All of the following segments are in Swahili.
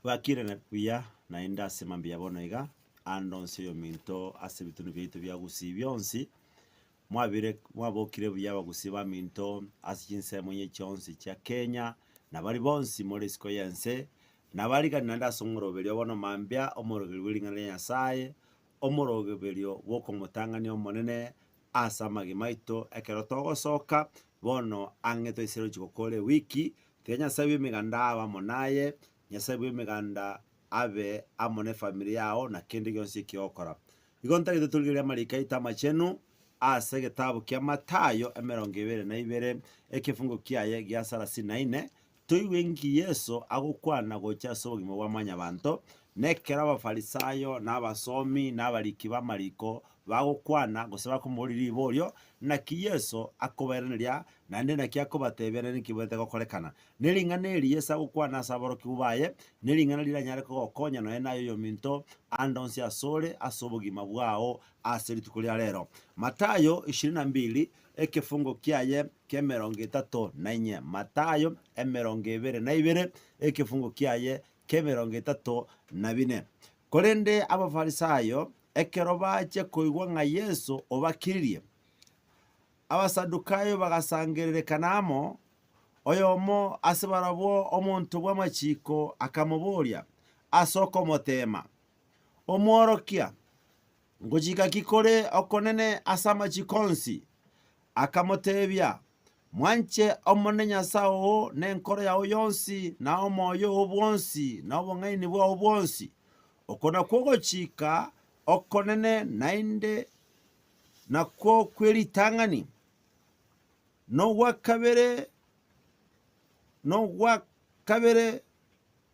wakire na kuya naenda semambia bono iga andonse yo minto ase bitunu baitu bya gusibyonsi mwabokire buya bagusiba minto ase chinsemo nye chonsi cha Kenya na bali bonsi muri siko yense na bali kananda songoroberio bono mambia omorogeri wilingana Nyasaye omorogeberio boko mutangani omonene asa magimaito ekero togosoka bono angeto isero chikokole wiki tenya sabi miganda aba monaye nyasabi miganda abe amone familia yao na kindi gyonsi kiokora igonta gitutulgire marika itama chenu ase gitabu kia Matayo 22 ekifungo kiaye gia 34 toiwengi Yesu agukwana gocha sobogimo bwa manyabanto nekera abafarisayo n'abasomi n'abaliki bamariko bagukwana gusaba kumuriri iborio na kiyeso akobereneria nande na kiakobatebere nikibwete gokorekana nilingana eri Yesu agukwana asaboro kibubaye nilingana liranyare kogokonya no enayo yo minto andonsi asore asobogima bwao aseritukulia lero. Matayo 22 ekifungo kiaye kemerongo 34 Matayo 22 ekifungo kiaye kemerongo 34 korende abafarisayo ekero bache koigwa nga Yesu obakiririe abasadukayo bagasangererekanamo oyomo asebarabo omuntu bw'amachiko akamuburia asoko motema omworokia ngojika kikore okonene asama chikonsi akamotebia mwanche omone Nyasao nenkoro yao yonsi na omoyo obwonsi na obong'aini bwa obwonsi okona kwogochika okonene nainde nakwo kweritang'ani no gwakabere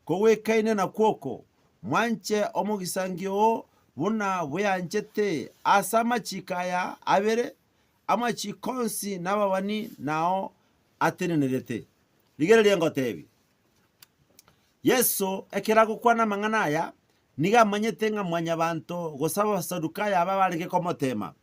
kowekaine na kwoko mwanche omogisangio buna bweanchete asa amachikaya abere amachikonsi n'ababani nao atenenerete ligere liengo tebi Yesu ekera gukwana mang'anaya niga manyete nga mwanyabanto gosaba basadukaya ababareke komotema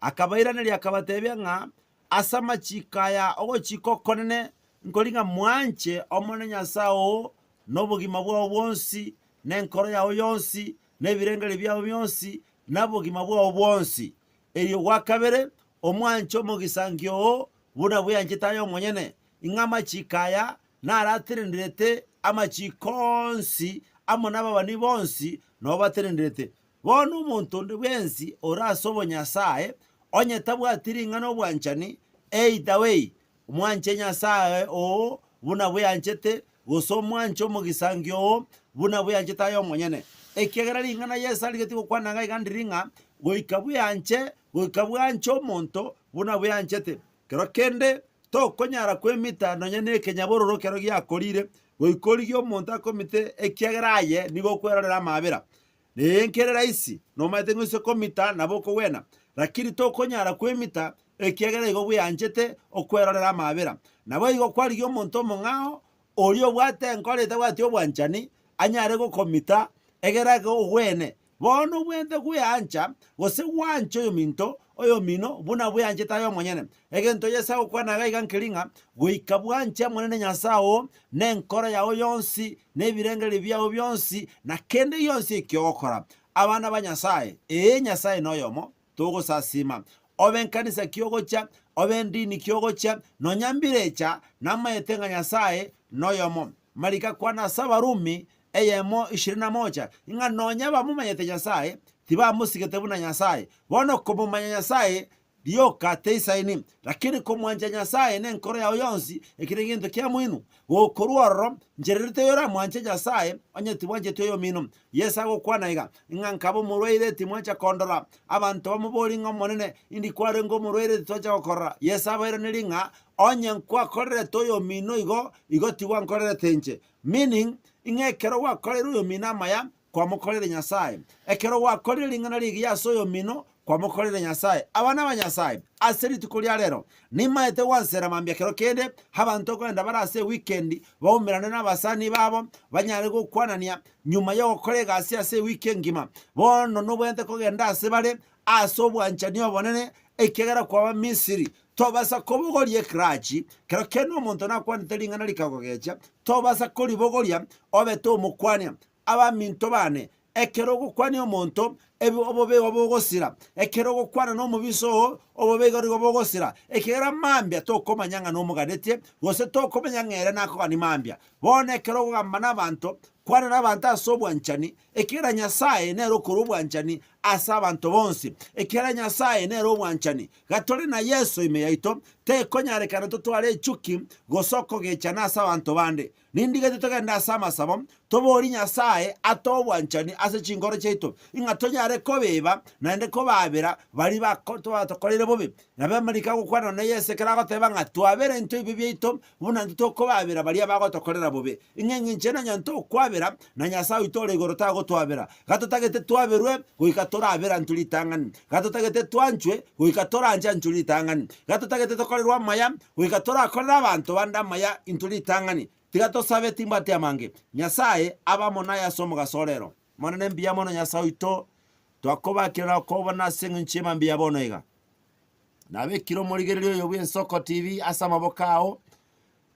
akabairaneria akabatebia nga asa amachikaya ogochiko konene nkolinga mwanche omone Nyasao n'obogima bwao bwonsi n'enkoro yao yonsi n'ebirengere byao byonsi n'obogima bwao bwonsi erio gwakabere omwancho mogisangio buna bweyanchetayo mwenyene ing'ama chikaya naraterenderete amachikonsi amo n'ababani bonsi no baterenderete bono omonto ndi bwensi orasobo Nyasaye onyeta bwatiringa no bwanchani either way mwanche Nyasaye o buna bweyanchete goso mwancho mogisangio buna bweyanchetayo mwenyene ekegera lingana Yesu aligeti gukwana igandiringa goika bweyanche goikabwancho monto buna bweyanchete kero kende to konyara kwemita no nyene kenyabororo kero giakorire goikorigio monto akomite ekiageraye nigo kwerorera mabera nenkerera isi no maite ngose komita naboko wena lakini to konyara kwemita ekiagera igo bweyanchete okwerorera mabera nabo igo kwarigio monto mong'ao orio bwate nkorete bwatio bwanchani anyare gokomita egerago gwene bono bwente kuyancha gose wancho yo minto oyo mino buna bwanje tayo mwenyene egento Yesu okwana gaiga nkiringa goika bwancha mwenene Nyasao nenkoro yao yonsi nebirengere byao byonsi na kende yonsi kyokora abana banyasaye Nyasaye noyomo togo sasima obenkanisa kyogocha obendini kyogocha no nyambirecha namayetenga Nyasaye noyomo malika kwana sabarumi eyemo 21 inga nonya bamumanyete Nyasaye tibamusigete buna Nyasaye bono kumumanya Nyasaye lioka teisaini lakini kumwanja Nyasaye nenkoro yao yonsi ekiringento kia mwinu gokoruoro njererete yora mwanje Nyasaye onye tibwanje toyo mino Yesu agokwana iga inga nkabo murweire timwancha kondora abantu bamubori ngomonene indi kware ngo murweire tocha gokora Yesu abaire niringa onye nkwa korere toyo mino igo tiwa nkorere tenche meaning ingekero wakorera uyo minamaya kwa mukorere Nyasaye ekero wakorera lingana ligi yasoyo mino kwa mukorere Nyasaye abana ba Nyasaye aseri tukulia lero nimaete wansera mambia kero kende habantu kwenda barase weekend baumirane n'abasani babo banyare gukwanania nyuma yo gukorega ase weekend ngima bono nubwente kogenda ase bare asobwanchani obonene ekegera kwa Misiri tobasa kobogoria krachi kero keno omonto nakwanete lingana likagogecha tobasa kolibogoria obe to mukwania abaminto bane ekero gukwana omonto ebi obobego bogosira ekero gukwana no mubiso obobego rigo bogosira ekera mambia tokomanyanga no mugadetie gose tokomanyanga nako gani mambia bone ekero gamba nabanto kwana nabantu asobwanchani ekera Nyasaye nero kurubwanchani asa abantu bonsi ekera Nyasaye nero obwanchani gatore na Yesu imeyaito te konyarekana tutware chuki gosoko gechana asa abantu bande nindige tutagenda asa masabo tobori Nyasaye atobwanchani ase chingoro cheito ingatonyare kobeba nande kobabera bari bakotokorere bobe nabamarika gukwana na Yesu kera goteba ngatwabere into ibibyeito buna ntokobabera bari abagotokorera bobe ingenginchena nyanto kwabera na Nyasaye itore igorota gotwabera gatotagete twaberwe guikatorabera ntulitangani gatotagete twanchwe guikatoranja ntulitangani gatotagete tokorerwa maya guikatora korera abantu banda maya intulitangani tigato sabe timbate amange Nyasaye abamo naye asomo gasorero monene mbia mono Nyasaye ito twakoba kira kobona singu nchima mbia bono iga nabe kiro murigererio yobu Soko TV asa mabokao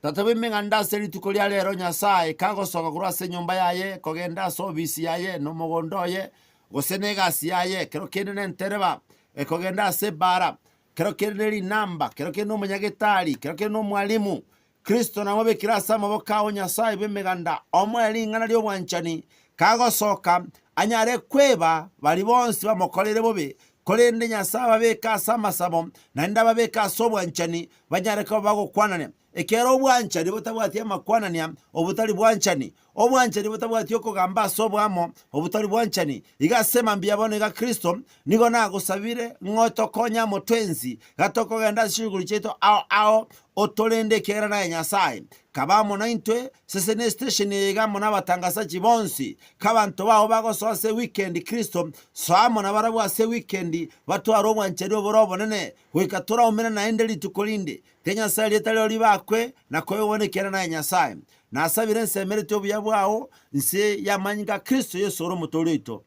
tatabe menganda seri tukolia lero Nyasaye kago soka kurase nyumba yaye kogenda sobisi yaye no mogondoye gosenega siyaye kero kenene ntereba kogenda sebara kero kenene namba kero kenene munyagetari kero kenene mwalimu Kristo na mobe kirasa mabokao Nyasaye bemeganda omweli ngana lyo bwanchani kago soka anyare kweba bali bonsi bamokolere bobe kolende Nyasaye babeka samasabo na ndaba beka sobwanchani banyare ko bagokwanane ekero obwanchani botabwatia makwanania obutali bwanchani obwanchani botabwatia okogamba sobwamo obutali bwanchani igasema mbia bone ga Kristo nigo nagusabire ngoto konya motwenzi gatoko genda shuguli cheto ao otolende kera na Nyasaye kabamo na intwe sesene station yegamo nabatangasa chibonsi kabantu baho bagosose weekend Kristo swamo na barabu se weekend batu arobwanchani oborobo nene wikatura omena na endeli tukolinde tenya sali etali libakwe na koyobonekera na Nyasaye nasabire nsemere tobuya bwao nse yamanyika Kristo Yesu oro mutolito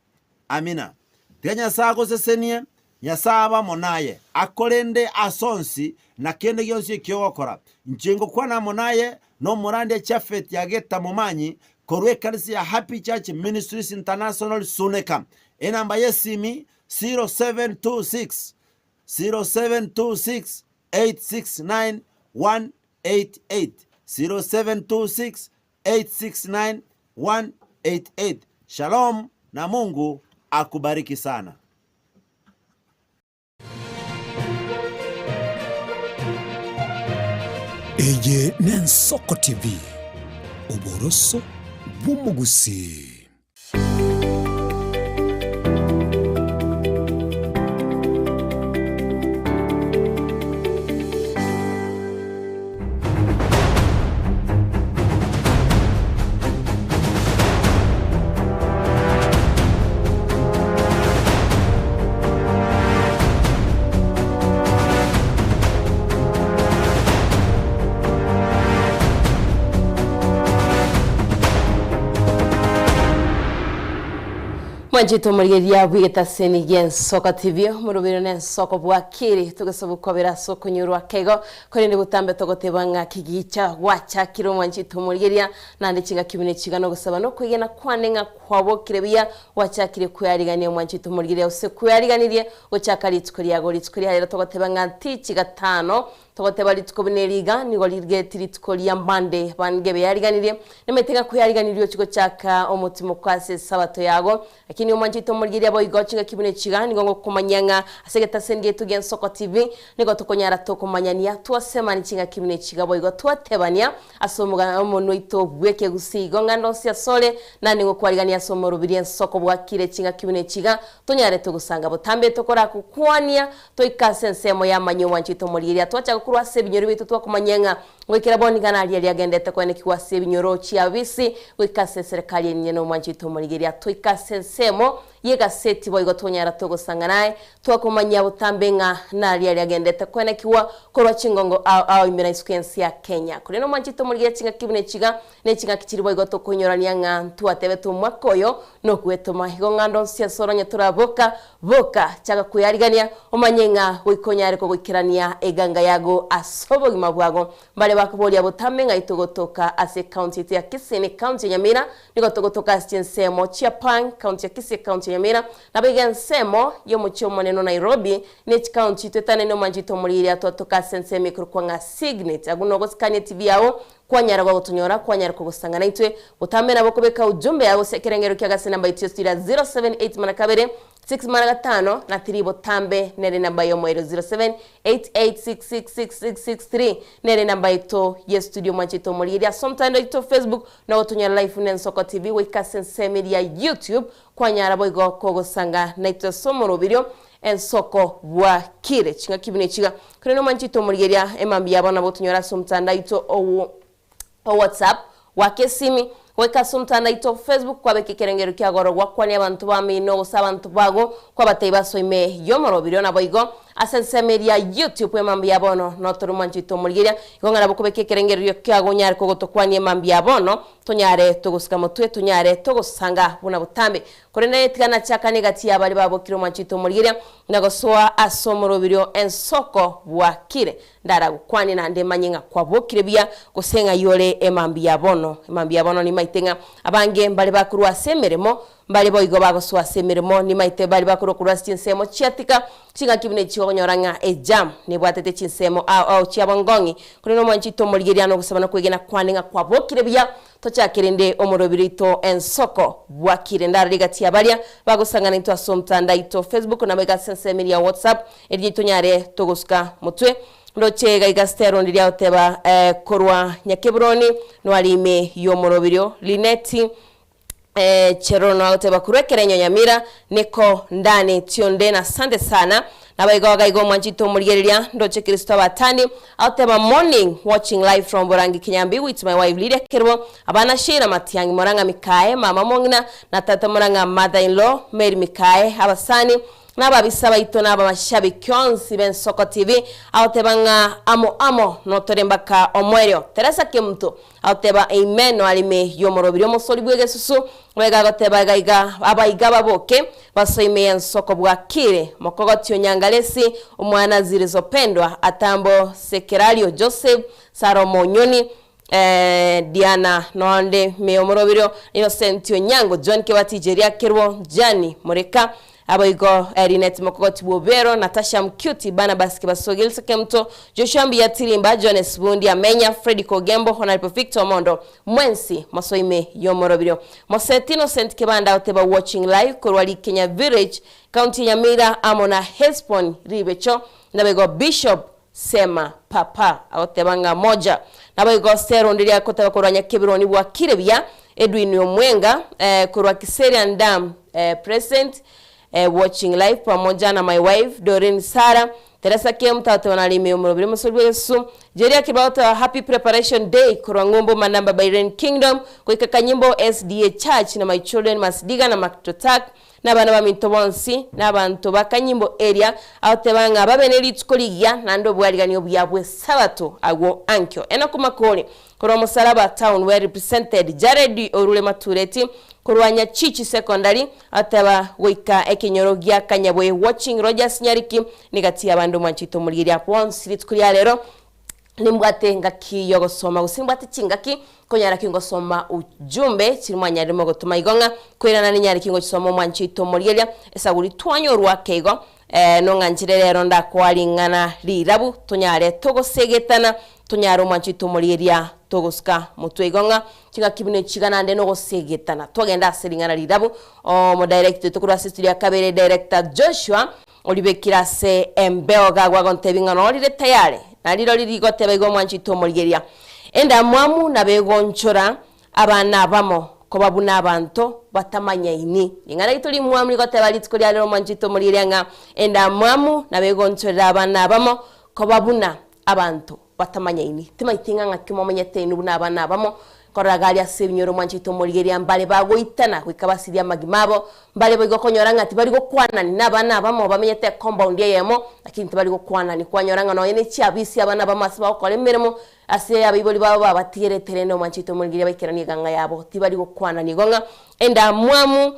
amina tenya sago sesenie Nyasaba monaye akolende asonsi na kende gyonsi kyokora nchengo kwana monaye no murande chafet yageta mumanyi korwe kanisa ya Happy Church Ministries International Suneka enamba yesimi 0726 869 188 0726 869 188. Shalom na Mungu akubariki sana. Eye ne Soko TV oboroso bumugusi. Mwanjito murigeria bwigeta seni gen Soko TV murubiro ne Soko bwakiri tugasabukobera Soko nyurwa kego korinde butambe togotebanga kigicha wacha kiro mwanjito murigeria nande kinga kibine kigano gusaba no kwigena kwanenga kwabo kirebiya wacha kire kuyariganye mwanjito murigeria use kuyariganirie ochakari tukuriya rero togotebanga nti gatano togoteba litukobineriga nigo lirgetiri tukolia mbande bangebe yariganirie nemetenga kuyariganirio kigo chaka omutimo kwase sabato yago lakini umwanjito murigeria boy gochinga kibine kigani ngo kumanyanga asegeta senge tugen Soko TV nigo tukonyara tokumanyania twasema ni kinga kibine kigabo igo twatebania asomuga omuntu ito bweke gusigo ngando sia sole nani ngo kwarigania somo rubirien Soko bwakire kinga kibine kiga tonyare tugusanga butambe tokora kukwania toikase nsemo ya manyo mwanjito murigeria twacha kurwa sebinyoro bitu twakumanyanga wekera boni kanali ali agendete kwene kiwase binyoro chia bisi wikase serikali yenye no mwanjito murigeria toikase nsemo yega seti boigo tonyara togosanga naye twakomanya butambe nga nali ali agendete kwenekiwa korwa chingongo au imira iskensi ya Kenya kuri no manchito muri chinga kibune chiga ne chinga kichiri boigo tokonyorania nga tuatebe tu mwakoyo no kweto mahigo ngando cia soronya turaboka boka chaga kuyarigania omanyenga wikonyare ko gukirania eganga yago asobo gimabwago bale bakubolia butambe nga itogotoka ase county ya Kisii county ya Nyamira niko togotoka Semo Chiapang county ya Kisii county ya Nyamira na bega Semo yo mucho moneno Nairobi ne county tetane no manjito muri ya totoka sensemi kurkwanga signet aguno goskanye TV yao kwanyara kwa gutunyora kwanyara ko gusanga naitwe butambe nabo kubeka ujumbe yawo sekerengero kya gase namba ityo stira 078 manakabere 6 managatano na tiribo tambe nere namba yo moero 0788666663 nere namba ito ye studio manchito muri ya sometime ito Facebook na otunyara live Nensoko TV weka sense media YouTube kwanyara boigo ko gusanga naitwe somoro video ensoko bwa kire chinga kibine chiga kuri no manchito muri ya emambi yabana botunyara sometime ito o WhatsApp wakesimi weka sumtanda ito Facebook kwa beki kerengero kya gorogwa kwani abantu bamino usabantu bago kwa bataiba soime yomoro biliona boigo asense media YouTube emambi yabono notoro manchito mulgiria ngongana bukubeke kerengero kya gonyar ko gotokwani emambi yabono tonyare togusika mutwe tonyare togusanga buna butambe korene tigana chaka negati yabali babo kiro manchito mulgiria nagosoa asomoro bilio ensoko bwakire ndara kwani na ndemanyinga kwa bokire bia kusenga yole emambi yabono ni maitenga abange mbali bakuru asemeremo mbali boigo bagoso asemeremo ni maite mbali bakuru kuru asinsemo chiatika chinga kibine chonyoranga ejam ne bwatete chinsemo au chiabongongi kuno manchito mulgiriano gusabana kwegena kwaninga kwa bokire bia tochakirinde omorobirito ensoko bwakire ndarigati abalia bagosangana into asomtanda ito Facebook na mega sense media WhatsApp editonyare togoska mutwe ndoche gaigastero ndiria oteba korwa nyakebroni nwalime yomorobirio lineti cherono oteba kurekerenyo Nyamira niko ndani tionde na sande sana na baigo mwanjito mulgeria ndoche Kristo batani oteba morning watching live from Borangi Kinyambi with my wife Lydia Kerbo abana shira matiangi moranga mikae mama mongina na tata moranga mother in law Mary mikae abasani naba bisaba itona aba mashabiki onsi ben Soko TV autebanga amo notorembaka omwerio Teresa Kimto auteba amen no alime yomorobiro mosoli bwege susu wega goteba gaiga abaiga baboke basoime en Soko bwakire mokogotyo nyangalesi omwana zirizopendwa atambo Sekerario Joseph Saromo Nyoni Diana Noande meomorobiro Innocentio Nyango John Kebatijeria Kerwo Jani Moreka aboigo Erinet Mokogoti Bobero Natasha Mkuti bana basike basogel sekemto Joshua Mbiyatirimba Jones Bundi Amenya Freddy Kogembo Honorable Victor Mondo Mwensi masoime yomorobiro Mosetino Saint Kebanda oteba watching live korwali Kenya Village County Nyamira amona Hespon Ribecho nabego Bishop Sema Papa otebanga moja nabego Sero ndiria koteba korwanya Kebironi bwa Kirebia Edwin Omwenga korwa Kiserian Dam present watching live pamoja na my wife Doreen Sara Teresa Kemta tonalime umurobire musolwe Yesu Jeria kibauta happy preparation day kwa ngombo manamba by Rain Kingdom kwa kanyimbo SDA Church na my children Masdiga na Maktotak na bana bamintobonsi na bantu bakanyimbo area autebanga babeneri tukoligia na ndo bwaligani obuyabwe sabato agwo ankyo enakumakole kwa Musalaba town were represented Jared Orule Matureti kurwanya Chichi secondary ataba wika ekinyorogia kanyabwe watching Rogers Nyariki nigati abandu manchito muliri apo street kuri rero nimbwate ngaki yogosoma gusimbwate chingaki konyara kingo soma ujumbe chirimwanya rimo gotuma igonga kwirana ni nyari kingo chisoma manchito muliri esaguri twanyo rwakeigo nonganjire rero ndakwalingana lirabu tunyare togosegetana tunyaro manchito muliri togoska mutwegonga chinga kibine chigana ndeno gosegetana togenda asilingana lirabu mo director tukuru assistant ya kabere director Joshua olibekira se embeo gagwa gontebinga no lire tayari na liro lirigo tebego mwanchito mulgeria enda mwamu na begonchora abana bamo ko babuna abantu batamanya ini ingana ituli mwamu ligo tebali tkulia lero mwanchito mulgeria nga enda mwamu na begonchora abana bamo ko babuna abantu batamanya ini timaitinga ngakimo menyete ni buna abana bamo koragali asebinyoro mwanchito murigeria mbale bagoitana kwikabasiria magimabo mbale boigo konyoranga ati bari gokwana ni nabana abamo bamenyete compound yemo lakini tibari gokwana ni kwanyoranga no yene chiabisi abana bamasi bakole mirimo ase abiboli babo babatigere no mwanchito murigeria baikirani ganga yabo tibari gokwana ni gonga enda mwamu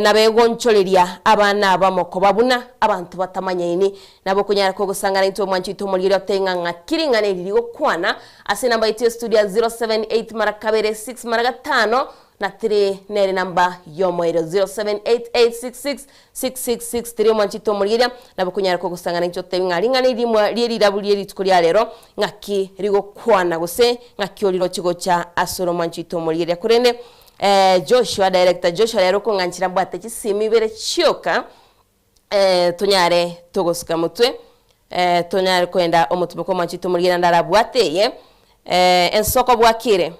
na begoncholeria abana abamoko babuna abantu batamanyeni nabo kunyara ko gusangana into mwanchito murigeria tenganga kiringane riri gokwana ase namba ite studio 078 marakabere 6 maragatano na 3 nere namba yomoiro 0788666663 mwanchito murigeria nabo kunyara ko gusangana into tenga ringane rimwe riri dabuli ritukuria lero ngaki rigo kwana guse ngaki oliro chigo cha asoro mwanchito murigeria kurene Joshua director Joshua lero ko nganchira bwate kisimi bere chioka tunyare togosuka mutwe tunyare kwenda omutuboko mwanchito murigeria ndara bwateye ensoko bwakire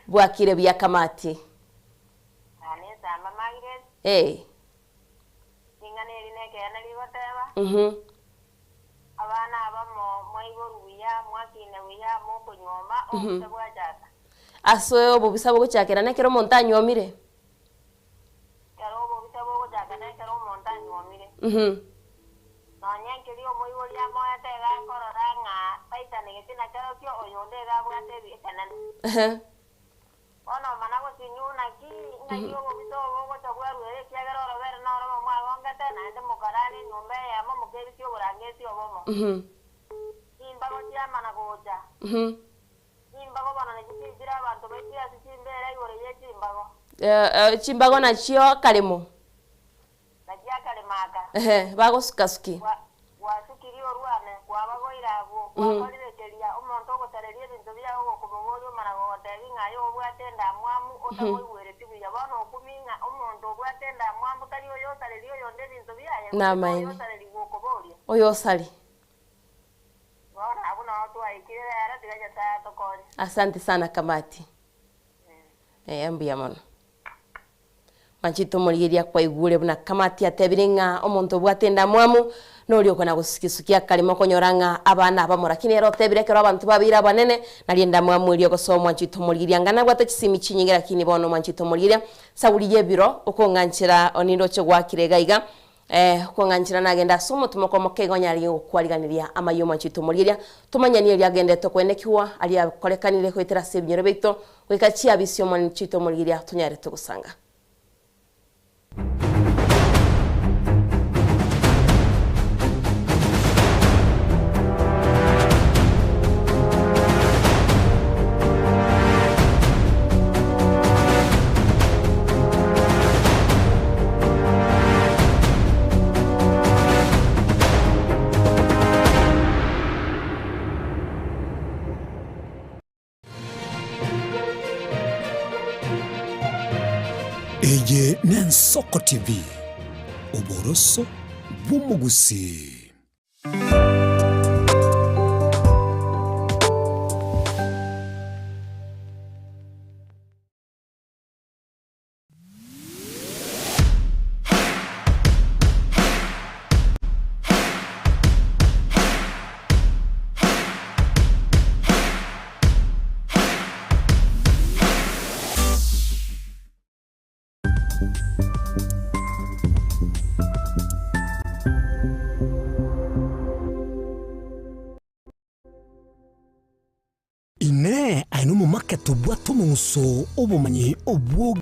bwakire bya kamati aneza mamaire ingane rineke yanaliwateba abana abamo mwiboruya mwakine wiya moko nyoma obusabwajaka aso obubisabo gucyakera nekero montanyomire yaro obubisabo gujaka nekero montanyomire nonyenkiri omwiboruya moyatega kororanga paita negetina kero kyo oyondega bwatebi etanani ono manago sinyuna ki ngayo obubisabo gotabwaru ekyagero robere no robo mwagonga tena ende mukarani nombe ya mama kebisi oburangesi obomo imbago cyamana goja imbago bana nekitira abantu betira simbere yore yechimbago chimbago na chio kalemo najya kalemaka bagosukasuki wasukiri orwane kwabagoirabo kwakolekeria omonto gotareria bintu byago kumugoro manago tevingayo obwatenda mwamu otagoiwere tibuya bano okuminga omonto obwatenda mwamu tali oyo tarerio yonde bintu byaye namaini gokoboria oyo sali wana abuna watu aikire ara digaja ta tokoni asante sana kamati ambiya mono mwanchito murigeria kwa igure buna kamati atebiringa omonto bwatenda mwamu nori okona gusikisukia kalimo konyoranga abana abamora kinero tebirekero abantu babira banene narienda mwamu iri ogoso mwanchito murigeria ngana gwata kisimi chinyingira kini bono mwanchito murigeria sawuriye biro okonganchira onindo cyo gwakirega konganchira nagenda somo tumoko mokego nyari okwariganiria amayo mwanchito murigeria tumanyani eri agende to kwenekiwa ali akorekanire kwetera sebinyoro beito wikachia bisyo mwanchito murigeria tunyare tugusanga Eye Nensoko TV Oboroso Bumugusi. Ine aino mu market obwato munso obumanyi obwo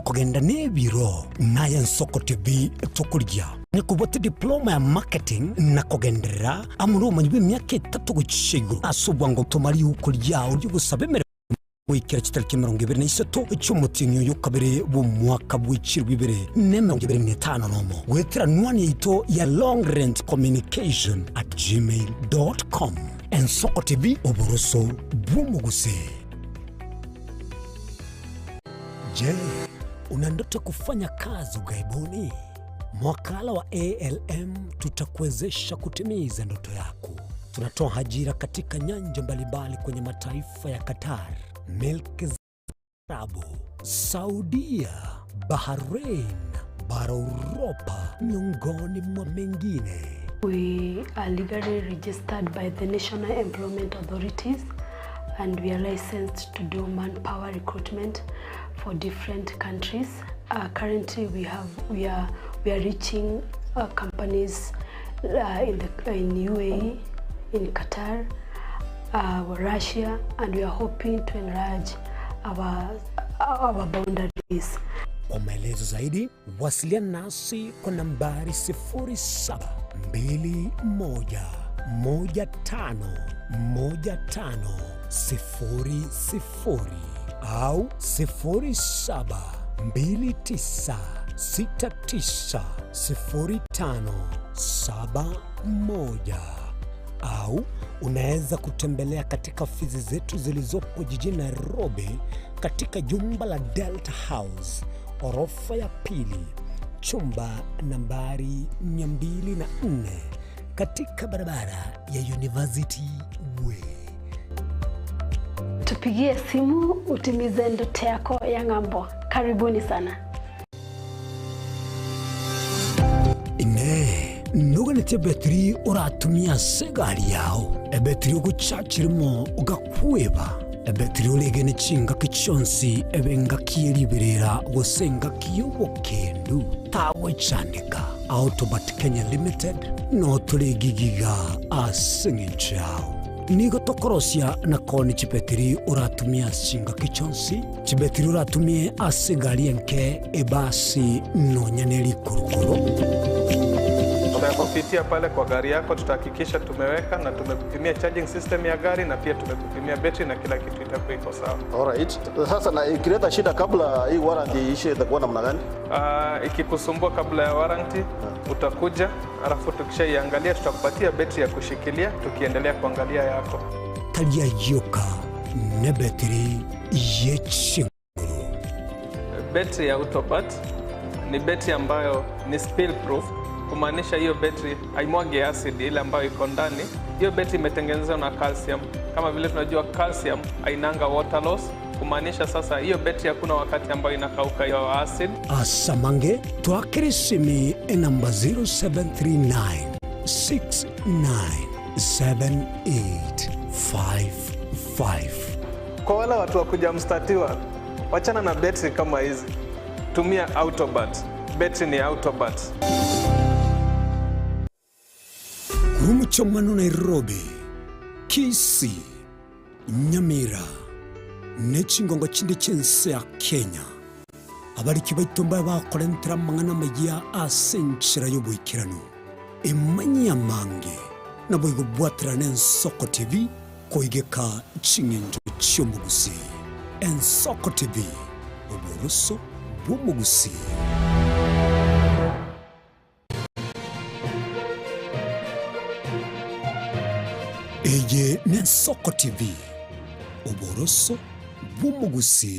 kugenda nebiro na Ensoko TV tokulya ne kubota diploma ya marketing na kugendera amuro manyi b'emyaka 3 gucishego asobwa ngo tomari ukulya uri gusabemere wikira kitariki 23 cy'umutinyo yo kabere bu mwaka bw'ikirwa ibere ne 25 nomo wetira nwani ito ya long range communication @gmail.com. Ensoko TV Oboroso Bumuguse. Je, una ndoto kufanya kazi ugaibuni? Mwakala wa ALM tutakuwezesha kutimiza ndoto yako. Tunatoa ajira katika nyanja mbalimbali kwenye mataifa ya Qatar, Milki Arabu, Saudia, Bahrain, bara Europa, miongoni mwa mengine. We are legally registered by the National Employment Authorities and we are licensed to do manpower recruitment for different countries. Currently, we are reaching companies in UAE, in Qatar, Russia, and we are hoping to enlarge our boundaries. Kwa maelezo zaidi, wasiliana nasi kwa nambari 0721511500 au 0729690571 au unaweza kutembelea katika ofisi zetu zilizopo jijini Nairobi katika jumba la Delta House, orofa ya pili, chumba nambari 204 katika barabara ya University Way. Tupigie simu utimize ndoto yako ya ng'ambo. Karibuni sana. Nuganete betri uratumia segari yao ebetri ugucakirimo ugakweba ebetri ulegene chinga kichonsi ebenga kieliberera gosenga kiyobokendu tawe chanika Autobat Kenya Limited no tulegigiga asingichao nigo tokorosia na koni chibetri uratumia chinga kichonsi chibetri uratumie asegari enke ebasi no nyaneli kurukuru. Tutakupitia pale kwa gari yako, tutahakikisha tumeweka na tumekupimia charging system ya gari na pia tumekupimia battery na kila kitu itakuwa iko sawa. Alright. Sasa na ikileta shida kabla hii warranty ishe itakuwa namna gani? Ikikusumbua kabla ya warranty utakuja, alafu tukishaiangalia tutakupatia battery ya kushikilia tukiendelea kuangalia yako. Talia yoka na battery yechi. Battery ya Autobat ni battery ambayo ni spill proof. Kumaanisha hiyo battery haimwagi acid ile ambayo iko ndani. Hiyo battery imetengenezwa na calcium. Kama vile tunajua calcium hainanga water loss. Kumaanisha sasa hiyo battery hakuna wakati ambayo inakauka hiyo acid. Asamange twakirisimi namba 0739697855. Kwa wale watu wakuja mstatiwa, wachana na battery kama hizi. Tumia Autobat. Battery ni Autobat. Umuchomano Nairobi, Kisii, Nyamira, nechingongo chindi chense ya Kenya. Abariki baitomba bakorentera mangana magia asenchira yobuikirano. Emanya mange na boigo bwatra n'Ensoko TV koigeka chingenjo chyomugusi. Ensoko TV, oboroso bw'omugusi. Eye n'Ensoko TV, oboroso bw'omugusi.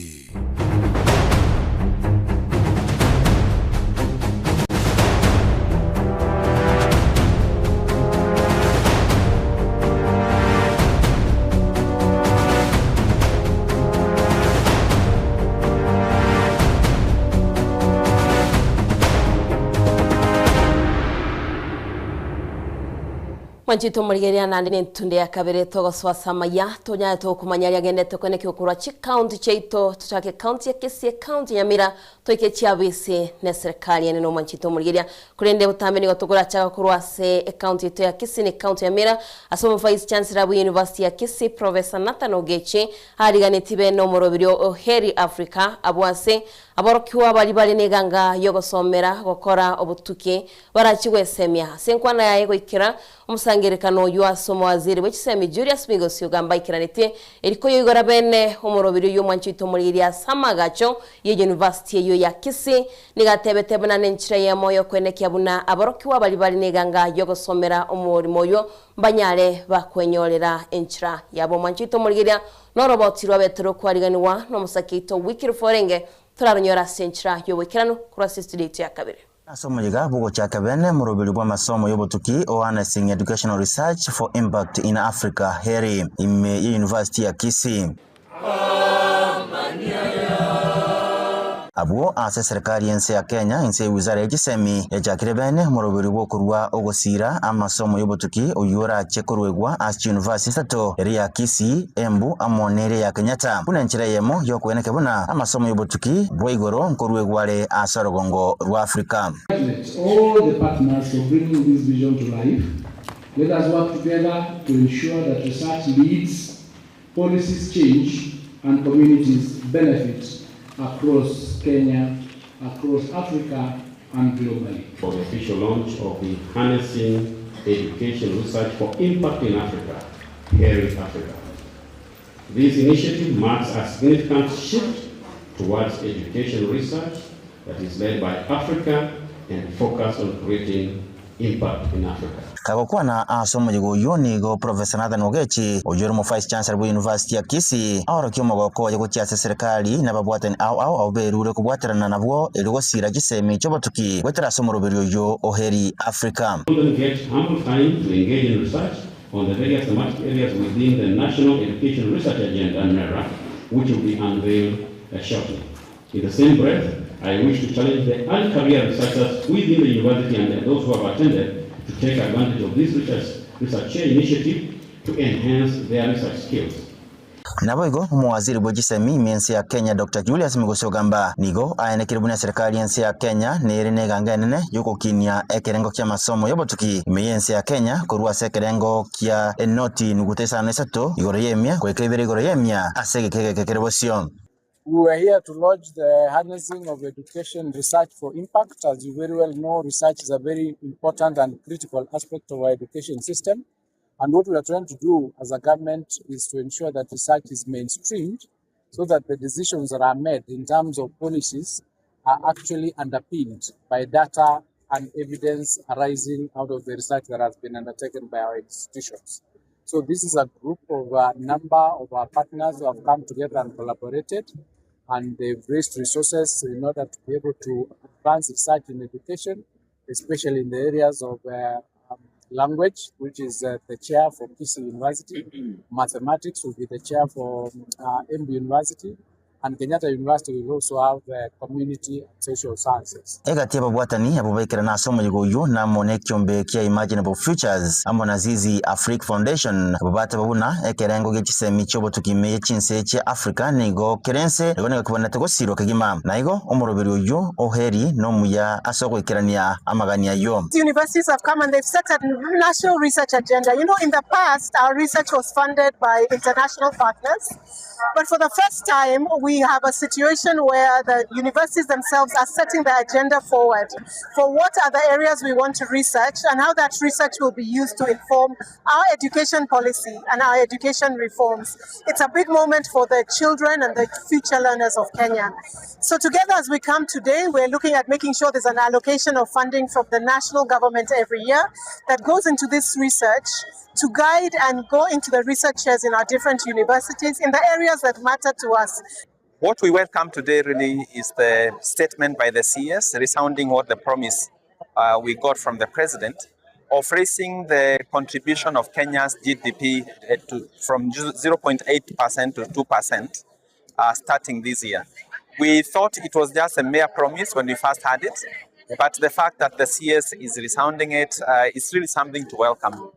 Mwanjito murigeria nandi n'entunde ya kabere togoswasamaya tonya tokumanya yagendete kwene kyokura chi county cheito tutake county ya Kisii, county ya Nyamira toike chiabise ne serikali ene no mwanjito murigeria kurende butambe nigo tugura chaka kurwase county to ya Kisii ni county ya Nyamira asomo vice chancellor wa university ya Kisii Professor Nathan Ogechi hariganitibe no morobirio Heri Africa abwase aborokiwa bali neganga yogosomera gokora obutuke barachigwesemya senkwana yaye goikira umusangerekano y'asomo waziri w'ekisemi Julius Migos yogamba ikiranite eriko yigora bene umurobiri y'umwanchito muriria samagacho ye university yo ya Kisii nigatebetebe na nenchira ya moyo kwenekya buna aborokiwa bali neganga yogosomera umurimo yo mbanyale bakwenyorera enchira yabo mwanchito muriria norobotirwa betero kwariganiwa no musakito wikiri forenge turaronyora senchira y'obukirano kura studio ya kabiri. Asomo yiga bugo cha kabene murobiri bwa masomo yobotuki Harnessing Educational Research for Impact in Africa Heri University ya Kisii. Abwo ase serikali yense ya Kenya inse wizara y'egisemi ejakire bene murobiri bwo kurwa ogosira amasomo y'obutuki oyura chekorwegwa as university to area Kisii, Embu amonere ya Kenyatta kunenchira yemo yokweneke buna amasomo y'obutuki bwoigoro nkorwegware asorogongo rwa Afrika. All the partners for bringing this vision to life. Let us work together to ensure that research leads, policies change, and communities benefit across Kenya, across Africa, and globally. For the official launch of the Harnessing Education Research for Impact in Africa, here in Africa. This initiative marks a significant shift towards education research that is led by Africa and focused on creating impact in Africa. Kagokuwa na asomo yigo nigo Professor Nathan Ogechi oyoro Vice Chancellor wa University ya Kisii ahoro kyo mogoko yago cyase serikali nababwatani au berure kubwaterana nabwo erigo sira gisemi cyobotuki gwetera asomo roberio yo oheri Africa. We get ample time to engage in research on the various thematic areas within the National Education Research Agenda (NERA), which will be unveiled shortly. In the same breath, I wish to challenge the early career researchers within the university and those who have attended to take advantage of this research initiative to enhance their research skills. Naboigo muwaziri bw'egisemi mensi ya Kenya Dr. Julius Migosho gamba nigo ayenekire buna serikali yensi ya Kenya nere neganga nene yokokinia ekerengo kya masomo yobotuki meyensi ya Kenya kurwa sekerengo kya enoti nugutesa nesato igoro yemia kwekebere igoro yemia asege kekerebosio. We were here to launch the Harnessing of Education Research for Impact. As you very well know, research is a very important and critical aspect of our education system. And what we are trying to do as a government is to ensure that research is mainstreamed so that the decisions that are made in terms of policies are actually underpinned by data and evidence arising out of the research that has been undertaken by our institutions. So this is a group of a number of our partners who have come together and collaborated, and they've raised resources in order to be able to advance research in education, especially in the areas of language, which is the chair for Kisii University. Mathematics will be the chair for Embu University. And Kenyatta University will also have community and social sciences. Egati ababwatani abubekera na asomo yigo na mone kyombe kya Imaginable Futures amona zizi Africa Foundation ababata babuna ekerengo gekisemi cyobotukime cyinse cya Africa nigo kerense egone kubona tegosiro kagima naigo omuroberi uyu oheri no muya asokwekerania amagania yo. Universities have come and they've set a national research agenda. You know, in the past our research was funded by international partners, but for the first time we have a situation where the universities themselves are setting the agenda forward for what are the areas we want to research and how that research will be used to inform our education policy and our education reforms. It's a big moment for the children and the future learners of Kenya. So together as we come today, we're looking at making sure there's an allocation of funding from the national government every year that goes into this research to guide and go into the researchers in our different universities in the areas that matter to us. What we welcome today really is the statement by the CS resounding what the promise we got from the president of raising the contribution of Kenya's GDP from 0.8% to 2% starting this year. We thought it was just a mere promise when we first had it, but the fact that the CS is resounding it is really something to welcome.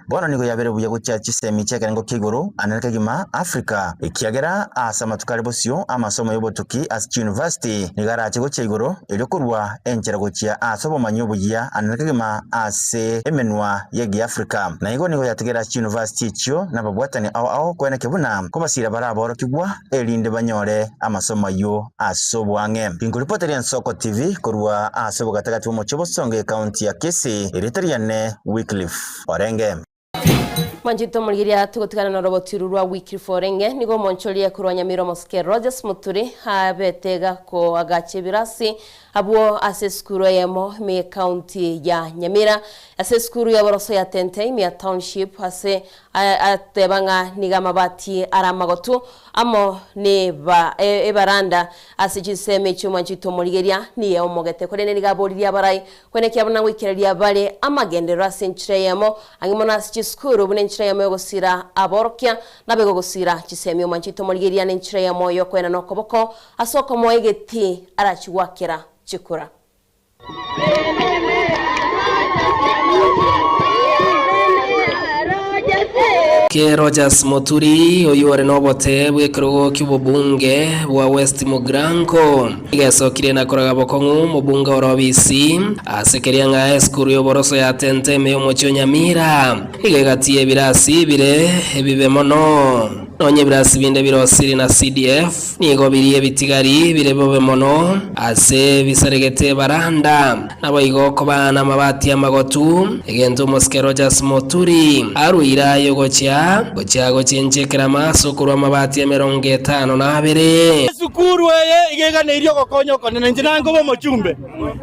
Bono nigo yabere buye gucha chisemi chekerengo kiguru anareka gima Africa ikiagera asama tukaribosio amasomo yobotuki as university nigara chigo chiguru ilyokurwa enchera gochia asobo manyobuya anareka gima ase emenwa yegi Africa na igo nigo yategera university chyo nababwatani au kwene kebuna kubasira baraboro kigwa elinde banyore amasomo yo asobwange inguripoteri Nsoko TV kurwa asobo gatagati mu chobosonge county ya Kisii Eritrean Wycliffe Orenge. Manjito mulgiria tugotikana na robotiru rwa Wycliffe Orenge nigo moncholia kurwa Nyamiro Mosque Rogers Muturi habetega ko agache birasi abo aseskuru yemo me county ya Nyamira aseskuru ya boroso ya Tente me township ase atebanga niga mabati aramagotu amo ne ba ebaranda asijiseme chuma chito mulgiria niye omogete kone niga boliria barai kwene kyabona wikeria bale amagendero asenchire yemo angimona asijискuru bune nenchira ya moyo gusira aborokia na bego gusira chisemi omanchito morigeria nenchira ya moyo kwena nokoboko asoko moigeti arachiwakira chikura. Ke Rogers Muturi oyuore nobote bwekrogo kibobunge bwa West Mugranko igesokire na koraga bokongu mubunga orobisi asekeria nga eskuru yoboroso ya tenteme yomocho Nyamira igegatie birasi bire ebibe mono nonye birasi binde birosiri na CDF nigo biriye bitigari bire bobe mono ase bisaregete baranda nabo igoko bana mabati ya magotu egento moske Rogers Muturi aruira yogocha chenchekera masukuru amabati ya 52 sukuru eye igega ne irio gokonyo konene njinango bo mochumbe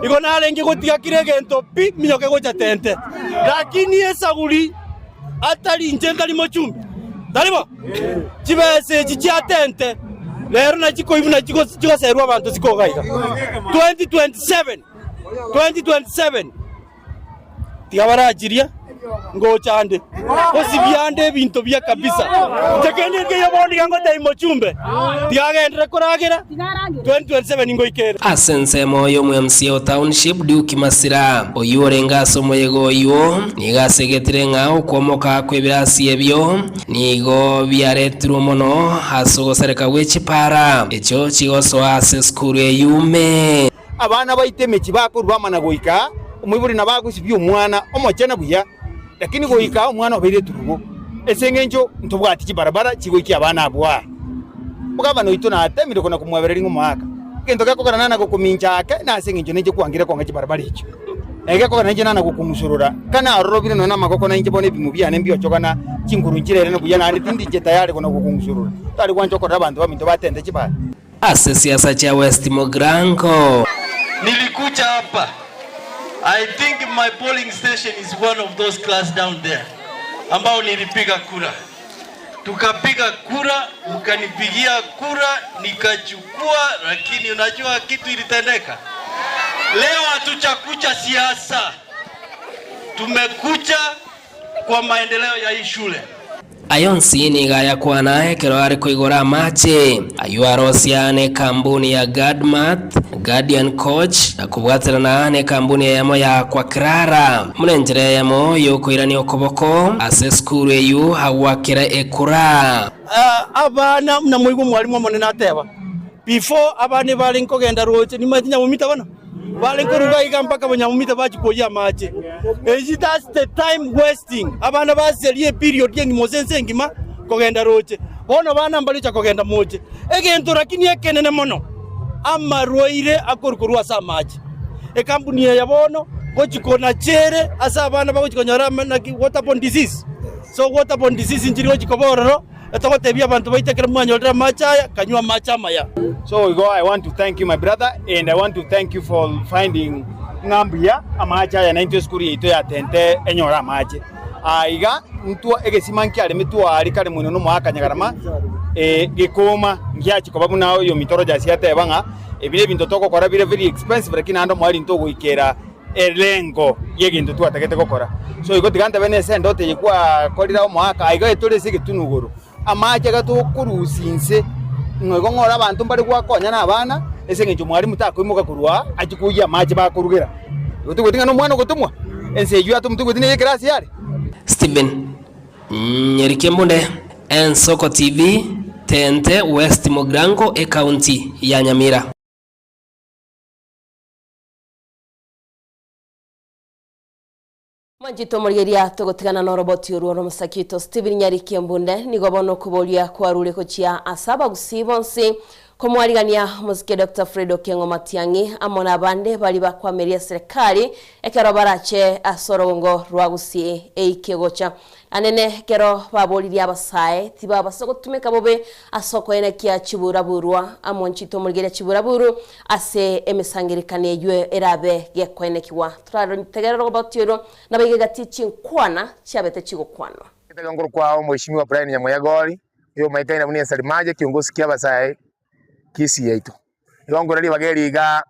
igo narengi gutia kire gento pi minyoke gocha tente lakini esaguri atari njendali mochumbe dalibo chibese chicha tente lero na chiko ibu na chiko serwa abantu sikogaiga 2027 tiabarajiria ngochande osibyande bintu bya kabisa tekende ke yaboni gango dai mochumbe tiagendere koragira 2027 ngoikera asense moyo mu MCO township Duke Masira oyurenga somo yego yo nigasegetire nga ukomoka kwebirasi ebyo nigo byaretru mono hasogosereka wechipara echo chigoso ase skuru eyume abana baiteme kibako rwamana goika umwiburi nabagusibye umwana omochena buya lakini goika umwana obere turugo esengenjo ntubwati kibarabara kigoiki abana abwa mugabano ito na atemire kona kumwaberera ngumwaka gento gakogana nana gukuminja ake na sengenjo neje kuangira konga kibarabara icho ege kogana neje nana gukumusurura kana arorobire no namagoko na inje bone bimu byane mbyo chokana kinguru nkirere no buyana ari tindije tayari kona gukumusurura tari kwanjo kora abantu baminto batende kibara ase siasa cha West Mugranko nilikuja hapa. I think my polling station is one of those class down there ambao nilipiga kura. Tukapiga kura, mkanipigia kura, nikachukua, lakini unajua kitu ilitendeka. Leo hatuchakucha siasa. Tumekucha kwa maendeleo ya hii shule. Ayonsi niga ya kwana ekero ari kuigora mache ayuarosiane kampuni ya Guardian Coach akubwatira na kampuni yamo ya kwa Krara mulenjere yamo yokoirani okoboko ase skuru eyu hawakira ekura abana na muigo mwalimu monene ateba before abane bali nkogenda roche nimatinya mumita bana bali nkoruga igamba banyamumita bakikoya mache that's the time wasting abana baserie period yendi mosense ngima kogenda roche bono bana mbalicha kogenda moche egento lakini ekenene mono amarwaire akorukorwa sa mache kampuni ya bono gochikona chere asa abana bagochikonyara na waterborne disease so waterborne disease injiri gochikobororo etogotebia abantu baitekera mwanyolera machaya kanywa macha maya. So I want to thank you my brother and I want to thank you for finding ngambia amachaya na into school ito ya tente enyora mache aiga mtu egesimanki ale mitu ali kale muno no mwakanyagarama gikoma ngiachi ko babu nayo yo mitoro jasi atebanga ebile bintu toko kora bile very expensive lakini ando mwali ntogo ikera elengo yegintu twatagete gukora so igo tiganda bene sendo te yikwa kolira mwaka aiga etore sigitunuguru amache gatukurusinse ngo ngora abantu bari gwakonya na abana esengenjo mwari mutakwimuka kurwa akikuya amache bakurugira utugutinga no mwana gutumwa ense yu atumutugutine yekrasi yari Steven Nyerikembunde Ensoko TV Tente West Mugranko county ya Nyamira. Manjito murigeria togotigana no roboti uruoro musakito Steven Nyarikembunde nigobono kubolia kwarure kochia asaba gusibonsi komwarigania muzike Dr. Fredo Kengo Matiangi amona bande bali bakwameria serikali ekero barache asorogongo rwagusie eikegocha anene kero baboliria abasae tiba basogotumeka bobe asoko ene kia chiburaburwa amonchito murigeria chiburaburu ase emisangirikane yue erabe gekwene kiwa turaro tegero roboti uro nabigegati chinkwana chabete chigokwana kitaganguru kwao mheshimiwa Brian Nyamoyagori yo maitaina bunia salimaje kiongozi kia abasae kisi yetu longo rali bageriga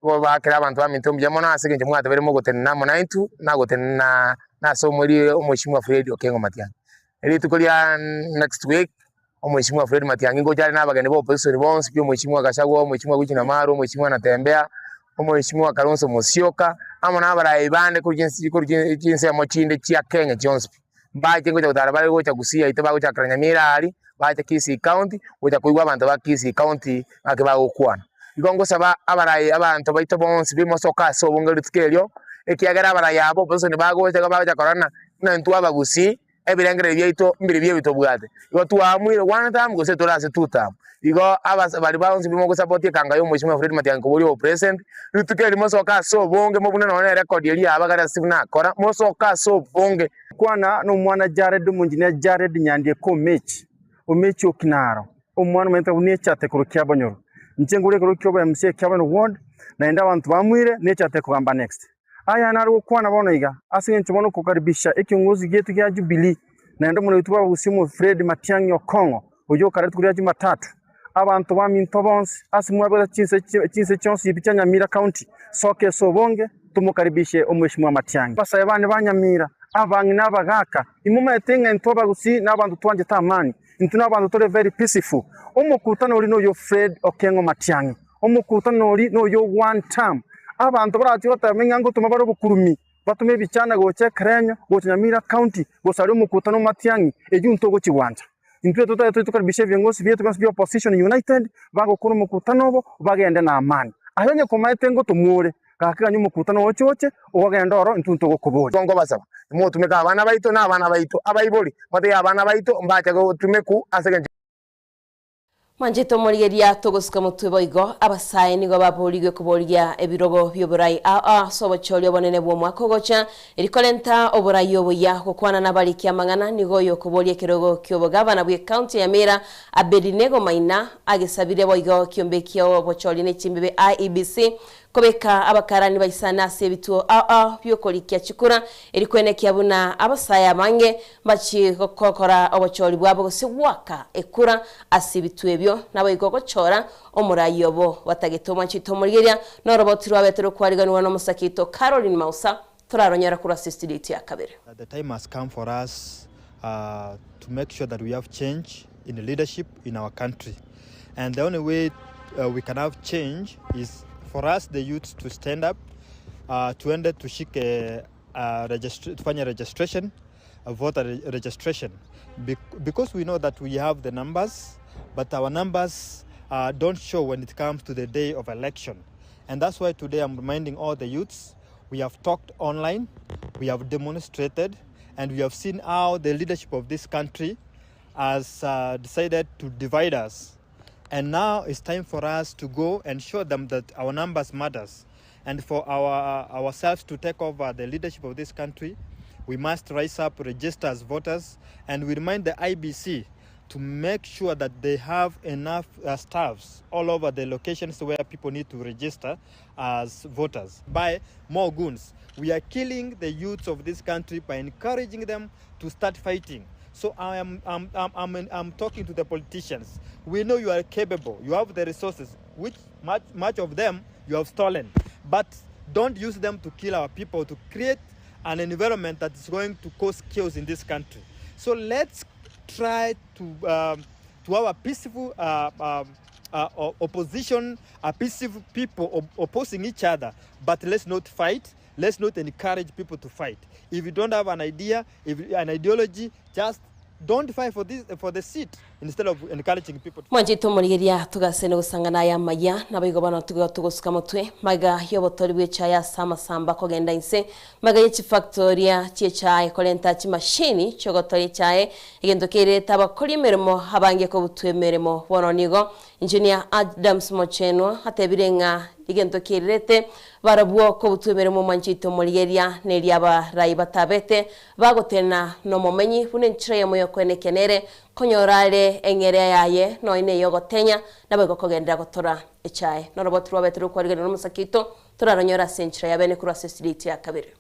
bo bakira abantu baminto mbyamo na segenje mwata berimo gotenna mo 92 na gotenna na somori omwishimwa Fred Okengo Matiangi Eli tukolia next week Mheshimiwa Fred Matiang'i ngoja na bagani bo opposition bonse pia Mheshimiwa Gachagua, Mheshimiwa Gwichina Maru, Mheshimiwa Natembea, Mheshimiwa Kalonzo Musyoka ama na baraibande ku jinsi ya mochinde chia Kenya Jones. Baje ngoja utarabari gocha gusia itaba gocha Karanyamira ali baje Kisii County gocha kuigwa abantu ba Kisii County akiba okwana. Igongo saba abarai abantu baito bonse bimo soka so bongeri tkelyo ekiagera abarai abo opposition bagocha bagocha korana na ntu abagusi ebirengere byaito mbiri byebito bwate igo tuamwire one time gose turase two time igo abali baonzi bimo support kanga yo Mheshimiwa Fred Matiang'i buri o present rutukeri mosoka so bonge mobune none record yeli abagara sibna kora mosoka so bonge kwana no mwana Jared munjine Jared nyandie ko mechi o mechi okinaro o mwana menta unechate kurukia banyoro ncengure kurukia ba MC Kevin Ward naenda abantu bamwire nechate kugamba next aya nari kwana bono iga asinge nchomono kukaribisha ekiongozi getu gya Jubilee naenda muno yituba Mheshimiwa Fred Matiang'i Okongo ojo karatu kuri Jumatatu abantu ba Mintobons asimwa chinse chonsi ibicha Nyamira County soke sobonge tumukaribishe Mheshimiwa Matiang'i basa yabane banyamira abangi nabagaka imuma etenga ntoba gusi nabantu twanje tamani intuna abantu tole very peaceful omukutano oli no yo Fred Okengo Matiang'i omukutano oli no yo one time abantu barati batamenya ngo tumabaro bukurumi batume bichana goche Krenyo goche Nyamira County gosari omukutano Matiang'i ejunto go chiwanja intwe tukaribishe viongozi byetu kwa opposition united bagokora omukutano obo bagende na amani ahonye komaete ngo tumure kakanya omukutano ochoche ogenda oro intunto go kubuli gongo basaba mo tumeka abana baito na abana baito abaiboli mate abana baito mbacha go tumeku asege Manjito morigeria togosuka mutwe boigo abasaye nigo baborigwe kuborya ebirogo byoburai sobochoryo bonene bwo mwakogocha erikolenta oburai obuya kokwana nabaliki amangana nigo yo kuborya kirogo kyobogabana bwe county ya Mera Abedinego Maina agesabire boigo kyombekyo obochori ne chimbe IEBC kobeka abakarani baisana sebituo byokolikia chikura erikwenekya buna abasaya bange bachi kokora obochori bwabo gosibwaka ekura asibitwe byo nabo igogochora omurayobo batagetoma chitomurigeria no roboti rwabetero kwariganwa no musakito Caroline Mausa turaronyera kura assistant ya kabere. The time has come for us to make sure that we have change in the leadership in our country, and the only way we can have change is for us the youth to stand up, to end to seek registration, voter registration, because we know that we have the numbers, but our numbers don't show when it comes to the day of election. And that's why today I'm reminding all the youths, we have talked online, we have demonstrated, and we have seen how the leadership of this country has decided to divide us. And now it's time for us to go and show them that our numbers matters. And for ourselves to take over the leadership of this country, we must rise up, register as voters, and we remind the IBC to make sure that they have enough staffs all over the locations where people need to register as voters. By more goons, we are killing the youths of this country by encouraging them to start fighting. So I'm talking to the politicians. We know you are capable. You have the resources, which much of them you have stolen. But don't use them to kill our people, to create an environment that is going to cause chaos in this country. So let's try to have a peaceful opposition, a peaceful people opposing each other. But let's not fight. Let's not encourage people to fight. If you don't have an idea, an ideology, just don't fight for the seat instead of encouraging people. Manjito morigeria tugasene gusangana ya maya nabigo bana tugosuka mutwe maga yobotori bw'echaya samba kogenda inse maga yechi factoria chiechaye kolenta chi machine chogotori chaye igendokere tabakori meremo habange ko butwemeremo bononigo engineer Adams Mocheno hatebirenga igendokirete barabuo ko butwemeremo manjito morigeria neri aba raiba tabete bagotena no momenyi bunenchire moyo kwenekenere konyorale engere yaye no ine yogotenya nabego kogendera gotora echaye no robot rwabetero kwarigana no musakito turaronyora centre yabene kuri assistant ya kabiri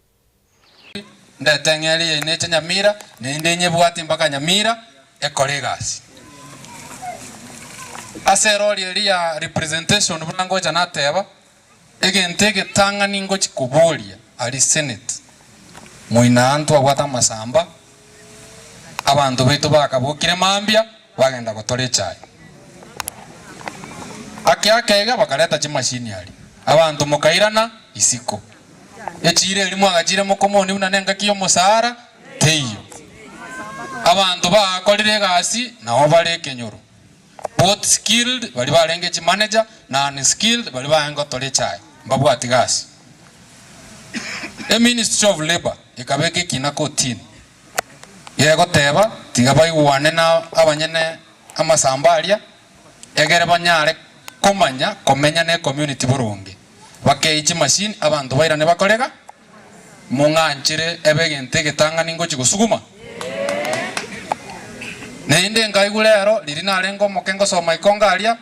ndatengeri ine Nyamira nendenye bwati mpaka Nyamira ekolegasi aseroli elia representation brango janateba egentege tanga ningo chikubolia ali senate muina antu agwata masamba abantu bitu bakabukire mambia bagenda gutore chai akega bakareta chimashini ali abantu mukairana isiko echire eri mwagachire mukomoni unanenga kiyo musara teyo abantu bakorire gasi nao bare kenyoro both skilled bali barenge chi manager na unskilled bali bahengo tole chai mbabwati gasi the Ministry of Labor ikabeke kina kotini yego teba tiga bayuwane na abanyene amasambalia egere banyare komenya ne community burungi bakeichi machine abantu bairane bakorega munganchire ebegente gitanga ningo chigusuguma nende ngaigulero liri narengo mokengo soma ikongalia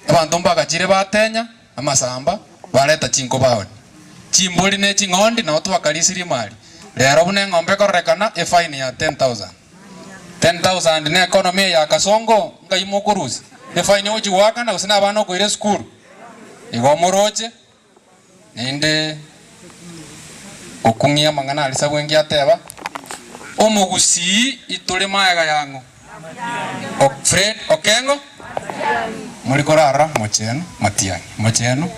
abantu mbagachire batenya amasamba bareta chinko baoni chimbuli ne chingondi na otu bakalisiri mali lero bune ngombe korekana e fine ya 10,000 ne economy ya kasongo ngaimukuruzi e fine uchi waka na usina bano ko ile school igomoroche nende okungia mangana alisa bwengi ateba omugusi itole maega yango Fred Okengo muri korara mocheno matiani mocheno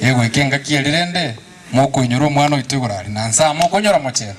yego ikenga kielirende moko inyoro mwana itugurari nansa moko nyora mocheno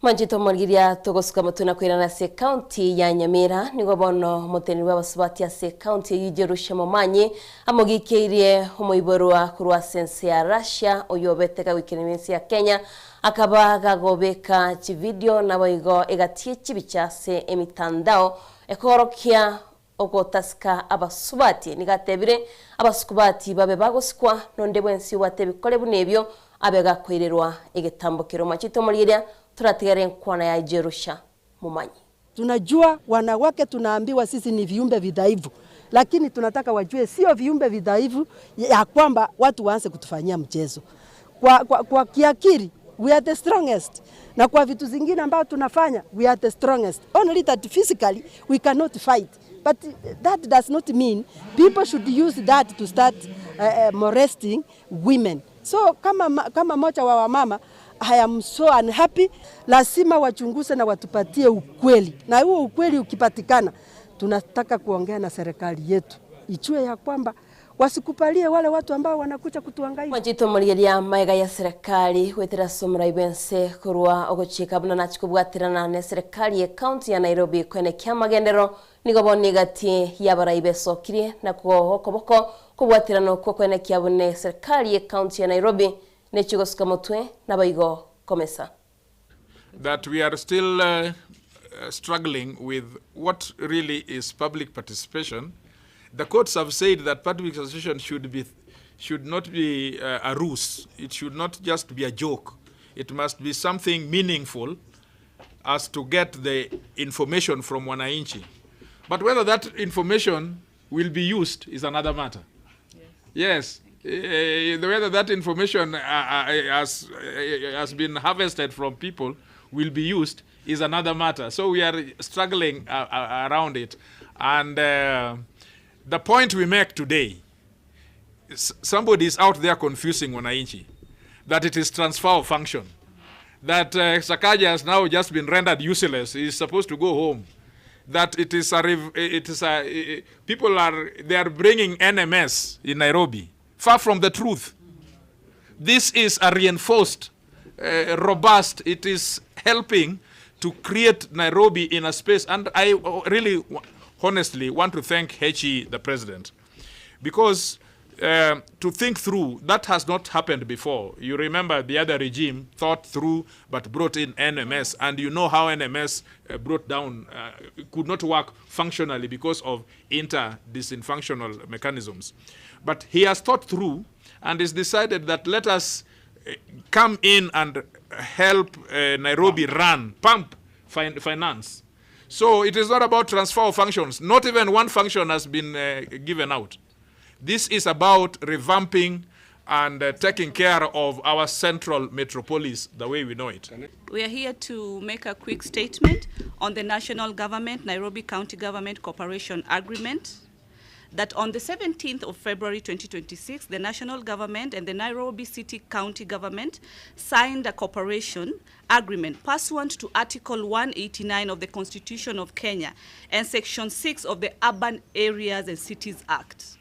Manjito Morgiria togosuka mutuna kwirana se county ya Nyamira nigo bono muteni wa basubati ya se county yijerusha momanyi amogikeirie umuiborwa kurwa sense ya Russia oyobeteka wikinimensi ya Kenya akaba gagobeka chi video na boigo egatie chibichase emitandao ekorokia ogotaska abasubati nigatebire abasubati babe bagosikwa nonde bwensi watebikole bunebyo abega kwirerwa egetambokero Manjito Morgiria turatigare nkwana ya Jerusha mumanyi. Tunajua wanawake tunaambiwa sisi ni viumbe vidhaifu, lakini tunataka wajue sio viumbe vidhaifu ya kwamba watu waanze kutufanyia mchezo. Kwa kiakili we are the strongest, na kwa vitu zingine ambao tunafanya we are the strongest. Only that physically we cannot fight, but that does not mean people should use that to start molesting women. So kama moja wa mama, I am so unhappy. Lazima wachunguze na watupatie ukweli, na huo ukweli ukipatikana tunataka kuongea na serikali yetu ichue ya kwamba wasikupalie wale watu ambao wanakuja kutuangaika. Manjito Morgiria maega ya serikali wetera somra ibense kurwa ogochika buna nachikubwatirana ne serikali ya county ya Nairobi kwene kyamagendero nigoboni gati yabaraibe sokiri na kokoboko kubwatirana ko kwene kyabune serikali ya county ya Nairobi ne chigosuka mutwe na baigo komesa. That we are still struggling with what really is public participation. The courts have said that public participation should not be a ruse. It should not just be a joke. It must be something meaningful as to get the information from wananchi. But whether that information will be used is another matter. Yes. Whether that information has been harvested from people will be used is another matter. So we are struggling around it. And the point we make today, somebody is out there confusing wananchi, that it is transfer of function, that Sakaja has now just been rendered useless, he is supposed to go home, that people are bringing NMS in Nairobi. Far from the truth. This is a reinforced, robust, it is helping to create Nairobi in a space. And I really, honestly, want to thank Hechi, the president, because to think through, that has not happened before. You remember the other regime thought through but brought in NMS, and you know how NMS brought down, could not work functionally because of inter-dysfunctional mechanisms. But he has thought through and has decided that let us come in and help Nairobi run, pump finance. So it is not about transfer of functions. Not even one function has been given out. This is about revamping and taking care of our central metropolis the way we know it. We are here to make a quick statement on the national government, Nairobi County Government Cooperation Agreement. that on the 17th of February 2026, the national government and the Nairobi City County government signed a cooperation agreement pursuant to Article 189 of the Constitution of Kenya and Section 6 of the Urban Areas and Cities Act.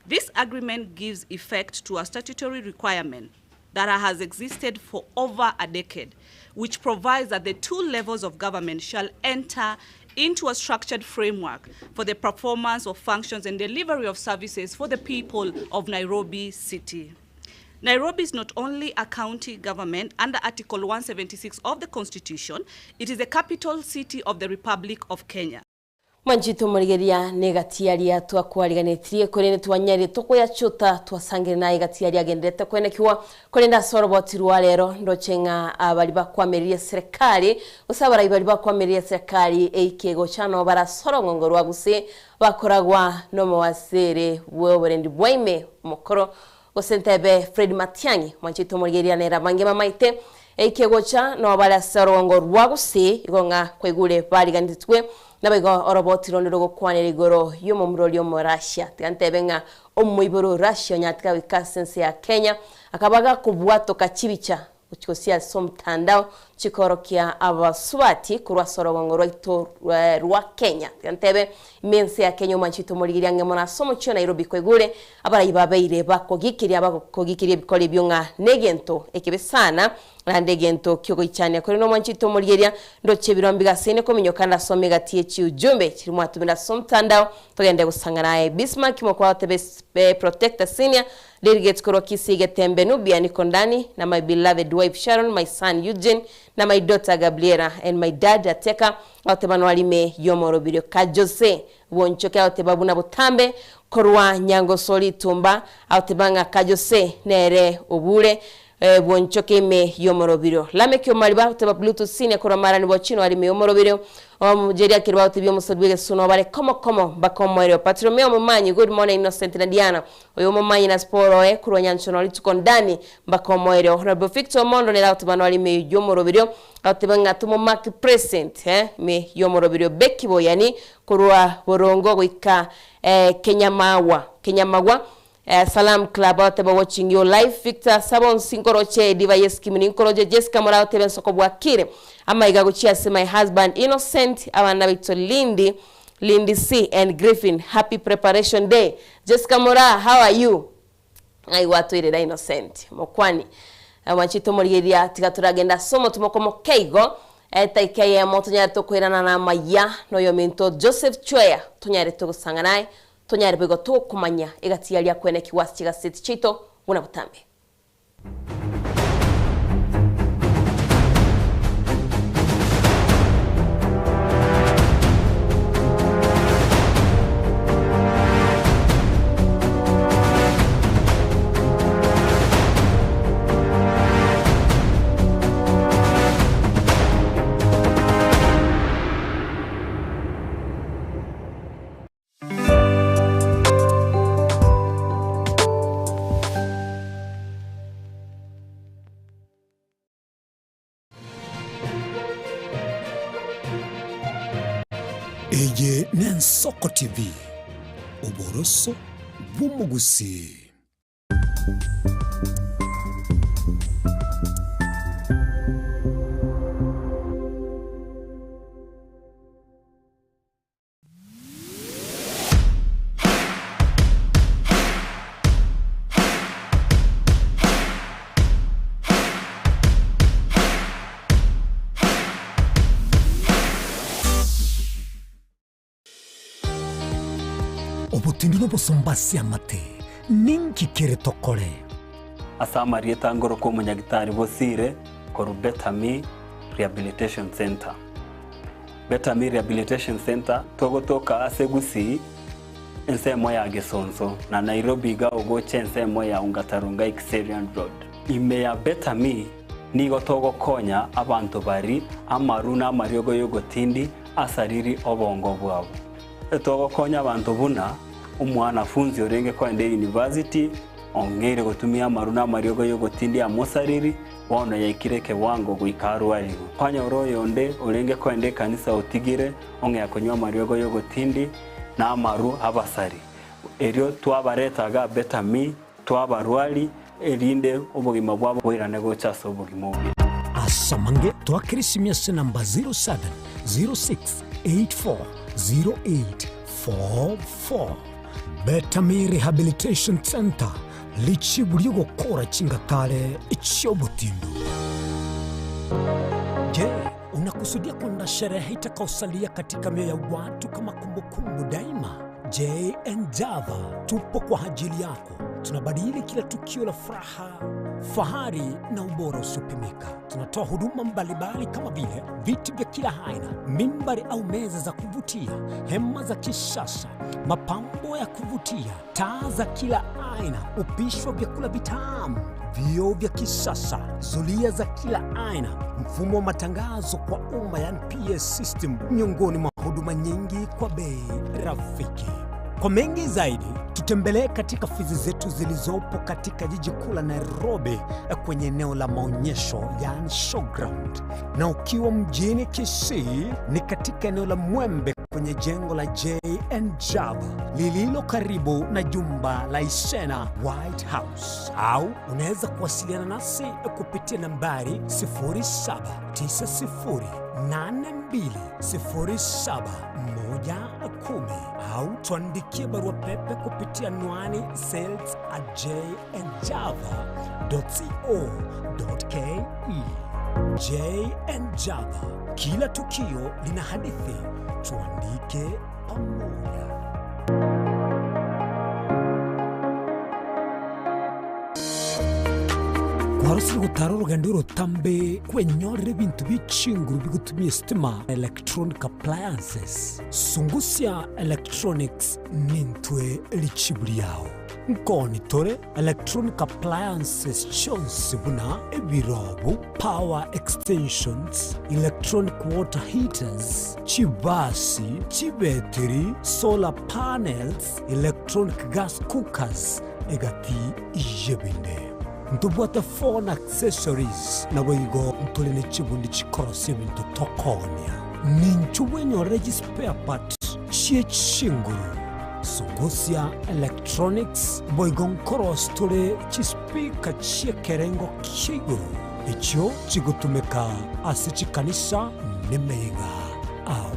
This agreement gives effect to a statutory requirement that has existed for over a decade, which provides that the two levels of government shall enter into a structured framework for the performance of functions and delivery of services for the people of Nairobi City. Nairobi is not only a county government under Article 176 of the Constitution, it is the capital city of the Republic of Kenya. Manjito murigeria negatiaria twakwariganitrie kurene twanyari tukoya chuta twasangire na igatiaria gendete kwenekiwa kurenda sorobotirwa rero ndochenga abali bakwameria serikali usabara ibali bakwameria serikali ekego chano bara sorongo rwaguse bakoragwa no mwasere woberendi bwaime mukoro osentebe Fred Matiang'i manjito murigeria nera mangema maite ekego cha no bara sorongo rwaguse igonga kwegure bali ganditwe nabego orobotiro ndogo kwanira igoro yomo muroli mu Russia tantebenga omwiboro Russia nyatika wikasense ya Kenya akabaga kubwato kachibicha ukikosia somtandao chikorokia abaswati kurwa sorongo rwito rwa Kenya tantebe mense ya Kenya manchito murigiria ngemona somo cyo Nairobi kwegure abarayibabeire bakogikiria bakogikiria bikole byonga negento ekebesana randegento kyogo icyane kuri no manchito murigiria ndoche birombiga sene ko minyokanda somega tie ujumbe kirimo atumira somtandao tugende gusanga naye Bismarck mo kwa tebe protector senior delegates koroki sige tembe nubia niko ndani na my beloved wife Sharon, my son Eugene na my daughter Gabriela and my dad Ateka otebano alime yomorobirio ka Jose wonchoke otebabu na butambe korwa nyango soli tumba otebanga ka Jose nere obure wonchoke me yomorobirio lamekyo maliba oteba bluetooth sine korwa marani bochino alime yomorobirio Mujeria kirwa otebio musodwege suno bare komo bakomwero patromeo mumanyi good morning Innocent na Diana oyo mumanyi na sporo kurwa nyanchono litukondani bakomwero honorable Victor Mondo ne otebano alime yomorobirio otebanga tumo mark present me yomorobirio Becky Boyani kurwa borongo gwika Kenyamawa Salam Club oteba watching your live Victor Sabon Sinkoroche Diva Yeskimini Nkoroje Jessica Mora oteba sokobwa kire ama igaguchia se my husband Innocent abana bito Lindy C and Griffin happy preparation day Jessica Mora how are you ai watu ile Innocent mokwani amachito murigeria tigaturagenda somo tumokomo keigo taikeye moto nya tokwirana na maya no yomento Joseph Chwea tunyare tugusanga naye tunyare bego tukumanya igatialia kwene kiwasi kiga city chito una butambe Eye Nensoko TV Oboroso Bumugusi Obutindino bosombasi amate ninki kere tokore Asama rieta ngoro ko munyagitari bosire koru Betami Rehabilitation Center. Betami Rehabilitation Center togotoka asegusi ensemo ya Gesonso na Nairobi ga ogoche ensemo ya Ungatarunga Xerian Road. Ime ya Betami nigo togo konya abantu bari amaruna mariogo yogotindi asariri obongo bwabo. Togo konya abantu buna umwana funzi orenge kwa ende university ongere gotumia maruna mariogo yogotindi amosariri wana yaikireke wango guikaru aligo panya oroyo onde orenge kwa ende kanisa otigire onge yakonywa mariogo yogotindi na amaru abasari erio twabaretaga Better Me twabarwari erinde obugima bwabo bwirane gochasa obugima obi asamange twakirisimia se namba 0706840844 Better Me Rehabilitation Center lichibulio gukora chingatale ichiobutindu. Je, unakusudia kwenda sherehe itakaosalia katika mioyo ya watu kama kumbukumbu daima? J&J tupo kwa ajili yako. Tunabadili kila tukio la furaha, fahari na ubora usiopimika. Tunatoa huduma mbalimbali kama vile viti vya kila aina, mimbari au meza za kuvutia, hema za kisasa, mapambo ya kuvutia, taa za kila aina, upishi wa vyakula vitamu, vioo vya kisasa, zulia za kila aina, mfumo wa matangazo kwa umma yani PS system, miongoni mwa huduma nyingi kwa bei rafiki. Kwa mengi zaidi, tutembelee katika ofisi zetu zilizopo katika jiji kuu la Nairobi kwenye eneo la maonyesho yani showground, na ukiwa mjini Kisii ni katika eneo la Mwembe kwenye jengo la J&J lililo karibu na jumba la Isena White House, au unaweza kuwasiliana nasi kupitia nambari 0792071110 au tuandikie barua pepe kupitia anwani sales@java.co.ke. J&J, kila tukio lina hadithi, tuandike pamoja. Warusiri gutara urugendo rutambe kwenyorera ibintu bicinguru bigutumye stima electronic appliances. Sungusia Electronics nintwe lichibuli yao. Nkoni tore electronic appliances chonsi buna ebirobu, power extensions, electronic water heaters, chibasi, chibeteri, solar panels, electronic gas cookers, egati ijebinde. Ntubwata phone accessories na wigo ntulene chibundi chikorosi bintu tokonia. Ninchuwenyo regi spare part chie chinguru. Sungusia Electronics boigon koros tule chispika chie kerengo kiguru. Icho chigutumeka asichikanisa nemega au.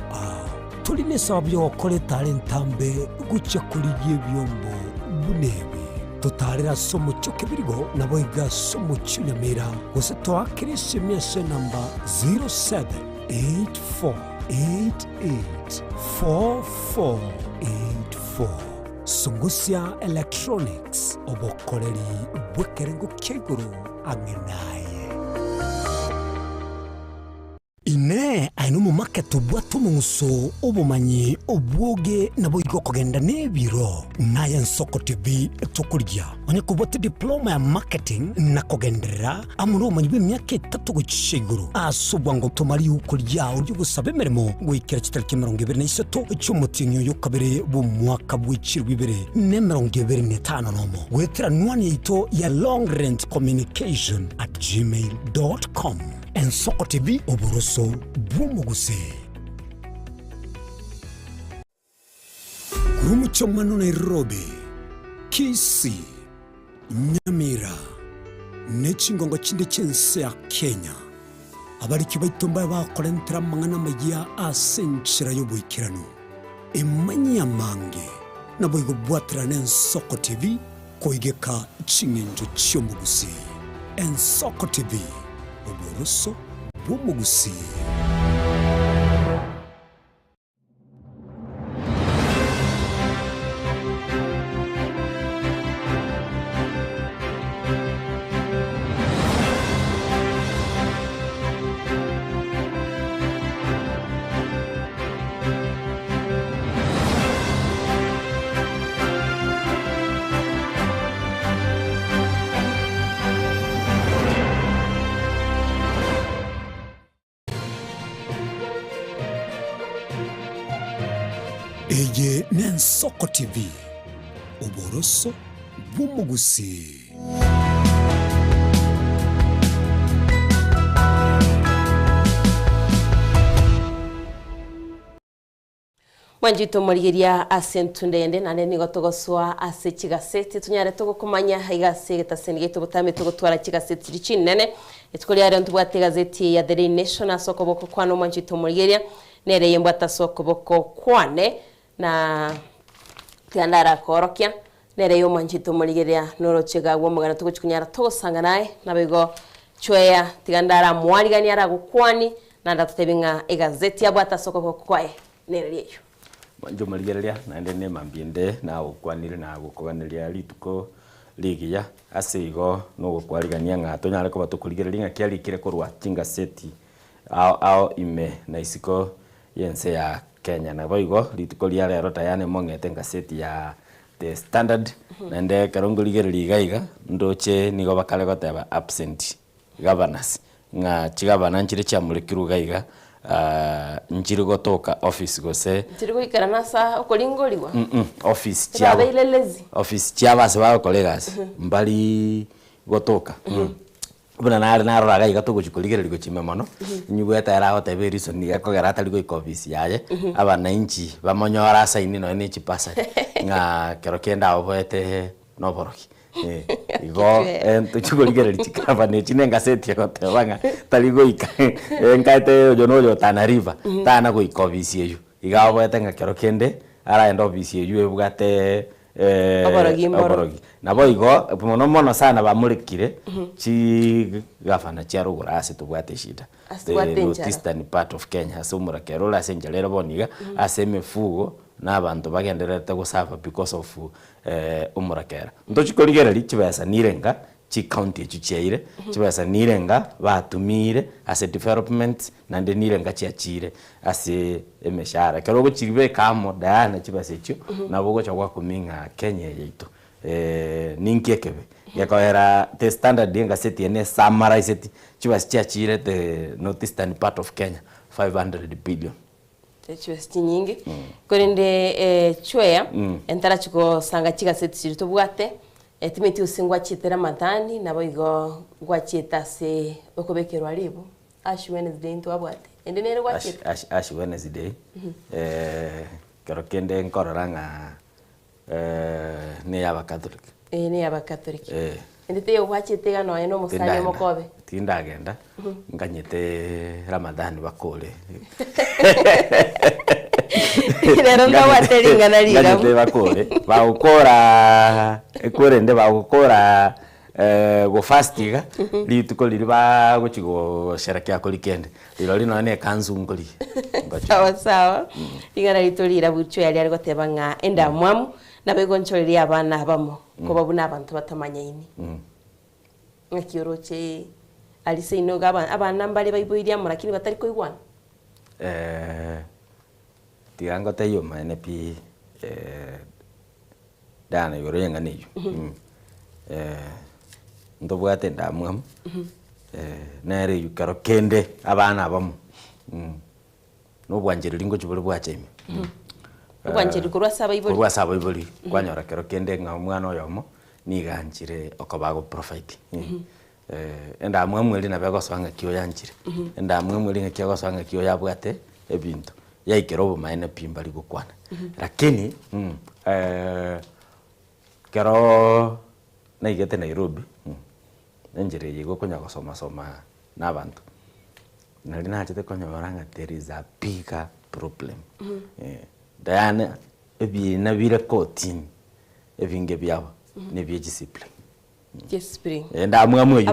Tuline sababu ya wakole talentambe gucha kuligie vyombo bunebi. Tutarira somo choke birigo na boiga somo chunyamira. Gose toakirisi miese namba 0784884484. Sungusia Electronics obokoleri bwekerengo keguru angenaye. Ine ainumu maketu bwatu munguso obumanyi obwoge na boigo kogenda nebiro na Nsoko TV tukurya onye kubota diploma ya marketing na kogendera amuro omanyi b'emyaka 3 guciguru asubwa ngo tumari ukurya uryo gusaba emirimo gwikira kitariki 23 cy'umutinyo yo kabere bu mwaka bw'ikirwi 2025 nomo wetira nwani ito ya longrange@gmail.com. Nsoko TV oburoso bw'umuguse. Kumucho mano Nairobi, Kisii, Nyamira, nechingongo chinde chense ya Kenya. Abariki baitomba bakorentera mangana magia asenchira y'obwikirano. Emanyi amange na boigo bwatira Nsoko TV koigeka chingenjo cy'omuguse. Nsoko TV oburoso bw'umugusi. Eye Nsoko TV oburoso bw'umugusi. Wanjito morigeria asentundende nane nigo togoswa ase chigaseti tunyare togokumanya igase getaseni geto butame togotwara chigaseti richinene etukori ari ntubwate gazeti ya The Nation asoko boko kwano Wanjito morigeria nere yembata soko boko kwane na tiandara korokia nere yo Wanjito morigeria noro chega gwo mugana togochukunyara togosanga naye nabego chweya tigandara mwarigani ara gukwani na ndatutebinga igazeti abwata soko boko kwae nere yeyo Wanjito morigeria naende ne mambiende na gukwanire na gukoganiria rituko ligiya asigo no gukwarigania ngato nyare ko batukurigereria ngakiarikire kurwa chingaseti ao ime na isiko yense ya Kenya na boigo rituko lia rero tayane mongete ngaseti ya The Standard nende karongoligereria gaiga ndoche nigo bakale goteba absent governors nga chigabana nchire cha mulikiru gaiga njiri gotoka office gose njiri goikara nasa okolingoliwa office chiaba office chiaba sawa colleagues mbali gotoka buna na roraga igato guchikuligereria gochime mono nyugweta era hote be reason ni akogera atari go office yaye abana inchi bamonyora saini no ni chipasa nga kero kenda oboete no boroki igo tuchikuligereria chikaba ne chinenga seti gote banga taligo ika enkaite jono Tana River tana go office yeyu iga oboete nga kero kende ara endo office yeyu ebugate oborogi na boigo mono sana bamurikire chi gavana cha rugura ase tubwate shida northeastern part of Kenya so murakero la senjalera boniga ase mefugo na abantu bagenderete gusava because of umurakera ndochikoligereri chibesa nirenga chi county chicheire chibesa nirenga batumire ase development na nde nirenga chiachire ase emeshara kero gochibe kamo dana chibesa echo na bogo chagwa kuminga Kenya yeito ninkekebe yakoera The Standard denga seti ene summarize it chibesa chiachire the northeastern part of Kenya 500 billion chibesa nyingi korende chweya entara chiko sanga chigaseti chirito bwate etimeti usingwa chitera matani na boigo gwachita se okobekerwa libo Ash Wednesday into abwate ende nere gwachita Ash Wednesday kero kende nkororanga ne yaba Catholic ne yaba Catholic ende te gwachite ga no eno musali mokobe tindagenda nganyete Ramadhani bakole Rero ndawateringa narira nganyete bakole baukora ekorende bagukora go fastiga lituko liri ba guchigo sherekea ko likende liro lino ne kanzu ngoli sawa igara litolira bucho yali ari gotebanga enda mwamu na begonchoreria abana abamo ko babuna abantu batamanya ini ngakioroche alise ino gaba abana mbali baiboiria murakini batari ko igwana tigango tayo mane pi dana yoro yenga niyo ndobwate ndamwam nere yukaro kende abana abamu no bwanjiri ngo chibule bwacheme bwanjiri kurwa saba iboli kwanyora kero kende nga mwana oyomo niganjire okobago profit endamwam mweli na bego swanga kiyo yanjire endamwam mweli nga kiyo swanga kiyo yabwate ebintu yaikero maene pimbali gukwana lakini kero na igete Nairobi njire yigo konya gusoma n'abantu nari nachete konyoranga there is a bigger problem Diana ebi na bire kotini ebinge byabo ne bye discipline ndamwe amwe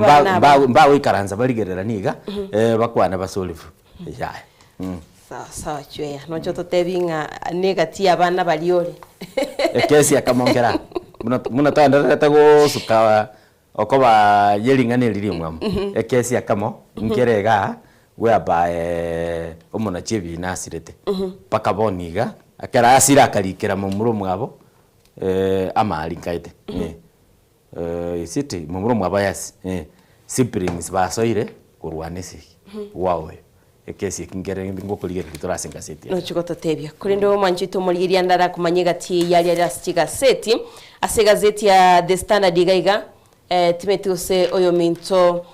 mba wikaranza baligerera niga bakwana basolifu yaye sawa chweya nocho totebinga negati abana baliore ekesi akamongera muna tandara tago sukawa okoba yeringane liri mwamu ekesi akamo nkerega whereby omona chebi nasirete paka boniga akara asira akarikera mu muro mwabo amali nkaite isiti mu muro mwabo yasi siblings basoire kurwanisi wawe ekesi kingere ngokoligerera turasenga seti no chiko totebya kurindo Wanjito morigeria ndara kumanyiga ti yali asiga seti ase gazeti ya The Standard gaiga timetiose oyo minto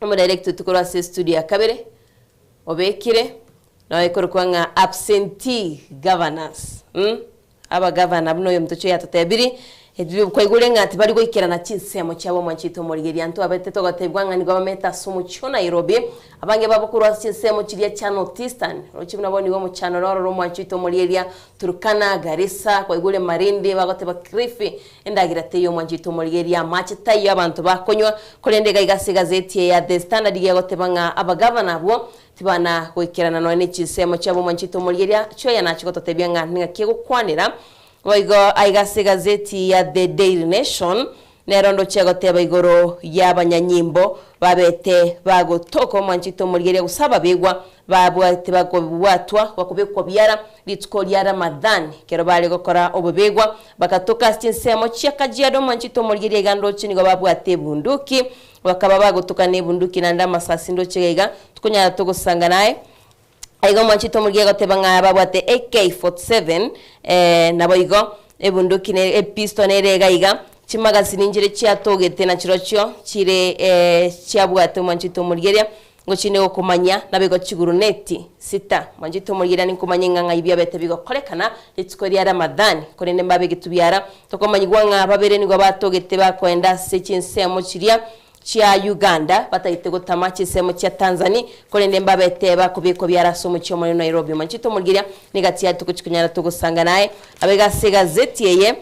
omo direct tukora se studio akabere obekire no ikorwa nga absentee governors aba governor buno yomtocho yatotebiri kwa igure ngati bari goikirana chinsemo cyabo mwanchito murigeria nto abete togatebwa ngani government asumu cyo Nairobi abange babukuru chinsemo kiriya cya Northeastern rochibuna boni go mu cyano roro mwanchito murigeria Turkana Garissa kwa igure Marindi bagoteba Krifi endagira teyo mwanchito murigeria machitayo abantu bakonywa kolende gaigase gazeti ya The Standard gagoteba nga aba governor bo tibana goikirana no ne chinsemo cyabo mwanchito murigeria cyo yanachigototebya ngani ngakigukwanira Waigo aigase gazeti ya The Daily Nation nerondo chegoteba igoro y'abanyanyimbo babete bagotoko mwanchito murigeria gusaba bigwa babwate bagobwatwa bakubekwa byara litsko lya Ramadan kero bali gokora obubegwa bakatoka chinsemo cyakajiado mwanchito murigeria gando chinigo babwate bunduki bakaba bagotoka ne bunduki nanda masasi ndo chegega tukunya tugusanga naye aigo mwanchito murigeria goteba nga babwate AK47 nabo igo ebunduki ne pistol ne regaiga chimagazini njire cyatogete na kirocyo kire cyabwate mwanchito murigeria ngo chine okumanya nabego chiguruneti sita mwanchito murigeria ni kumanya nganga ibya bete bigo kolekana litsko lya Ramadan korende mbabe gitubyara tokomanyigwa nga babere ni go batogete bakwenda sechinsemo kiria chia Uganda batayite gutama chisemo chia Tanzania kolende mbabete bakubiko byarasomo cyo muri Nairobi mwanchito murigeria nigati yatukuchikunyara tugusanga naye abega gazeti yeye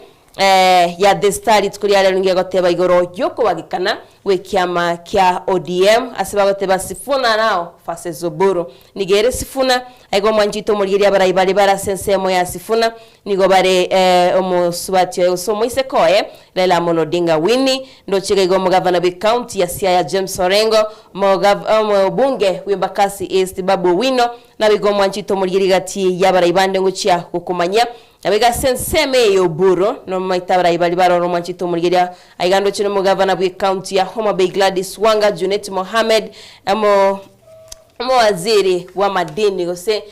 ya The Star itkuri yale ngiye goteba igoro yoko bagikana we kiama kya ODM asibagoteba sifuna nao fase zoburo nigere sifuna aigo mwanchito murigeria barayibali bara sensemo ya sifuna nigo bare omusubati yo somo isekoe Raila Odinga Winnie ndo chega igo mugavana be county ya Siaya James Orengo bunge w'imbakasi East Babu Wino na bigo mwanchito murigeria gati yabarayibande ngucia kukumanya abega senseme yo buro no maitabara ibali baro mwanchito murigeria aigando chino mugavana bwe county ya Homa Bay Gladys Wanga Junet Mohamed waziri wa madini gose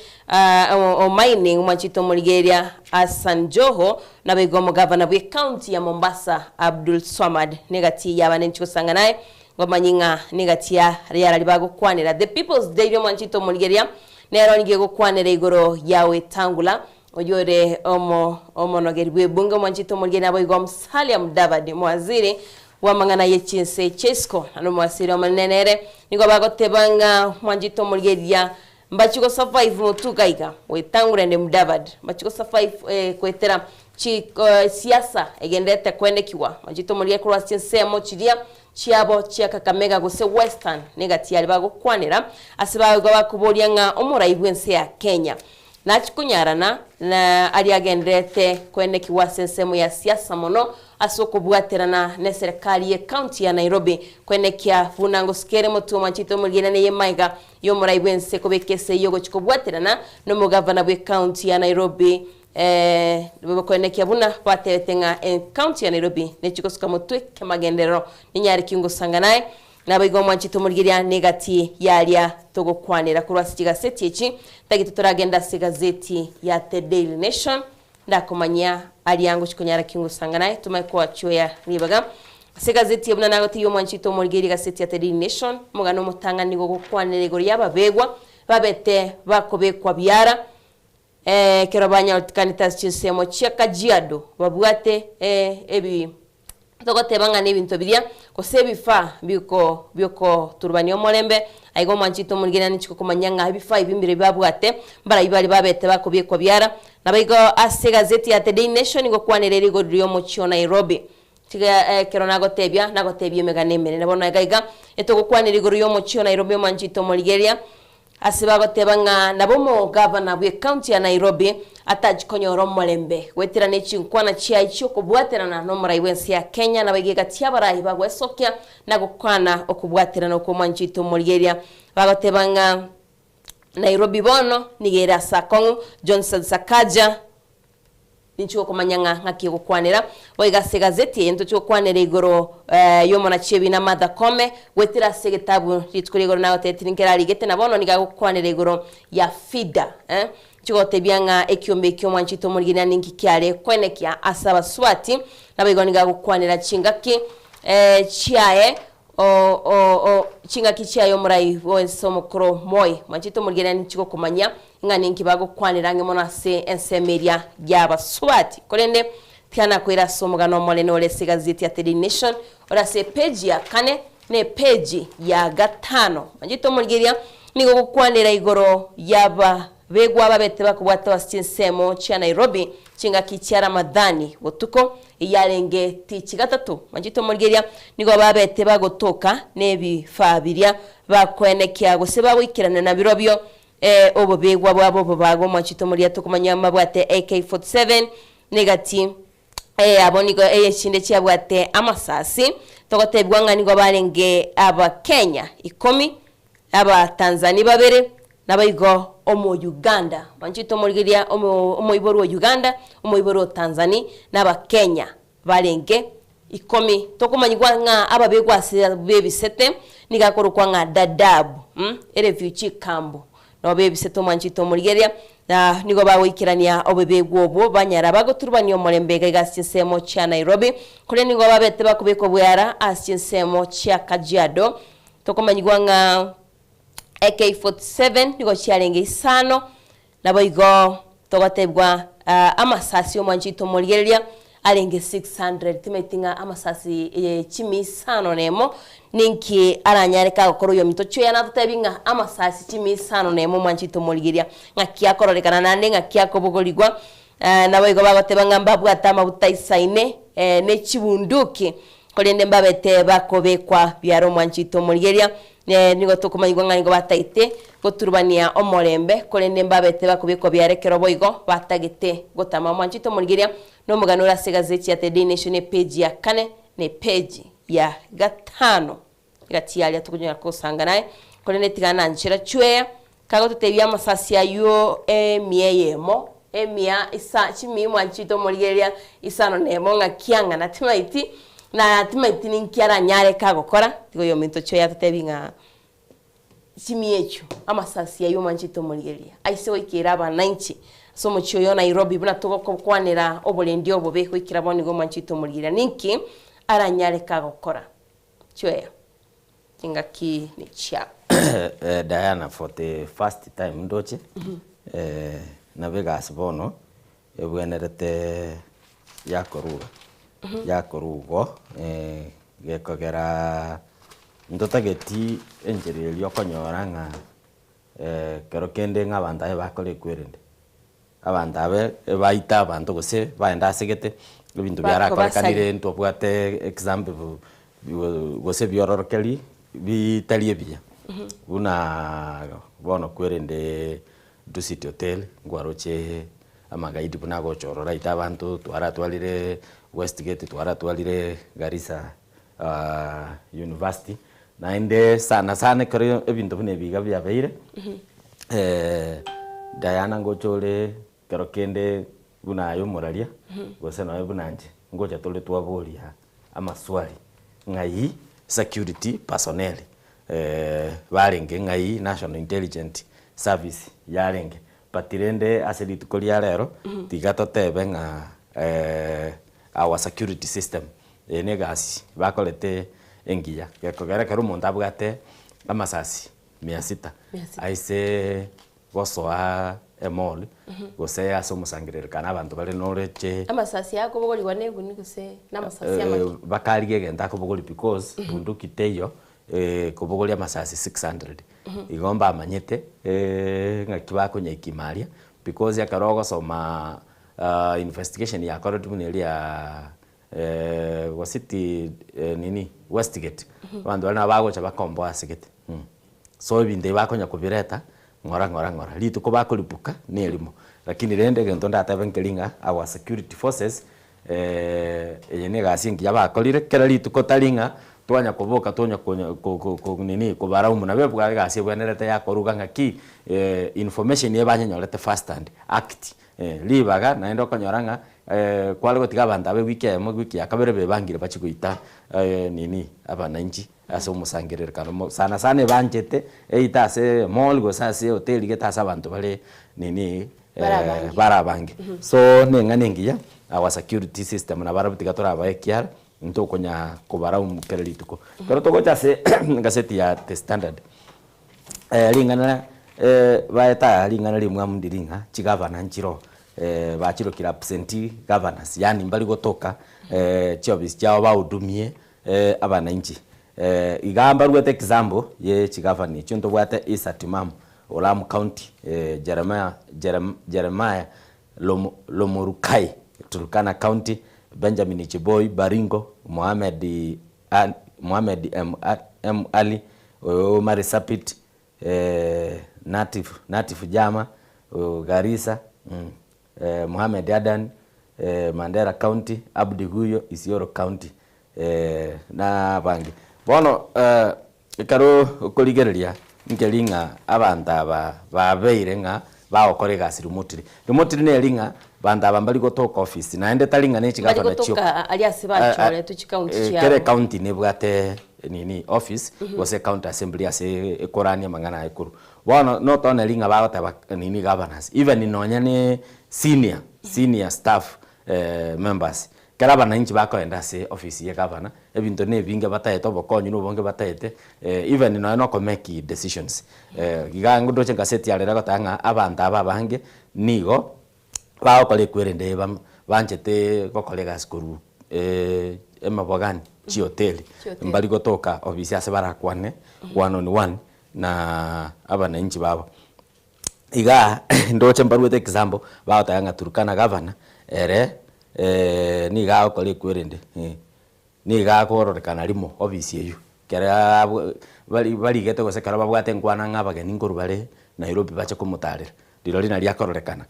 o mining mwanchito murigeria Hassan Joho na bigo mugavana bwe county ya Mombasa Abdul Swamad negati yabanenchiko sanga naye ngomanyinga negati ya yara libago kwanira The People's Daily mwanchito murigeria nero ngiye gukwanira igoro yawe tangula oyore omo nogerwe bunga mwanchito murigeria abo igwa Musalia Mudavadi mwaziri wa mangana yechinse Chesco ano mwasiri omanenere nigo bagotebanga mwanchito murigeria mbachiko survive mutukaiga wetangura ne Mudavadi mbachiko survive kwetera siasa egendete kwendekiwa mwanchito murigeria kwa chinsemo chiria chiabo Kakamega gose Western negati yali bagokwanira asibawe gwa bakuboria nga omuraibwense ya Kenya nachikunyarana na aliagendete kwendekiwa sensemo ya siasa mono asokubwaterana ne serikali ya county ya Nairobi kwenekia funango skere motu mwanchito murigeria ne yemaiga yo muraibwense kobekese yogo chikobwaterana no mugavana bwe county ya Nairobi kwenekia buna batetenga county ya Nairobi ne chikosuka mutwe kemagendero ninyari kingo sanganaye nabigo mwanchito murigeria negati yalia togokwanira kurwasiga seti echi tagito turagenda sigazeti ya The Daily Nation ndakomanya aliango chikonyara kingo sanganaye tumaikuwa choya nibaga sigazeti yabuna nagoti yo mwanchito murigeria seti ya The Daily Nation mugano mutanga nigo gokwanira igoro yababegwa babete bakobekwa byara kero banyaltikanitas chisemo cyakajiado babwate ebi togotebanga n'ibintu biria kosebifa biko turbani omolembe aigo mwanchito murigeria nichiko kumanyanga ebifa ibimbire babwate mbara ibali babete bakobikwa byara nabaigo ase gazeti ya The Daily Nation ngo kwanirera igoro ryo mucho Nairobi tiga kero nagotebye meganemere nabona gaiga etogokwanira igoro ryo mucho Nairobi mwanchito murigeria asibagotebanga nabomo governor bwe county ya Nairobi atajikonyoro molembe wetira nechinkwana chia ichyo kubwaterana no muraiwense ya Kenya na bagega tiabarahi bagwesokya na gukwana okubwaterana ko mwanchito murigeria bagotebanga Nairobi bono nigera Sakongu Johnson Sakaja ninchuko kumanyanga ngaki gukwanira oigase gazeti yento cyo kwanira igoro yo mona chebi na Martha Koome wetira segetabu litkuri igoro nawo tetirinkera ligete na bono niga gukwanira igoro ya FIDA chiko tebyanga ekyombe kyo mwanchito murigeria ninki kyale kwenekia asaba swati nabigo niga gukwanira chingaki chiae chinga kichayo murai wonso mukro moy manchito murgera nchiko kumanya ngani nkibago kwanira ngemo se ensemeria yaba swati kolende tiana kwira somugano molene ole sigaziti ya The Nation ora se page ya kane ne page ya gatano manchito murgeria nigo gukwanira igoro yaba begwa babete bakubwata wasinsemo cha Nairobi chinga kichara Ramadhani botuko iyarenge tichi gatatu manjito murgeria nigo babete bagotoka nebi fabiria bakwenekya gose babwikirana na birobyo obo begwa bwabo bago manjito muria tukumanya mabwate AK47 negati abonigo shinde cyabwate amasasi togotebwa ngani go barenge aba Kenya 10 aba Tanzania babere nabayigo omo Uganda manchito murgiria omo iboru wa Uganda omo iboru Tanzania naba Kenya barenge 10 tokumanyigwa nga ababegwa bebi sete nigakorukwa nga Dadaab refugee camp no bebi seto manchito murgiria na nigo bawikirania obebegwo obo banyara bagoturubania omolembega gasinsemo cha Nairobi kule nigo babete bakubeko bwara asinsemo cha Kajiado tokumanyigwa nga AK47 nigo chiarenge isano nabo igo togotebwa amasasi omwanchito moligeria alenge 600 timetinga amasasi chimi isano nemo ninki aranyareka gukoro yo mitocho yana tutebinga amasasi chimi isano nemo mwanchito moligeria ngakia kororekana nande ngakia kobogoligwa nabo igo bagoteba ngamba bwata butaisaine ne chibunduki kolende mbabete bakobekwa byaro mwanchito moligeria nigo tukumanyigwa ngani go bataite goturubania omorembe kolende mbabete bakubiko byarekero boigo batagite gotama mwanchito murigiria no muganura segazeti ya The Nation page ya kane ne page ya gatano gatialia tukunyira kusanga naye kolende tigana nchira chwe kago tutebya amasasi ayo mieyemo emia isa chimi mwanchito murigiria isano nemo ngakianga na timaiti na timaiti ninkiara nyare kagokora tigo yo minto choya tutebinga simiecho amasasi ayo manchito murigeria aise wikira aba 90 so mucho yo Nairobi buna togo kwanira obolendi obobe kwikira boni go manchito murigeria ninki aranyare kagokora choya kingaki ni cha Diana for the first time ndoche navega sibono ebwenerete yakoruga yakorugo gekogera ndotageti enjeri lyokonyora nga kero kende ng'abantu bakore kwerende abantu abe baita abantu gose baenda segete ebintu byarakorekanire ntobwate example gose byororokeli bitalie bia una bono kwerende du city hotel ngwaroche amagaidi buna gochorora ita abantu twaratwalire Westgate twaratwalire Garissa University naende sana kore ebintu bune biga bya beire Diana ngochole kero kende buna yo moralia gose nawe bunanje ngocha tole twaboria amaswali ngai security personnel barenge ngai National Intelligence Service yarenge patirende asedit kolia rero tigato tebe nga our security system negasi bakolete engiya yakogera kero umuntu abwate amasasi 600 aise gosoa emol gose aso musangirira kana abantu bali noreche amasasi yako bogoligwa neguni gose namasasi amaki bakarige genda ko bogoli because bunduki teyo kubogolia amasasi 600 igomba amanyete ngakibako nyekimaria because yakarogo soma investigation ya korotumunelia wasiti nini Westgate bandu bana bagocha bakombo asigete so binde bakonya kubireta ngora litu ko bakolipuka nelimo lakini rende gento ndata benkelinga our security forces yene gasingi yabakolire kera litu ko talinga twanya kuboka tonya ko nini ko baraumu na bebwa gasi bwenerete yakoruga ngaki information yebanyenyorete first hand act libaga naendo konyoranga kwalego tigabanda abe wiki yakabere bebangire bachikuita nini abana inji aso musangirira kano sana banjete eitase mall go sase hotel getasa abantu bale nini barabange so nenga nengiya our security system na barabutika tora abaekiara nto konya kubara umukerelituko pero to gocha se ngaseti ya The Standard lingana baeta lingana limwe mundiringa chigavana nchiro bachiro kila absentee governors yani mbali gotoka chiobis chao baudumie abana inchi igamba rwete example ye chigavani chunto bwate isatimam Olamu County Jeremiah Lomurukai Turkana County Benjamin Chiboy Baringo Mohamed M Ali Omar Sapit Natif Jama Garissa Mohamed Adan Mandera County Abdi Guyo Isiolo County na bangi bono karo koligereria nkelinga abanta babeire nga baokorega remotely ne linga banda bambali gotoka office na ende talinga ne chigavana chio aliasi bachore tu county ya kere county ne bwate nini office wose county assembly ase ekorania mangana ekuru bono not on linga bagota nini governors even inonya ne senior staff members kala bananchi bakoenda se office ye governor ebinto ne binge bataete obokonyu no bonge bataete even no ko make decisions gigango doche ngaseti alera gotanga abantu aba bange nigo baokole kwerende banchete gokolega skuru emabogani chi hotel mbali gotoka office ase barakwane 1-on-1 na abananchi babo iga ndoche mbarwete example baotanga Turkana governor niga okole kwerende niga kororekana limo office yeyu kera bali gete gosekara babwate nkwana ngabageni ngoru bare Nairobi bache kumutarira ndiro lina lya kororekana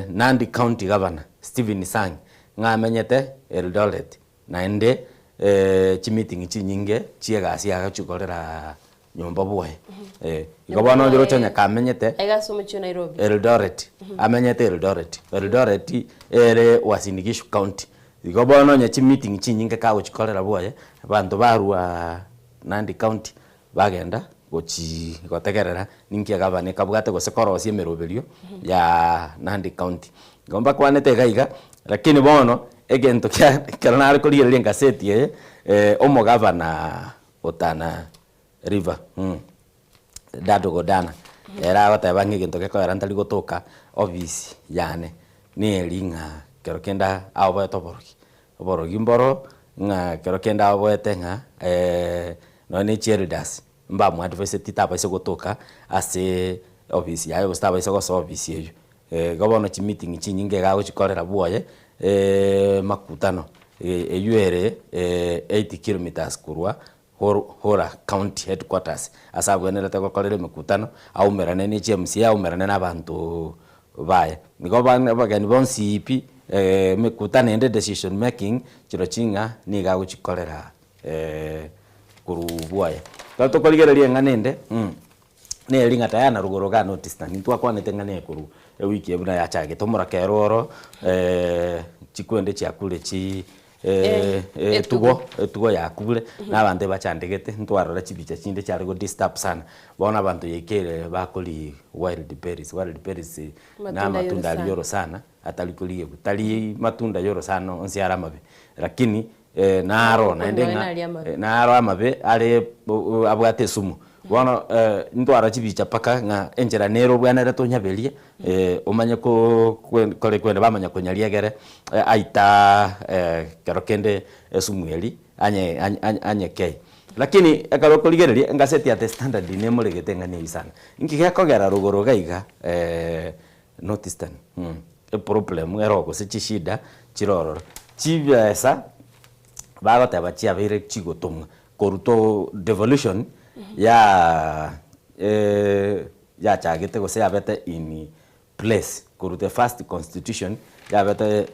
Nandi County Governor Stephen Sang ngamenyete Eldoret na ende meeting chinyinge chiegasi agachukorera nyomba bwoye igobano ndiro chonya kamenyete egasomecho Nairobi Eldoret amenyete Eldoret ere Uasin County igobano nya meeting chinyinge ka uchikorera bwoye abantu barua Nandi County bagenda gotegerera ninkia gavana kabwate gosekorosia emeroberio ya Nandi County gomba kwanete gaiga lakini bono egento kya kanari koligereria ngaseti omo gavana Otana River Dado Godana era bataba ngegento kekoera ntali gotoka office yane ni elinga kerokenda abo toborogi mboro nga kerokenda abo tenga no ni cheridas mba mu advice titaba ise gotoka ase office yayo staba ise go office yeyo gobono chi meeting chinyinge gago chikorera bwoye makutano eyuere 80 kilometers kurwa Hora County headquarters asabwenera tegokorera makutano aumerane ni CMC aumerane nabantu baye nigobana bagani bonsi ipi makutano ende decision making chiro chinga ni gago chikorera kurubwaye tato koligereria nganende ne linga tayana rugoroga notice na nitwa kwanete ngane kuru wiki ebuna ya chage tomora keroro chikwende chiakule chi tugo yakule nabande bachandegete ntwarora chibicha chinde cyari go disturb sana bona abantu yekere bakoli wild berries na matunda yoro sana atalikoliye butali matunda yoro sana onsi aramabe lakini naro naendenga naro amabe ale abwate sumu bona ntwara chibicha paka nga enjera nero bwana reto nyabelie omanye ko kole kwenda bamanya konyalia gere aita kerokende esumweli anye kei lakini ekarokoligereria ngaseti ya The Standard ne muregete ngani sana ingike kogera rugoro gaiga notice problem ero ko se chishida chiroro chibyesa bagoteba chiabire chigotumwa koruto devolution ya chagete go se abete in place koruto first constitution ya abete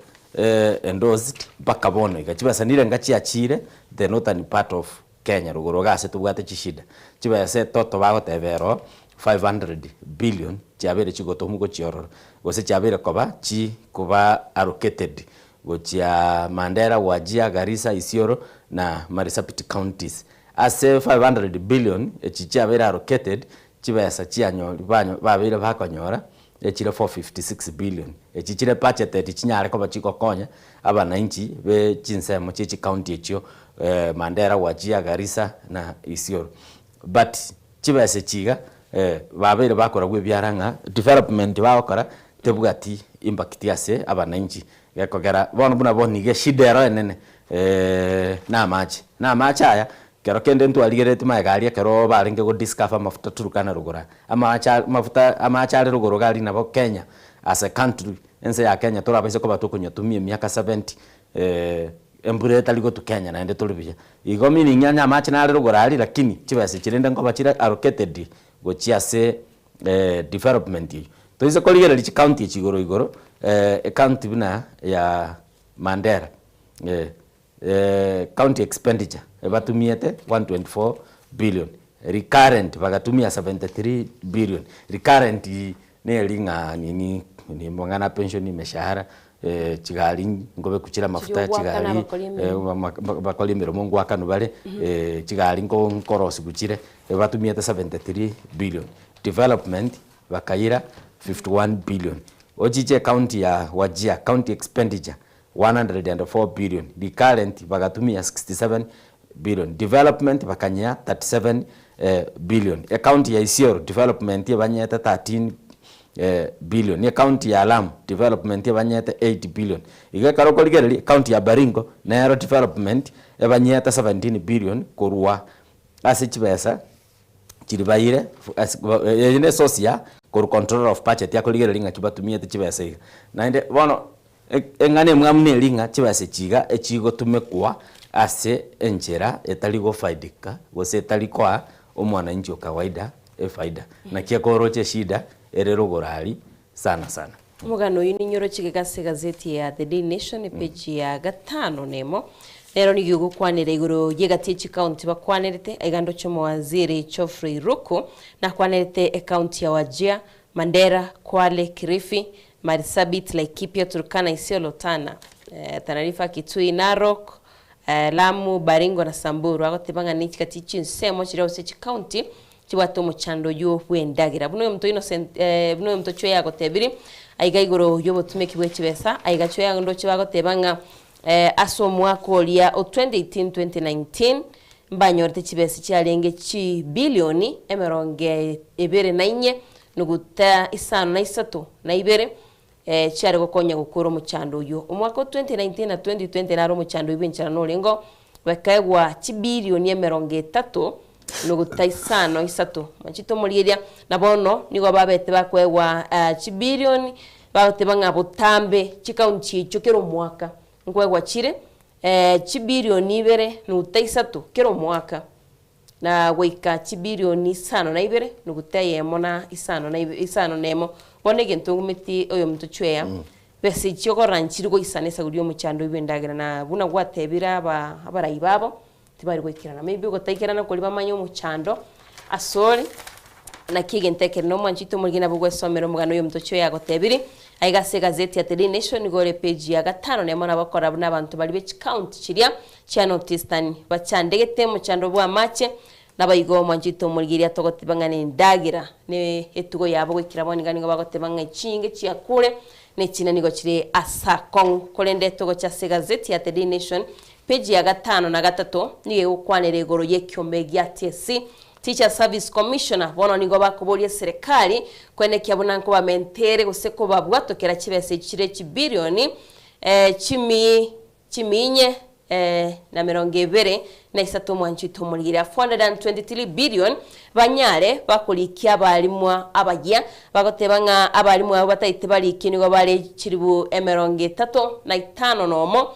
endorsed bakabono igachiba nire ngachi achire the northern part of Kenya rugoroga se tubwate chishida chiba se toto bagotebero 500 billion chiabire chigotomu go chiororo go se chiabire koba chi kuba allocated gochia Mandera, Wajir, Garissa, Isiolo na Marsabit counties. Ase 500 billion chicha vera allocated chibesa chianyo babira bakonyora echire 456 billion echichire budget echinyare ko bachiko konya abananchi be chinsemo chichi county echio Mandera, Wajir, Garissa na Isiolo. But chibese chiga babere bakora gwe byaranga development bakora tebugati impact yase abananchi yakogera bono buna bonige shidero enene na match aya kero kende ntu aligerete magali kero baringe go discover mafuta turukana rugora amacha rugoro gali nabo Kenya as a country ense ya Kenya turabese ko batukunya tumie miaka 70 embure taligo tu Kenya na ende tulibya igo mini nyanya match na rugora ali lakini chibase chirenda ngo bachira allocated go chiase development yi to izo koligera lichi county chigoro igoro county bina ya Mandera county expenditure batumiete 124 billion recurrent bagatumia 73 billion recurrent ne linga nini ni mongana pension meshahara chigali ngobe kuchira mafuta chigali bakolimero mungu akanu bale chigali ngo nkorosi kuchire batumiete 73 billion development bakaira 51 billion ojiche county ya Wajir county expenditure 104 billion recurrent bagatumia 67 billion development bakanya 37 billion account ya Isiolo development yabanyeta 13 billion account ya Lamu development yabanyeta 8 billion iga karoko ligeri account ya Baringo Nairobi development yabanyeta 17 billion korwa asichibesa chiribaire ene socia kor control of budget yakoligeri linga kibatumia chibesa iga naende bono engane mwamne linga chibase chiga echigo tumekwa ase enjera etaligo faidika gose etalikwa omwana injo kawaida faida na kiakoroche shida ererogorali sana mugano uyu ni nyoro chigase gazeti ya The Daily Nation page ya 5 nemo rero ni yugo kwanira iguru yegati county bakwanirite igando cyo waziri Geoffrey Ruku na kwanirite account ya Wajir Mandera Kwale Kilifi Marsabit Laikipia Turkana Isiolo Tana Tanarifa Kitui Narok Lamu Baringo na Samburu agotebanga niki katichi nsemo chira usechi county chibato muchando yo wendagira buno mto innocent buno mto chwe yagotebiri aigaigoro yobo tumeki bwechibesa aigacho yando chibagotebanga aso mwako lia 2018-2019 mbanyorte chibesi chialenge chi bilioni emeronge ebere nainye nuguta isano na isato na ibere cyari gukonya gukura muchando uyu umwaka 2019 na 2020 naro muchando ibinchana norengo bakagwa chibilioni 30 nuguta isano isato machito muriria nabono nigo babete bakwegwa chibilioni batebanga butambe chikaunchi chokero mwaka ngwegwa chire chibilioni ibere nuguta isato kero mwaka na goika chibilioni isano na ibere nugutaye mona isano nemo bonege ntungumiti oyo mtuchweya bese choko ranchirgo isanesa gudio muchando ibendagira na buna gwatebira abarayibabo tibari gwekirana maybe gotaikirana koliba manyo muchando asori na kigentekere no mwanchito mugina bugwe somero mugano yo mtuchweya gotebiri aigase gazeti ya The Daily Nation gore page ya 5 nemo nabakora n'abantu bari be count chiria cha notice tani bachandegete muchando bwa mache nabayigo mwanjito murigiria togotebangane ndagira ne etugo yabo gwikiraboni ngani bagotebanga chinge chiakure ne china nigo chire asakong kolende togo cha gazeti ya The Daily Nation page ya 5 na 3 niye ukwanere goro yekyombe gya TSC Teacher Service Commissioner bono nigo bakobolie serikali kwene kyabunanko bamentere guseko babwato kera kibese chire chibilioni chiminye na mirongebere na isatu mwanchito murigira 423 billion banyare bakulikia abalimwa abajya bagotebanga abalimwa abo batayite baliki nigo bale chiribu 35 nomo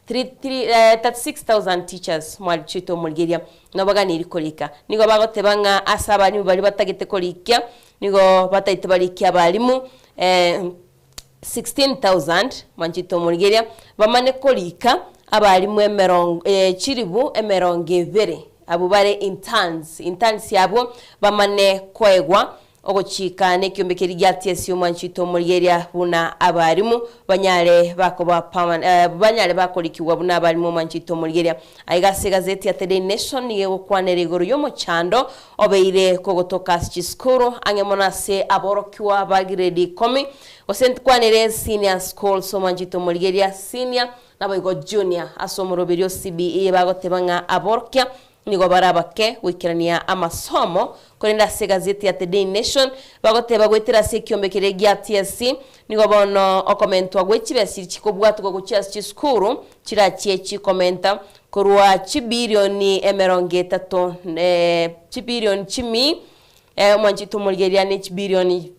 36,000 teachers mwanchito murigira nobaga irikolika nigo bagotebanga asaba ni bali batagite kolikia nigo batayite baliki abalimu 16,000 mwanchito murigira bamane kolika abalimu chiribu emerongevere abo bare interns yabo bamane kwegwa ogochika ne kyombekeri gya TSC omwanchito Murigeria buna abarimu banyale bakoba banyale bakolikiwa buna abarimu omwanchito Murigeria aigase gazeti ya The Daily Nation yego kwanere igoro yomochando obeire kogotoka chiskuru angemonase aborokiwa ba grade 10 osent kwanere senior school omwanchito Murigeria senior nabo junior asomoroberio CBE bagotebanga aborkia nigo barabake wikirania amasomo korenda se gazeti ya The Daily Nation bagoteba gwetera se kyombekere gya TSC nigo bono okomentwa gwechibesi chikobwatu go guchia chiskuru chirachie chikomenta korwa chibilioni emerongetatu chibilioni chimi mwanchito Murigeria ne chibilioni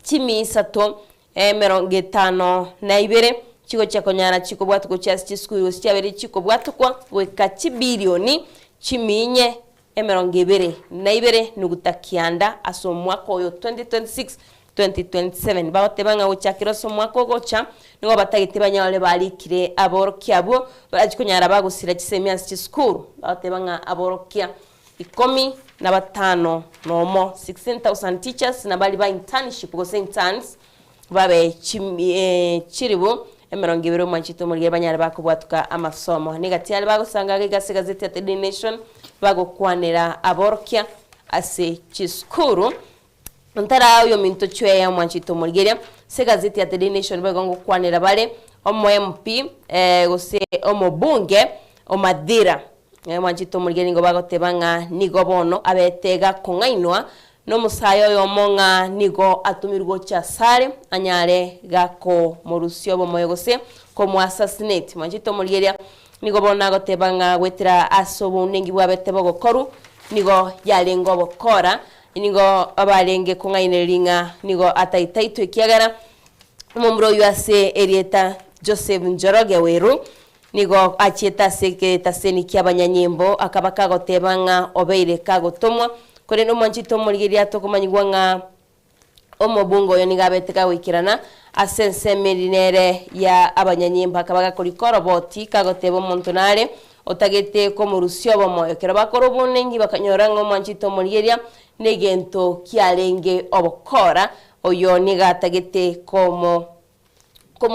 chimi sato emerongetano na ibere chiko chakonyara chikobwatu go guchia chiskuru chabere chikobwatu kwa weka chibilioni chiminye emerongibere na ibere nugutakianda aso mwaka oyo 2026-2027 bagotebanga guchakira so mwaka gocha nigo batagitebanya ole balikire aborokiabo barachikonyara bagusira chisemia chiskuru bagotebanga aborokia 15 nomo 16,000 teachers na bali ba internship go interns babe chiribo emerongibero mwanchito Murigeria banyare bakubwatuka amasomo negatiale bagusanga gase gazeti ya The Daily Nation bagokwanira aborokia ase chiskuru ntara yo minto chwe ya mwanchito Murigeria se gazeti ya The Daily Nation bagongo kwanira bale omo MP gose omo bunge omadira mwanchito Murigeria ngo bagotebanga nigo bono abetega kongainwa no musayo yomonga nigo atumirgo cha sare anyare gako morusio bomoyogose komo assassinate mwanchito Murigeria nigo bona gotebanga gwetira asobo nengi bwabetebo gokoru nigo yalengo bokora nigo abalenge kungaineringa nigo ataitaitwe kiagara mumbro yuase erieta Joseph Njoroge weru nigo achieta seke taseni kyabanyanyembo akabaka gotebanga obeire kagotomwa kore no mwanchito Murigeria tokomanyigwanga omobungo yo nigabeteka wikirana asense merinere ya abanyanyemba kabaga kuri koroboti kagotebo montonare otagete ko murusyo bomoyo kera bakoro bunengi bakanyoranga mwanchito Murigeria negento kialenge obokora oyo nigatagete komo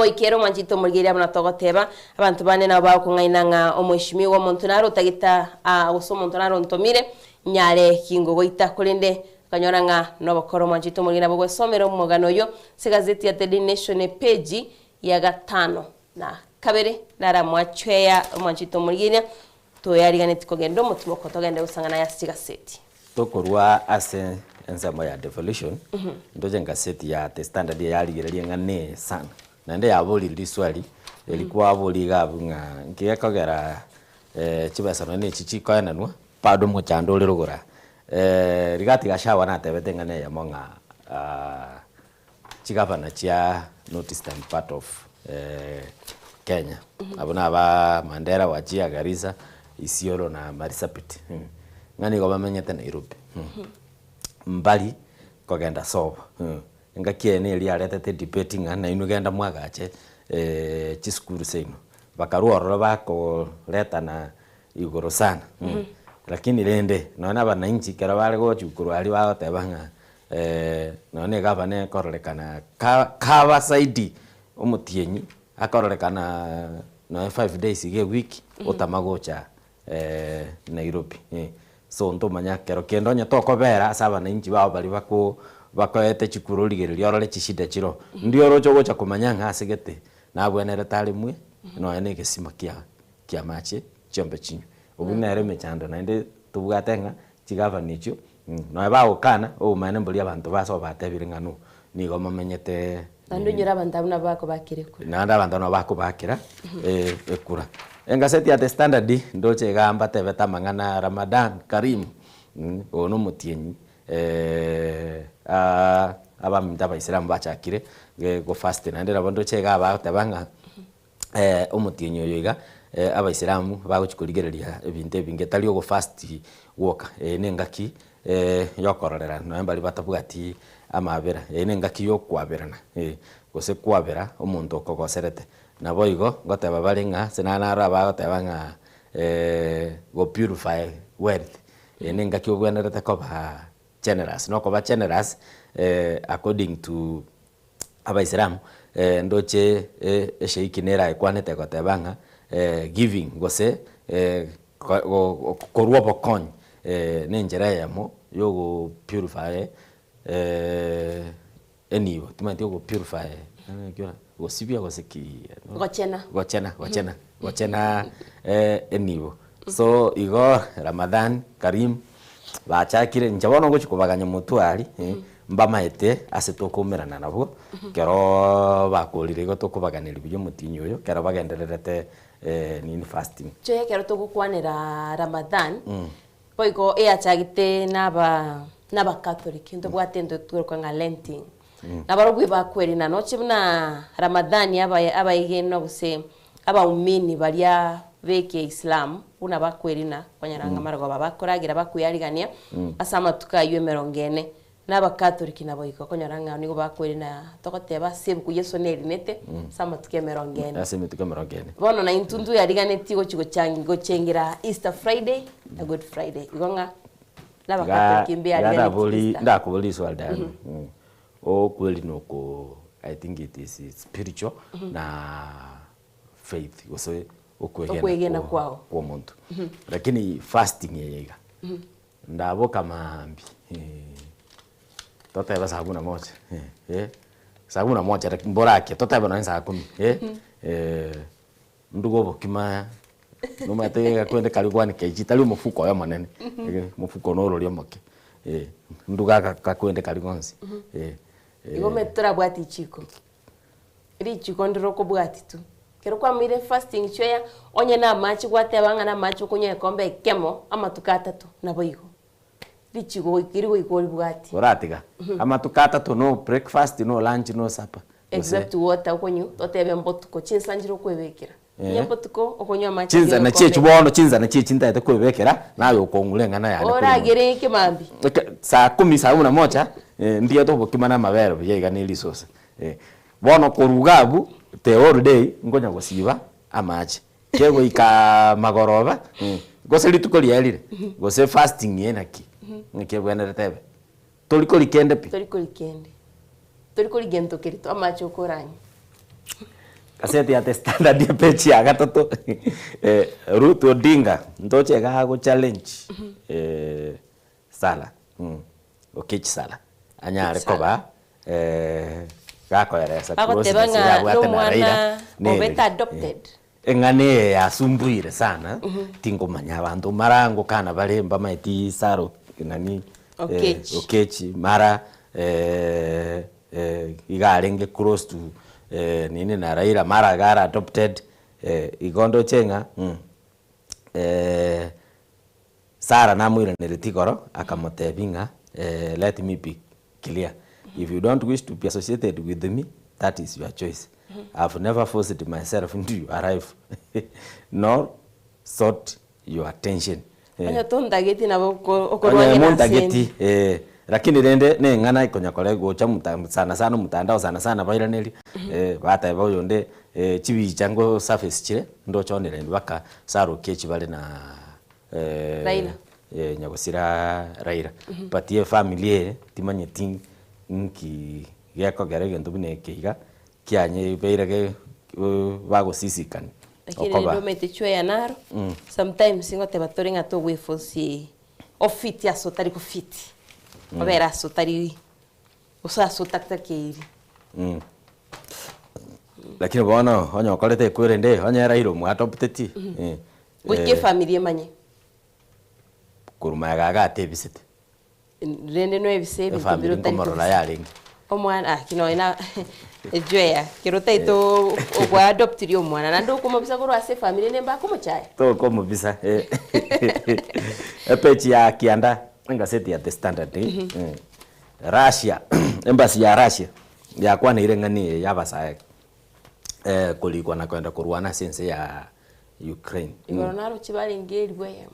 ikero mwanchito Murigeria banatogoteba abantu bane nabo bakungainanga omweshimiwa montonare otageta oso montonare ontomire nyare kingo goita kulinde kanyoranga nobokoro mwanchito Murigeria bogwe somero mugano yo se gazeti ya The Daily Nation page ya 5 na kabere nara mwachweya mwanchito Murigeria to yarigane tikogendo mutumo kotogende usangana ya gazeti tokorwa ase ensamo ya devolution ndoje gazeti ya The Standard ya yarigereria ngane sana na nde yaboli liswali elikuwa aboli gabunga ngiyakogera chibasa no ne chichiko nanwa pado mochando lirugura rigati gashawa na tebetengane ya monga chigavana chia northeastern part of Kenya abuna ba Mandera wajia Garissa Isiolo na Marsabit ngani go bamenyete Nairobi mbali kogenda soba ngakiene eli aretete debating na inugenda mwagache chiskuru seino bakaruoro bako leta na igoro sana lakini lende naona bananchi kera bale go chukuru ali bagotebanga none gavana korolekana kaba saidi omutienyi akorolekana no 5 days ge week otamagocha Nairobi so ntomanya kero kendo nya tokobera asaba nanchi bao bali bakoete chukuru ligereria orole chishida chiro ndio rocho gocha kumanya ngasigete nabwenere talimwe no ene gesima kia mache chombe chinyo ubunere mechando nende tubugatenga chigava nicho no ba ukana o mane mbuli abantu baso batebire ngano nigo mamenyete ando nyura abantu na bako bakire kura nanda abantu no bako bakira ekura engaseti ya The Standard ndoche gamba tebeta mangana Ramadan Karim ono mutienyi abamita Abaisilamu bachakire go fast nande rabondo chega batebanga omutienyi oyoiga Abaisilamu baguchikurigereria ebintu ebinge tali go fast woka nengaki yokororera no mbali batabugati amabera nengaki yokwaberana gose kwabera omuntu okogoserete nabo igo goteba balinga senana raba gotebanga go purify wealth nengaki ogwenerete koba generous no koba generous according to abaisiramu ndoche esheiki nera ekwanete gotebanga giving gose korwa bokony nenjera yamo yogo purify eniwo timati yogo purify gosibia goseki gochena eniwo so igo Ramadan Karim bachakire njabono ngo chikubaganya mutwari mbamaete ase tokumerana nabo kero bakurire go tokubaganira byo mutinyo yo kero bagendererete nini fasting che kero tokukwanira Ramadan poiko achagite naba Catholic ndo bwatendo tuko nga Lenting nabarugwi bakweri na noche na Ramadan abayigeno guse abaumini balia veke Islam una bakweri na kwanyaranga marago babakoragira bakuyarigania asama tukaywe merongene naba Catholic nabo ikokonyaranga nigo bakweri na tokoteba sebu kuyeso nerinete sama tukemerongene aseme tukemerongene bono na intundu yariganeti go chigo changi go chengira Easter Friday na Good Friday igonga naba Catholic mbia yariganeti ndakubuli swalda o kweli noko I think it is spiritual na faith gose okwegena kwao kwa muntu lakini fasting yega ndabo kama mbi tota basa hakuna moja sakuna moja mborake tota bana nsa kumi ndugo bokima no matega kwende kalugwani kejita lyo mufuko ya manene mufuko no roryo moke nduga kakwende kaligonzi igo metra bwati chiko ri chiko ndiro ko bwati tu kero kwa mire fasting choya onye na machi gwate banga na machi kunye kombe kemo ama tukata tu na boigo ri chiko ikirigo ikori bwati oratiga ama tukata tu no breakfast no lunch no supper except water konyu totebe mbotuko chinsanjiro kwebekera nyambotuko okonyo machi chinza na chechi bono chinza na chechi ntaite kwebekera nawe ukongulenga na yana ora gere kimambi saa 10 saa 11 ndiye to bokimana mabero yega ni resource bono korugabu the whole day ngonya gosiba amache kego ika magoroba gose litukoli yalire gose fasting yenaki nkebwena tebe tolikoli kende pi tolikoli gento kerito amache okoranyi kaseti ya the standard ya pechi ya gatoto Ruth Odinga ndoche ga go challenge sala okechi sala anyare koba gako yaresa kurosi ya gwatena Raila obeta adopted engane ya sumbuire sana tingo manya bantu marango kana balemba maiti saro nani okechi mara igarenge cross to nini na Raila mara gara adopted igondo chenga Sara namwire neritigoro akamotebinga let me be clear. If you don't wish to be associated with me, that is your choice. I've never forced myself into your life, nor sought your attention. Tondageti na okorwanya na senti. Lakini rende ne ngana ikonya kolego cha sana mutandao sana baira neli bata bayo nde chibi chango surface chire ndo chonere baka Saro kechi bale na Raila nyagosira Raila but ye family timanye ting nki yako garege ndubine keiga kyanye beirage bago sisikani lakini ndo metechwe ya naro sometimes ngote batorenga to we fosi ofiti asotari ko fiti obera asotari usasotakta keiri lakini bono onyo kolete kwirende onye Raila mu adopteti wike family manye kuruma gaga tebisete rende no ebisebe biro tari komorola yaringi omwana kino ina ejoya kirota ito ogwa adoptiri omwana nando kumobisa ko rwase family nemba kumuchaye to komobisa epechi ya kianda ngaseti ya the standard Russia embassy ya Russia ya kwana ile ngani ya basa kuliko na kwenda kurwana sense ya Ukraine igoronaro chibali ngeli bwe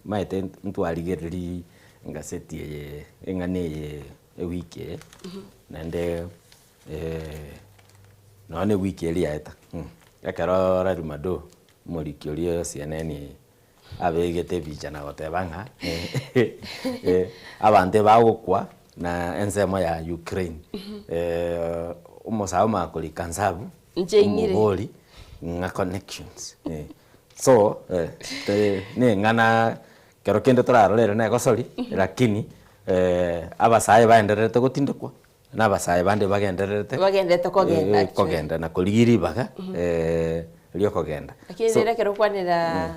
maite mtu aligereri ngaseti engane wiki nande none wiki ile yaeta yakarora rumado molikio CNN abegete vijana gotebanga abante bagukwa na enzemo ya Ukraine umusao makuli kansabu umugoli nga connections so ne ngana kero kende turarorera na gosori lakini abasaye baenderete gutindikwa n'abasaye bande bagenderete kogenda na kuligiri baga lyo kogenda akizera kero kwanira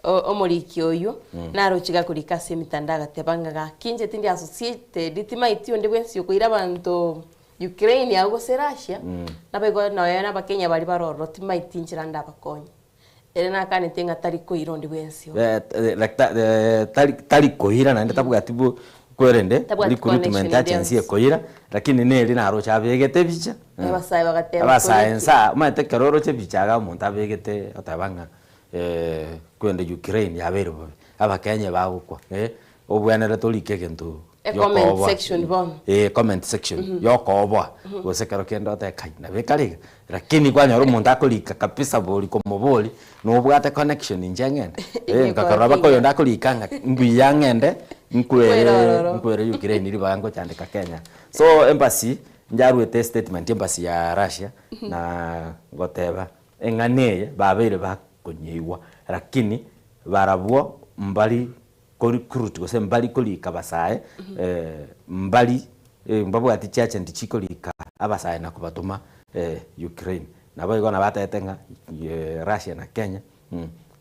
omoriki oyo narochiga kurikase mitandao gatebangaga kinje tindi associate ditima itio ndibwensi kuira abantu Ukraine ya go Russia nabego na bakenya bali baroro tima itinjira ndabakonya erena kane tenga tari ko irondi bwensi tari koira na ndatabuga tibu kwerende recruitment agency koira lakini neli naro chabegete bicha abasaye bagatema abasayensa mate keroro che bichaga umuntu abegete otabanga kwende Ukraine yabero abakenya bagukwa obwanera tolike gento comment section bon comment section yokoba gosekero kendo tekai na bekaliga lakini kwanya umuntu akolika kabisa boli komoboli no bwate connection njengende ngakaraba ko yonda kolikanga mbiyangende nkwere Ukraine iri bango cyandika Kenya so embassy njarwete statement embassy ya Russia na goteba enganeye babere bakonyiwa lakini barabwo mbali kuri kurut gose mbali kolika basaye mbali mbabu ati chache ndichikolika abasaye nakubatuma Ukraine nabo igona bataetenga Russia na Kenya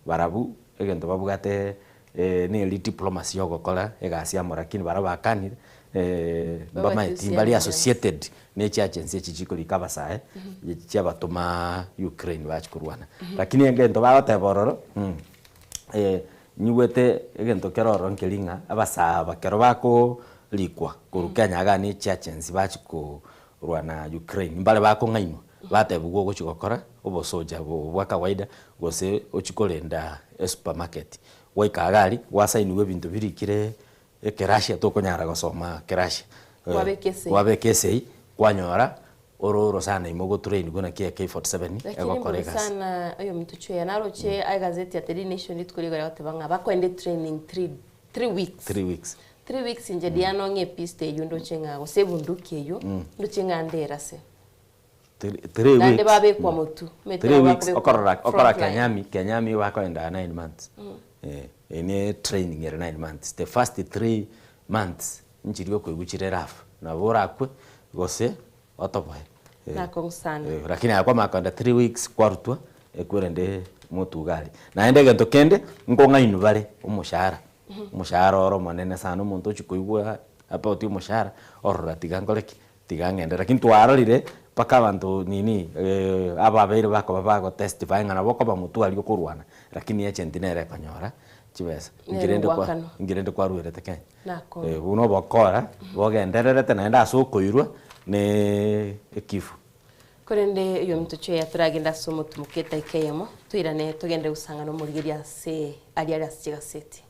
barabu egento babugate ni diplomacy yogokola egasi amora kini barabakanire bamaiti mbali associated ne agency chichikolika basaye cyabatuma Ukraine bachikurwana lakini engento bagotebororo niwete egento keroro nkelinga abasa bakero bako likwa kurukanya gani chachensi bachiko rwana Ukraine mbale bako ngaino batebugo gochigokora obosoja bwa kawaida gose ochikolenda supermarket waikagari wasainiwe bintu birikire ekerashia tokonyara gosoma kerashia wabekese kwanyora ororo sana imogo train gona kia K47 egokorega sana ayo mtucho ya naroche ai gazeti ya The Nation litkuliga yote banga bakwende training 3 weeks 3 weeks nje diano nge piste yundo chenga osebunduki eyo ndo chenga ndera se 3 weeks nande babe kwa motu 3 weeks okora kenyami wakwenda 9 months ene training ya 9 months the first 3 months njiriyo kwiguchire rafu na borakwe gose otoboe na konsana lakini akwa makonda 3 weeks kwarutwa ekwende mutugali na ende gento kende ngonga inubale umushara umushara oro manene sana umuntu chikuigwa apa uti umushara oro tigangoleki tigangende lakini twararire paka abantu nini ababere bako testify ngana boko bamutuali kurwana lakini yacentinere kanyora chibesa ngirende kwa ruerete Kenya uno bokora bogendererete na enda sokoirwa ne ekifu korende iyo mtucho ya turagenda somo tumuketa ikeyemo tuirane tugende usanga no murigeria se aliara sigaseti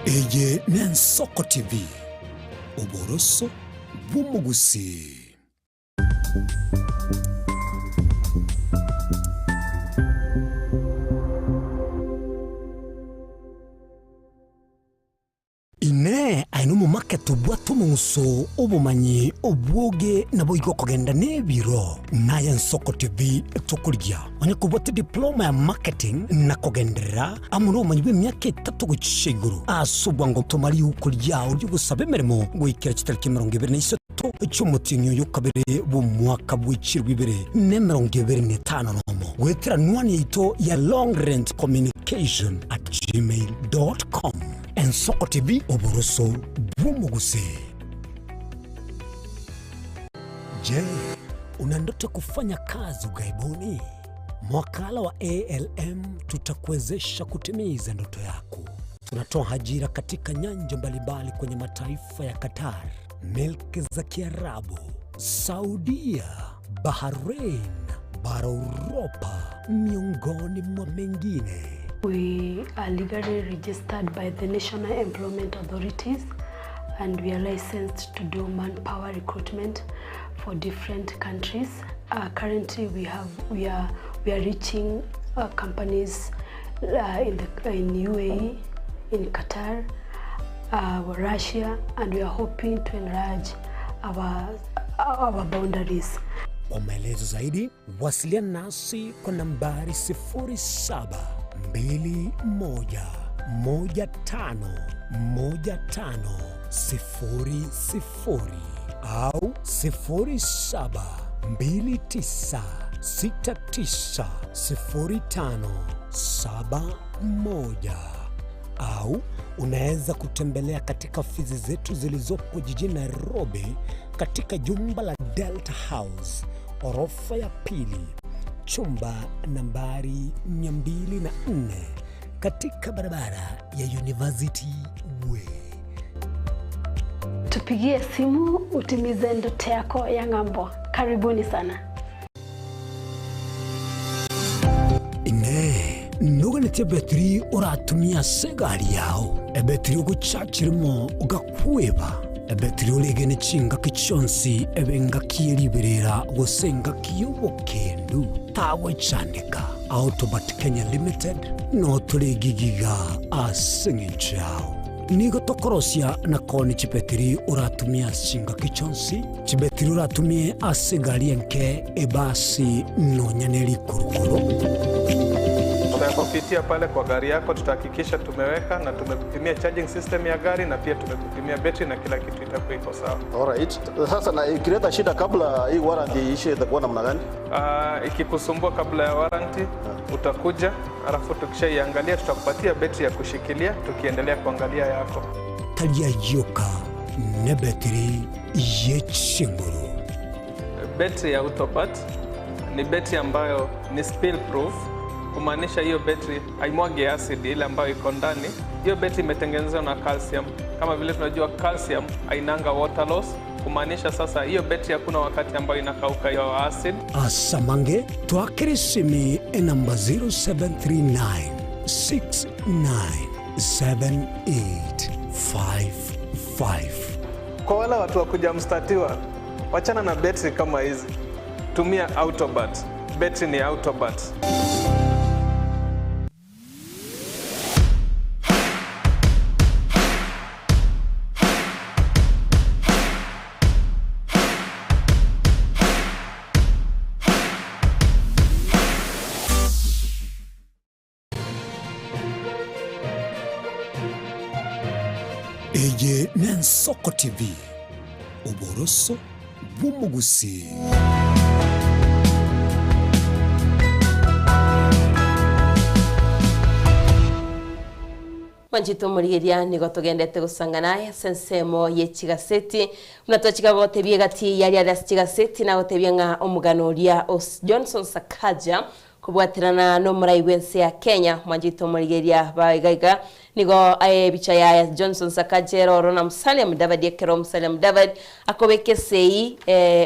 Eye Nensoko TV Oboroso Bumugusi ine aino mu market bwatu munso obumanyi obwoge nabo iko kogenda nebiro na Nensoko TV tokurya onye kubota diploma ya marketing na kogendera amuno manyi b'emyaka 3 gucishiguru asubwa ngo tomari ukurya uri gusabe meremo gwikira kitariki 23 cy'umutinyo yo kabere bu mwaka bw'ikirwibere ne 25 nomo wetera nwani ito ya longrange@gmail.com Nensoko TV Oboroso Bumuguse. Je, una ndoto kufanya kazi ugaibuni? Mwakala wa ALM tutakuwezesha kutimiza ndoto yako. Tunatoa ajira katika nyanja mbalimbali kwenye mataifa ya Qatar, Milki za Kiarabu, Saudia, Bahrain, bara Europa, miongoni mwa mengine. We are legally registered by the National Employment Authorities, and we are licensed to do manpower recruitment for different countries. Currently, we are reaching companies in UAE, in Qatar, Russia, and we are hoping to enlarge our boundaries. Kwa maelezo zaidi, wasiliana nasi kwa nambari 0721511500 au 0729690571 au unaweza kutembelea katika ofisi zetu zilizopo jijini Nairobi katika jumba la Delta House, orofa ya pili, chumba nambari 204 katika barabara ya University Way. Tupigie simu utimize ndoto yako ya ng'ambo. Karibuni sana. Nuganete betri uratumia segari yao. Ebetri uguchachirimo ugakweba. Ebetri ulegene chinga kichonsi ebenga kieliberera gosenga kiyobokendu. Tawe chandika. Autobat Kenya Limited no tulegigiga asengichao. Nigo tokorosia na koni chibetri uratumia chinga kichonsi. Chibetri uratumia asegari enke ebasi no nyaneli kurukuro. Kupitia pale kwa gari yako tutahakikisha tumeweka na tumekupimia charging system ya gari na pia tumekupimia battery na kila kitu itakuwa iko sawa. Alright. Sasa na ikileta shida kabla hii warranty ishe itakuwa namna gani? Ikikusumbua kabla ya warranty utakuja, alafu tukishaiangalia tutakupatia battery ya kushikilia tukiendelea kuangalia yako. Talia yoka na battery yechinguru. Battery ya Autobat ni battery ambayo ni spill proof. Kumaanisha hiyo battery haimwagi acid ile ambayo iko ndani. Hiyo battery imetengenezwa na calcium. Kama vile tunajua calcium hainanga water loss. Kumaanisha sasa hiyo battery hakuna wakati ambayo inakauka hiyo acid. Asamange twakirisimi namba 0739697855. Kwa wale watu wa kujamstatiwa, wachana na battery kama hizi. Tumia Autobat. Battery ni Autobat. Eye Nensoko TV, uboroso bw'umugusi. Wanjito murigeria nigo tugendete gusangana sensemo yechigaseti unatochika gotebie gati yari ya chigaseti na gotebie nga omuganuria Johnson Sakaja kubwatirana no muraiwense ya Kenya. Wanjito murigeria bagaiga nigo bicha ya Johnson Sakaja roro na Musalia Mudavadi ekero Musalia Mudavadi akobeke sei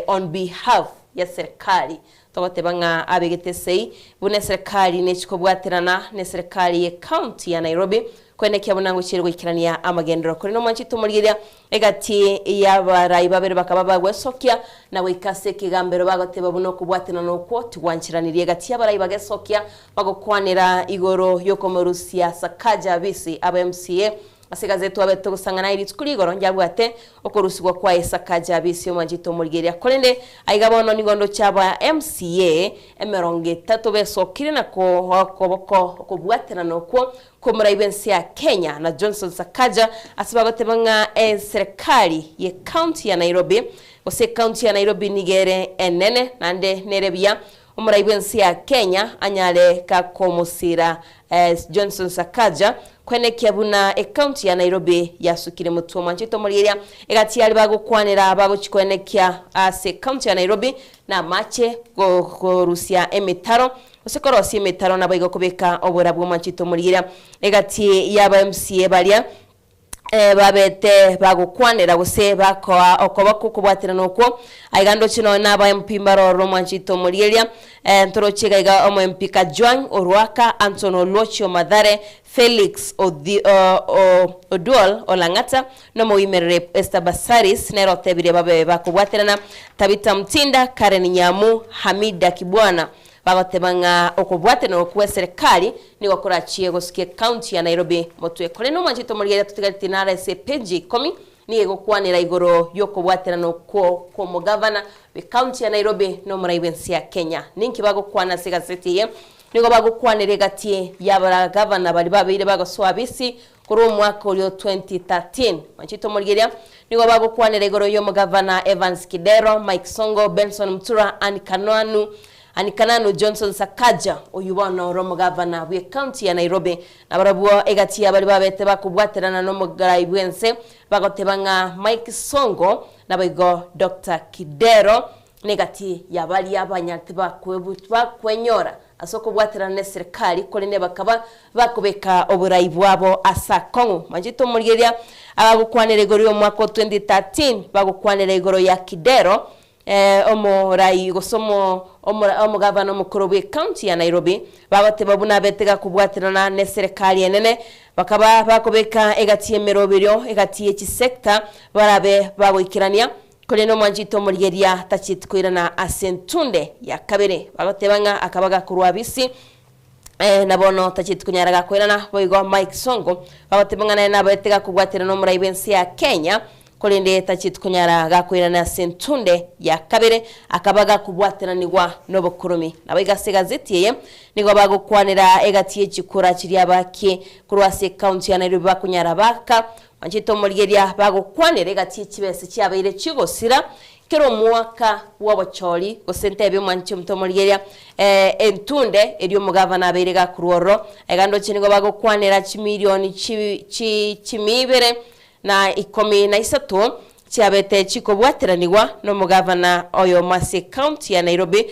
on behalf ya serikali togotebanga abegetesei bune serikali nechikobwatirana ne serikali ya county ya Nairobi kwene kyabonango chirwe ikirania amagendero kuri no manchito murigeria egati yabarayi babere bakaba bagwesokia na wikase kigambero bagoteba buno kubwatina no kwoti wanchiranirie gati yabarayi bagesokia bagokwanira igoro yokomorusia Sakaja bisi aba MCA asigazetu abeto gusangana iri tukurigoro njabwate okorusigwa kwa Sakaja bisi omanjito murigeria kolende aigabono nigondo chaba MCA emeronge tatu besokire na ko kubwatina no kwo kumuraibensi ya Kenya na Johnson Sakaja asibagotebanga serikali ye county ya Nairobi ose county ya Nairobi nigere enene nande nerebia umuraibensi ya Kenya anyale kakomusira Johnson Sakaja kwene kiabuna county ya Nairobi yasukire mutu manchito murigeria egati yali bagokwanira bagochikwenekya ase county ya Nairobi na mache go Rusia emitaro usekorosi emitaro na baigo kubeka obora bwo manchito murigeria egati yaba MCA balia babete bagukwanira guse bakoa okoba kukubwatira noko aigando chino naba MP Mbaroro Mwanchito Murieria ntoro chiga iga omo MP Kajwang Orwaka Antonio Locho Madare Felix Odual Olangata no moimerere Esther Basaris nero tebire babe bakubwatirana Tabita Mtinda Karen Nyamu Hamida Kibwana bagotebanga okubwatirana okuwe serikali ni gukora chiego sikie county ya Nairobi motwe kole no Mwanchito Murieria tutigariti na RSA page 10 ni gukwanira igoro yokubwatirana ko mu governor we county ya Nairobi no muraibensi ya Kenya ninki bagukwana sigaseti ye nigo bagukwanire gatie yabara governor bali babire bagoswabisi kuri umwaka uri 2013 Mwanchito Murieria nigo bagukwanire igoro yo mu governor Evans Kidero Mike Songo Benson Mtura Anikananu Johnson Sakaja oyubana oromo governor we county ya Nairobi nabarabuo egatia bali babete bakubwaterana no mugarayibwense bagotebanga Mike Songo nabigo Dr. Kidero negati yabali abanyatiba kwebutwa kwenyora asoko bwaterana ne serikali kolene bakaba bakubeka oburayi bwabo asakongo Mwanchito Murieria abagukwanira igoro yo mwaka 2013 bagukwanira igoro ya Kidero omo rai gosomo omo gavana mukuru we county ya Nairobi babate babuna betega kubwatirana ne serikali enene bakaba bakobeka egatiye merobiryo egatiye kisekta barabe bagoikirania kole no Mwanchito Murieria tachitkwirana asentunde ya kabere bagatebanga akabaga kurwabisi nabono tachitkunyaraga kwirana boigo Mike Songo bagatebanga na betega kubwatirana no muraibensi ya Kenya kolende tachitkunyara gakwirana sentunde ya kabere akabaga kubwateranirwa no bukurumi nabiga gazeti ye nigo bagukwanira egatiye chikura kiri abake kurwase county ya Nairobi bakunyara baka Mwanchito Murieria bagukwanira egatiye kibese cyabaire kigosira kero mwaka w'abacholi gosentebe Mwanchito Murieria entunde eriyo mugavana aberega kurworo egando chinigo bagukwanira chimilioni chimibere na 13 cyabete chikobwateraniwa no mugavana oyo Mase county ya Nairobi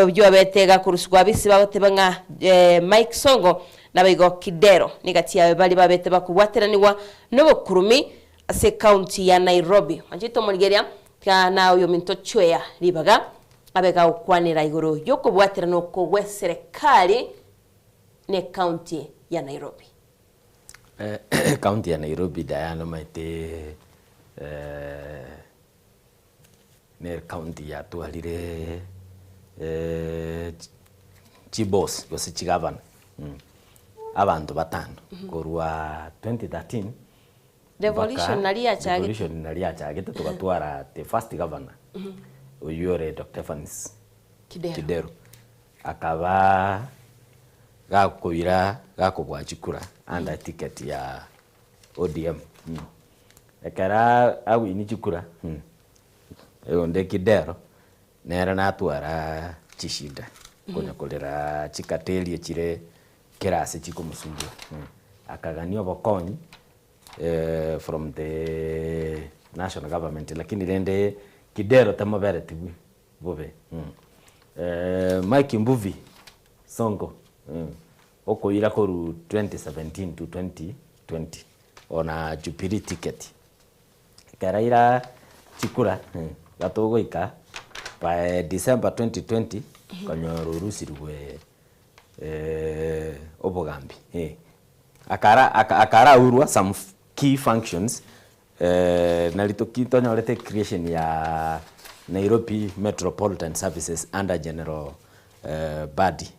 byo betega kuruswa bisi bagotebanga Mike Songo nabigo Kidero nigati yawe bali babete bakubwateraniwa no bukurumi ase county ya Nairobi Mwanchito Murieria kana oyo minto chwea libaga abega ukwanira igoro yokobwaterano ko serikali ne county ya Nairobi county ya Nairobi Diana maite ne county ya tualire chibos gose chigavana abantu batano korwa 2013 revolution nalia chage tugatwara the first governor uyore Dr. Evans Kidero akaba gakuira gakubwachikura anda ticket ya ODM ekara awi ni chikura onde Kidero nera natwara chishinda konya kolera chikateli chire kirase chikumusumbua akaganio bokonyi from the national government lakini rende Kidero tamabere tibu bobe Mike Mbuvi Songo oko ira koru 2017 to 2020 ona Jubilee ticket karaira chikura gatogoika by December 2020 kanyoro rusirwe obogambi akara urwa some key functions nalitokito nyorete creation ya Nairobi Metropolitan Services under General Badi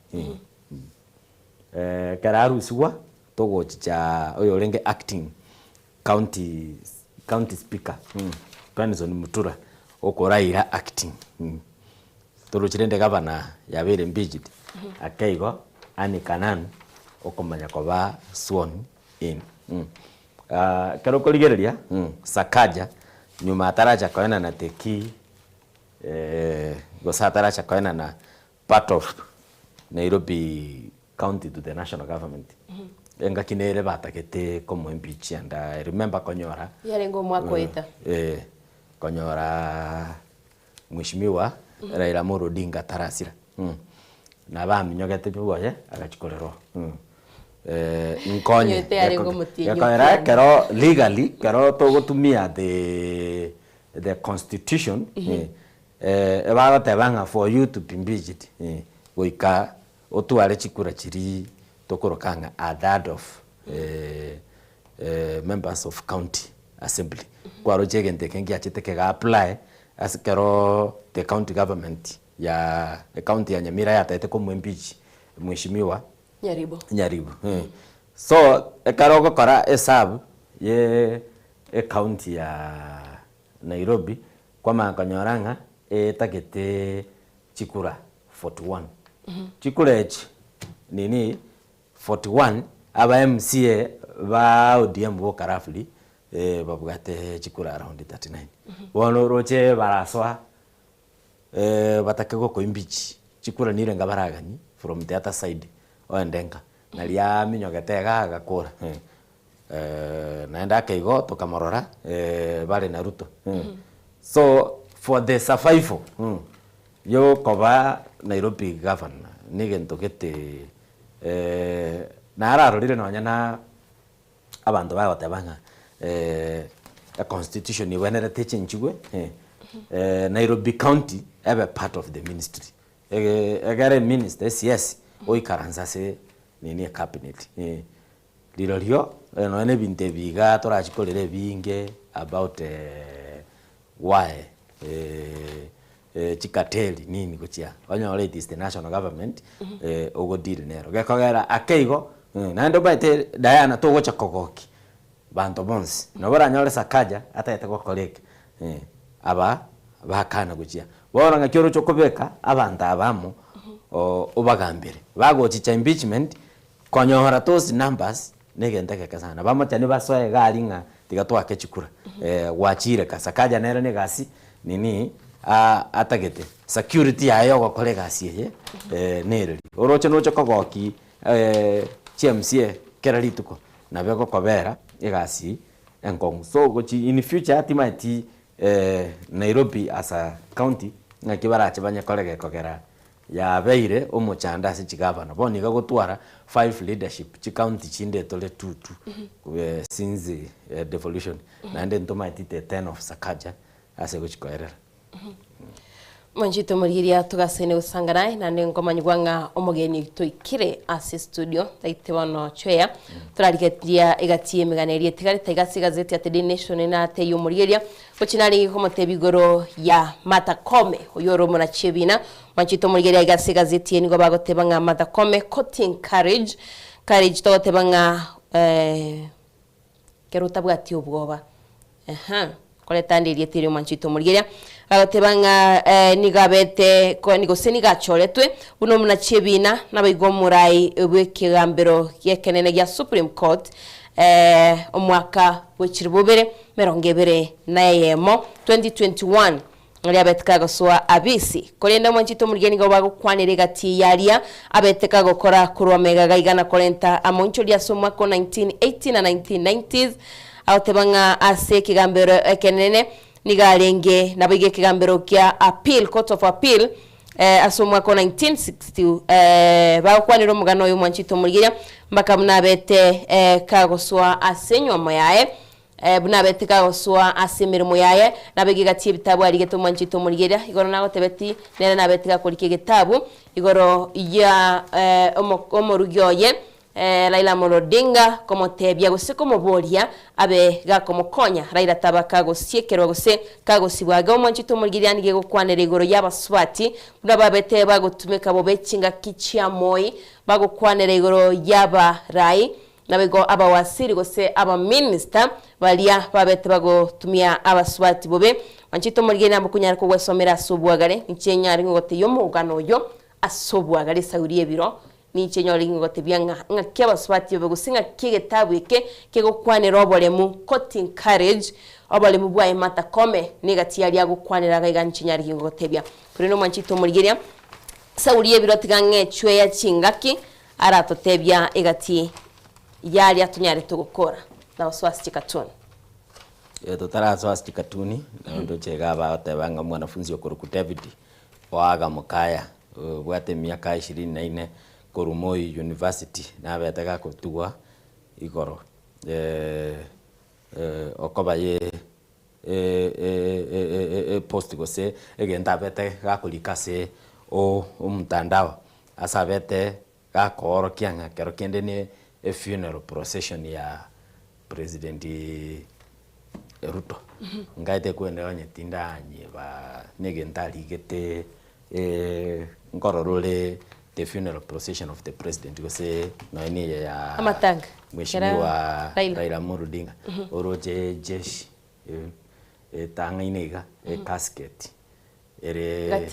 kararu suwa togo cha oyo renge acting county speaker Benson Mutura okoraira acting toro chirende governor yabere mbijid akaigo Anikanan okomanya koba sworn in karo koligereria Sakaja nyuma ataracha koena na teki gosataracha koena na part of Nairobi county to the national government enga kinere batakete como impeach and I remember konyora yarengo mwako ita konyora mheshimiwa Raila Amolo Odinga tarasira na baminyogete biboye agachikorero nkonye yakora kero legally kero togotumia the constitution ebaga tebanga for you to be impeached goika otware chikura chiri tokorokanga a third of members of county assembly kwaro chegente kengi achiteke ga apply as kero the county government ya the county ya Nyamira yatete ko mwimpeach mheshimiwa Nyaribo so ekarogo kora esabu ye county ya Nairobi kwa makanyoranga etakete chikura 41 chikura echi nini 41 aba MCA ba ODM bo karafuli babugate chikura around 39 wono roche baraswa batakego ko imbichi chikura nirenga baragani from the other side oendenga nalia minyogetega agakura naenda keigo tukamorora bale na Ruto so for the survival yo koba Nairobi governor nigento gete nararorire nonyana abandu bagotebanga a constitution iwenere techingwe Nairobi county have a part of the ministry egare minister yes oikaranza se nini cabinet lirorio no ene binte biga torachikolere binge about why chikateli nini kuchia onyo it is the national government ogo deal nero gekogera akeigo nando baite Diana to gocha kogoki banto bonsi no baranyore sakaja atayete gokoreka aba bakana kuchia bora ngakyoro chokobeka abanda abamo obagambire bagochicha impeachment konyohora those numbers negendeke sana bamotani basoe garinga tigatwake chikura wachire kasakaja nero ne gasi nini atagete security yayo gokore gasi nereri oroche no chokogoki CMCA kerarituko nabego kobera egasi enkong so gochi in future atimati Nairobi as a county ngakibarache banyakorege kogera ya beire omochanda se chigavana boni gagotwara 5 leadership chi county chinde tole 2 since devolution na ende ntomaiti 10 of Sakaja ase gochikoerera Manjito Muriria tugasene usangana na ngomanyugwanga omogeni toikire ase studio taite wano chweya turarigetia igatie meganerie tigari taigasi gazeti ya The Nation na te yumuriria kuchinari homote bigoro ya Martha Koome oyoro mona chebina Manjito Muriria igasi gazeti ni gobago tebanga Martha Koome cutting courage to tebanga keruta bwati ubwoba koleta ndirie Manjito Muriria agatebanga nigabete ko nigoseni gachoretwe uno muna chebina nabayigomurai bwekigambiro yekenene ya Supreme Court omwaka wechiribobere merongebere na yemo 2021 aliabetka goswa abisi kolenda Manjito Muriria nigo bagukwanire gati yaria abeteka gokora kurwa mega gaigana kolenta amoncho dia somwako 1980 na 1990s autebanga ase kigambiro ekenene nigarenge nabige kigambiro kya appeal court of appeal asomwa ko 1960 bakwanira mugano uyu Manjito Muriria mbaka munabete kagoswa asenywa moyaye bunabete kagoswa asemirimo yaye nabige gati bitabu ari geto Manjito Muriria igoro nago tebeti nere nabete gakorike gitabu igoro ya omorugyoye Raila Odinga como tebia gose como boria abe ga como konya Raila tabaka gosiekerwa gose kagosibwaga Manjito Muriria nige gukwanira igoro y'abaswati bunababete bagutumika bobechinga kichia moi bagukwanira igoro y'aba rai nabego abawasiri gose aba minister balia babete bagutumia abaswati bobe Manjito Muriria namukunyara ko gwesomera subwagare nchenyari ngote yo mugano yo asobwagare sauriye biro ni chenyori ngote byanga ngakeba swati yo gusinga kigetabu ike kigokwanira obolemu cutting courage obolemu bwa Martha Koome nigati yali agukwanira gaiga nchinyari ngote bya kuri no Manjito Muriria sauriye biro tigange chwe ya chingaki aratotebya egati yali atunyare tugukora na waswasi chikatuni tutara swasi chikatuni ndo chega ba tebanga mwanafunzi okuru ku David waga mukaya bwate miaka 24 Moi University na bete ga kutugwa igoro okoba ye post gose egenda bete ga kulikase o mtandao asabete ga koro kianga kero kende ni a funeral procession ya President Ruto ngaite kwenda onye tindanye ba negentali gete ngororole the funeral procession of the president gose no ni ya amatanga Mheshimiwa Raila Amolo Odinga oroje jeshi tanga inega casket ere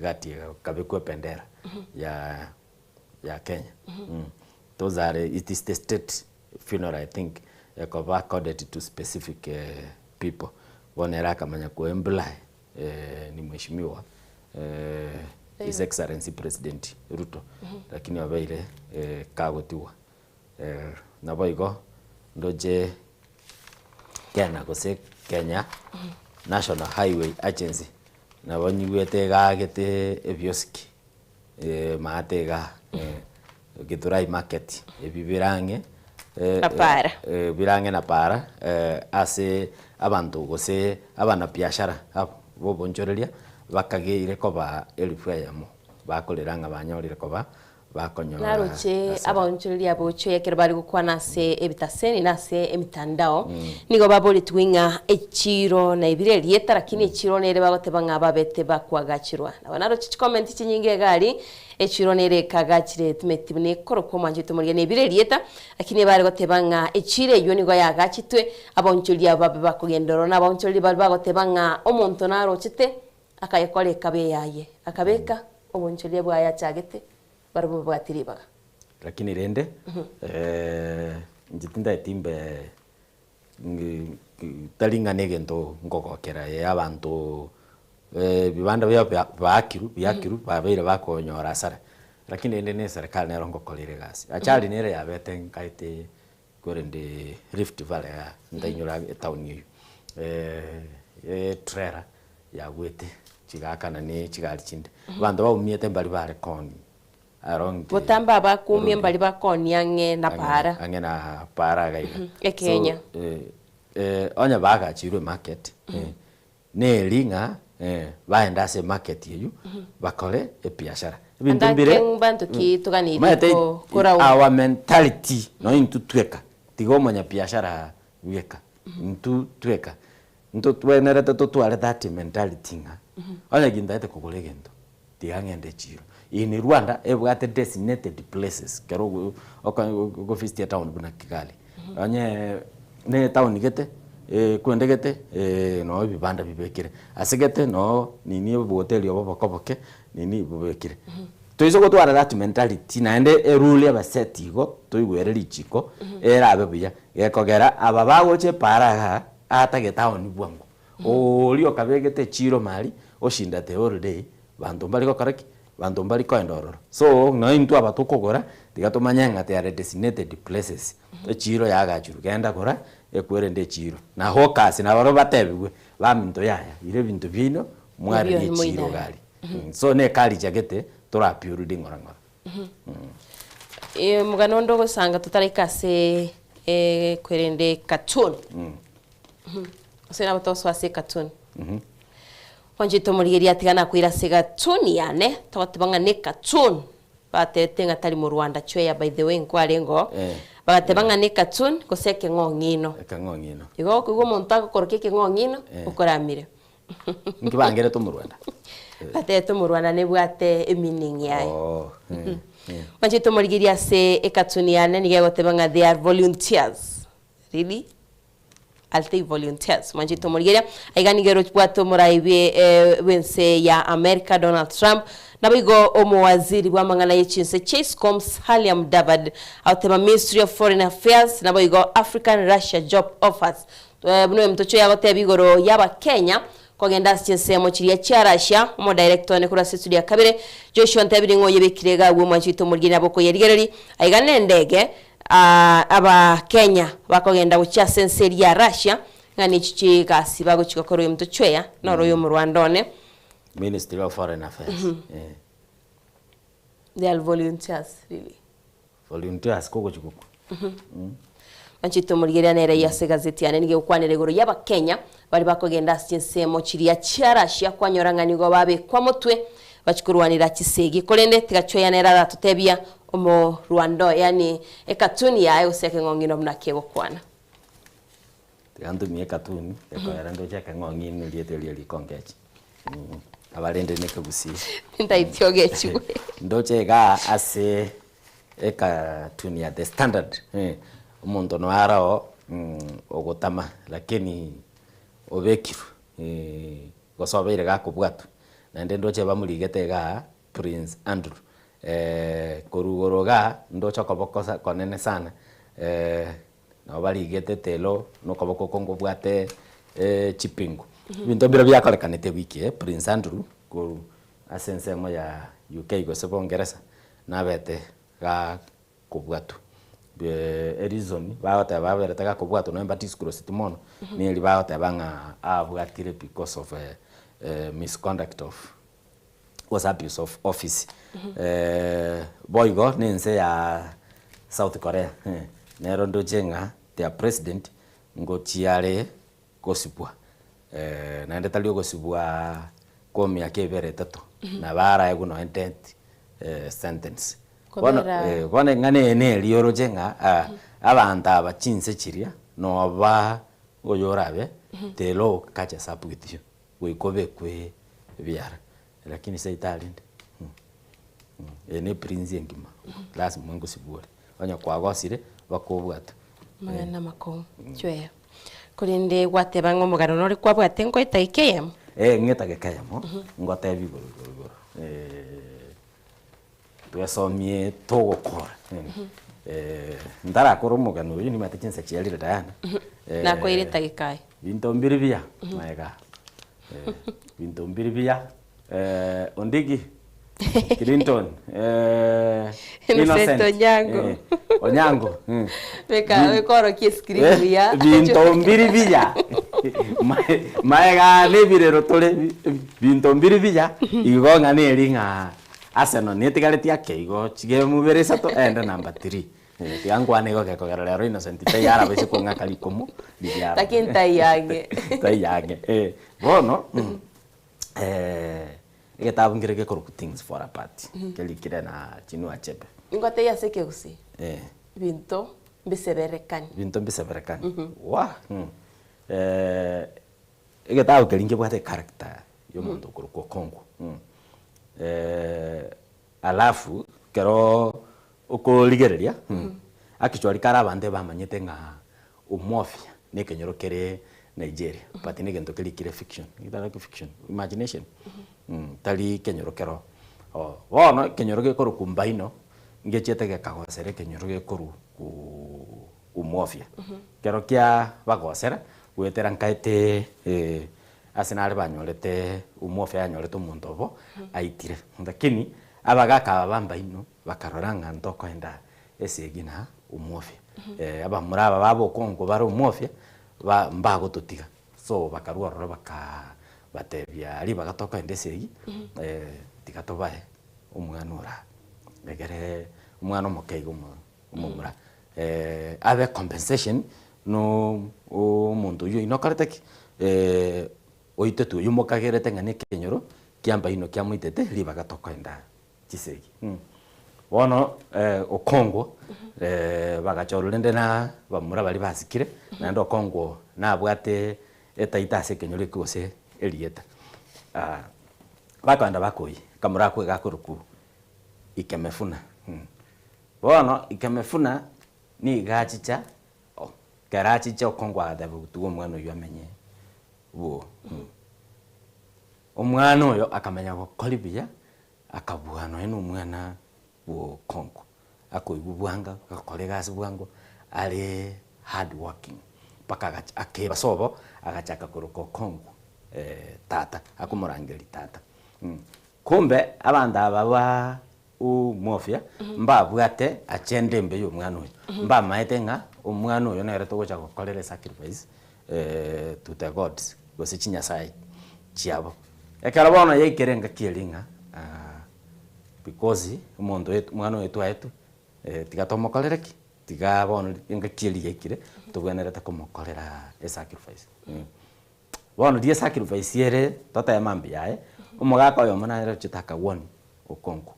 gati kabekwe pendera ya Kenya. Those are it is the state funeral, I think accorded to specific people. Bonera kamanya kuembla ni Mheshimiwa His Excellency President Ruto lakini wabeire kagotiwa na boigo ndoje Kenya gose Kenya National Highway Agency na bonyigwete gagete ebioski maatega Githurai market ebibirange birange na para ase abantu gose abana biashara bo bonjoreria bakagire koba elifayamo bakoleranga banyorire koba bakonyora naroche abonjoreria bocho yakero bari gukwana se ebitaseni na se emitandao nigo babori twinga echiro na ibire rieta lakini echiro nere bagotebanga babete bakwagachirwa naroche comment chinyinge gari echiro nere kagachire tumetibune koro ko manje tumurye ne ibire rieta lakini bari gotebanga echire yo nigo yagachitwe abonjoreria babe bakugendoro na abonjoreria bari bagotebanga omonto narochite akayekore kabe yaye akabeka obonjoreria bwa yachagete barabo bwatiribaga lakini rende njitinda timbe talinga negento ngokokera yabantu bibanda byakiru babeire bakonyora sara lakini rende ne serikali nero ngokolire gasi achali nere yabete nkaite gorende Rift Valley ndainyura town yu trailer yagwete chigakana ne chigali chinde bantu baumiete mbali bare koni botamba bakumye mbali bakoni ange na para gaiga Kenya onya baga chirwe market ne linga baenda se market yeyu bakole ebiashara bintu mbire bantu ki tuganire ko our mentality no into tweka tigo monya biashara weka into tweka into twenere to ale that mentality nga onya ginda ete kogolegendo tiangende chiro in Rwanda ebwate designated places kero go visit town buna Kigali anye ne town gete kwendegete no bibanda bibekire asigete no nini hoteli obokoboke nini bibekire toizo gotwara that mentality naende erule abasetigo toigwere lichiko era abebuya gekogera aba bagoche paraga atage town bwangu olio kabegete chiro mali oshinda the whole day bantu mbali ko karaki bantu mbali ko endororo so no into abatukogora tigatumanyanga te are designated places echiro yagachuru genda kora ekwere nde chiro na hokasi na baro batebwe baminto yaya ire bintu bino mwari echiro gali so ne kali jagete torapiuru dingorangora muganondo gosanga tutarikase kwerende cartoon osena botoso ase cartoon Wanjito murigeria tigana kwira sega tuni yane tawatibanga ne cartoon batetenga tali mu Rwanda chweya by the way nkwarengo bagatebanga ne cartoon koseke ngongino igo kugo monta korokeke ngongino ukoramire nkibangere to mu Rwanda bateto mu Rwanda ne bwate meaning yayo Wanjito murigeria se cartoon yane nigegotebanga they are volunteers really I'll take volunteers. Manjito murigeria aiganigero bwato muraibe wense ya America Donald Trump nabigo omwaziri wa mangana yechinse Chase Combs Halia Mudavadi autema Ministry of Foreign Affairs nabigo African Russia job offers buno mtocho yagote bigoro yaba Kenya kogenda chinse mochiria cha Russia mo director ne kura studio ya kabere Joshua Ntabiri ngoye bekirega wo manjito murigeria boko yerigereri aigane ndege aba Kenya bakogenda gucha senseri ya Russia ngani chichi kasi bago chikokoro yumto chweya noro yo mu Rwanda one Ministry of Foreign Affairs They are volunteers, really. Volunteers koko chikuku. Anchito murigeria nere yase gazeti ane nige ukwanere goro yaba Kenya bali bakogenda sinsemo chiria charashia kwanyorangani go babe kwa mutwe bachikurwanira kisegi kolende tigachoya nera ratutebia omo Rwanda yani ekatuni yayo useke ngongino mnakebo kwana. Tigandu mie katuni eko yarando cheka ngongino lietelia likongechi. Abalende nekabusi. Ndaityogechi. Ndoche ga ase eka tunia the standard umuntu no arao ogotama lakini obekiru gosobere ga kubwatu nande ndoche bamuligete ga Prince Andrew korugoroga ndocha kobokosa konene sana no baligete telo no koboko kongo bwate chipingu binto bira byakolekanete wiki Prince Andrew ko asense mo ya UK go sebongereza nabete ga kubwatu reason baota babereta ga kubwatu no Baptist Cross timono ni baota banga abwatire because of misconduct of was abuse of office boygo nense ya South Korea nero ndo jenga their president ngochiare gosibwa na ndetalio gosibwa komi akebere tato na bara ego no intent sentence bona ngane ne lioro jenga abanta abachinse chiria no ba goyorabe telo kacha sapugitio wikobe kwe biara lakini sai talent ene prince ngima lazima mungu sibure onya kwa gosire bakobwata magana mako chwe kurinde gwate bango mugaro no kwa bwate ngo itaikeyemo ngeta gekayamo ngote bigoro twasomie togokora ndara koro mugano yini matechensa chialire Diana na ko ire tagikai binto mbiri bia maega binto mbiri bia ondigi Clinton Innocent Onyango Onyango beka wekoro kiskribu ya binto mbiri bia maega nebirero tole binto mbiri bia igonga ne ringa Arsenal netigaretia keigo chige muberesa to enda number 3 tiangwa nego ke kogerera Innocent te yara bese ko ngakali komo biara takin tayage bono igetabu ngireke koru things for a party kelikire na chinu achebe ngote ya seke usi binto mbiseberekani wa igetabu kelinge bwate character yo muntu kuruko Kongo alafu kero ukoligereria akichwari kara bande bamanyete nga umofia ne kenyoro kere Nigeria but ne gento kelikire fiction itara fiction imagination tali kenyoro kero wono kenyoro ke koru kumbaino ngechete ke kagosere kenyoro ke koru umofia kero kia bagosera wetera nkaete asenale banyorete umofia anyorete umuntu obo aitire lakini abagaka bamba ino bakaroranga ndoko enda esegina umofia abamuraba babo Kongo baro umofia mbago totiga so bakaruarora batebya ali bagatoka enda esegi tikatobaye umwanura begere umwana mukeigo umumura abe compensation no umuntu yo inokareteki oitetu yumokagerete ngane kenyoro kiamba ino kiamuitete libaga tokoenda chisegi wono okongo bagachorulende na bamura bali basikire na ndo Kongo na bwate etaita se kenyoro kose elieta bakanda bakoi kamura kwe gakuruku ikemefuna wono ikemefuna ni gachicha karachicha Okongo adabu tugo mwana yo amenye wo omwana oyo akamenya gokolibia akabuhano eno omwana wo Kongo akoibubwanga akolegasi bwango ali hard working paka akeba sobo agachaka koroko Kongo tata akumurangeli tata kumbe abanda baba umofia mbabwate achende mbe yo omwana oyo mba maetenga omwana oyo nere togocha gokolera sacrifice to the gods gosichinya sai chiabo ekara bona yekerenga kielinga because umuntu wetu mwana wetu aitu tiga tomokorereki tiga bono inga kieli gekire tugwenerete kumukorera a sacrifice bono die sacrifice yere tota mambi yae umugaka yo mana rero chitaka woni okongo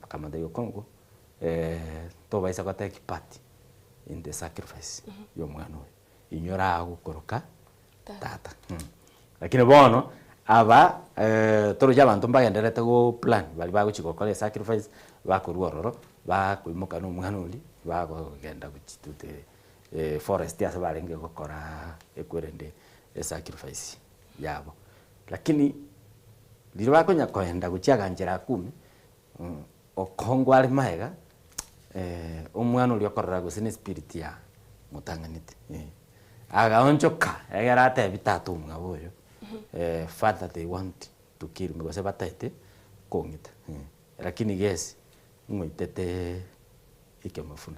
kama de okongo to baisa ko take part in the sacrifice yo mwana we inyora gukoroka tata lakini bono aba toroja abantu mbagenderete go plan bali baguchikokora sacrifice bakuruororo bakuimuka no mwana uli bagenda guchitute forest ya sabarenge gukora ekwerende sacrifice yabo lakini liro bakonya koenda guchiaga njera 10 okongo ali maega umwana uli okorora gusine spirit ya mutanganite agaonchoka egerate bitatu mwaboyo father they want to kill me because bataite kongita lakini yes ngoitete ikemafuna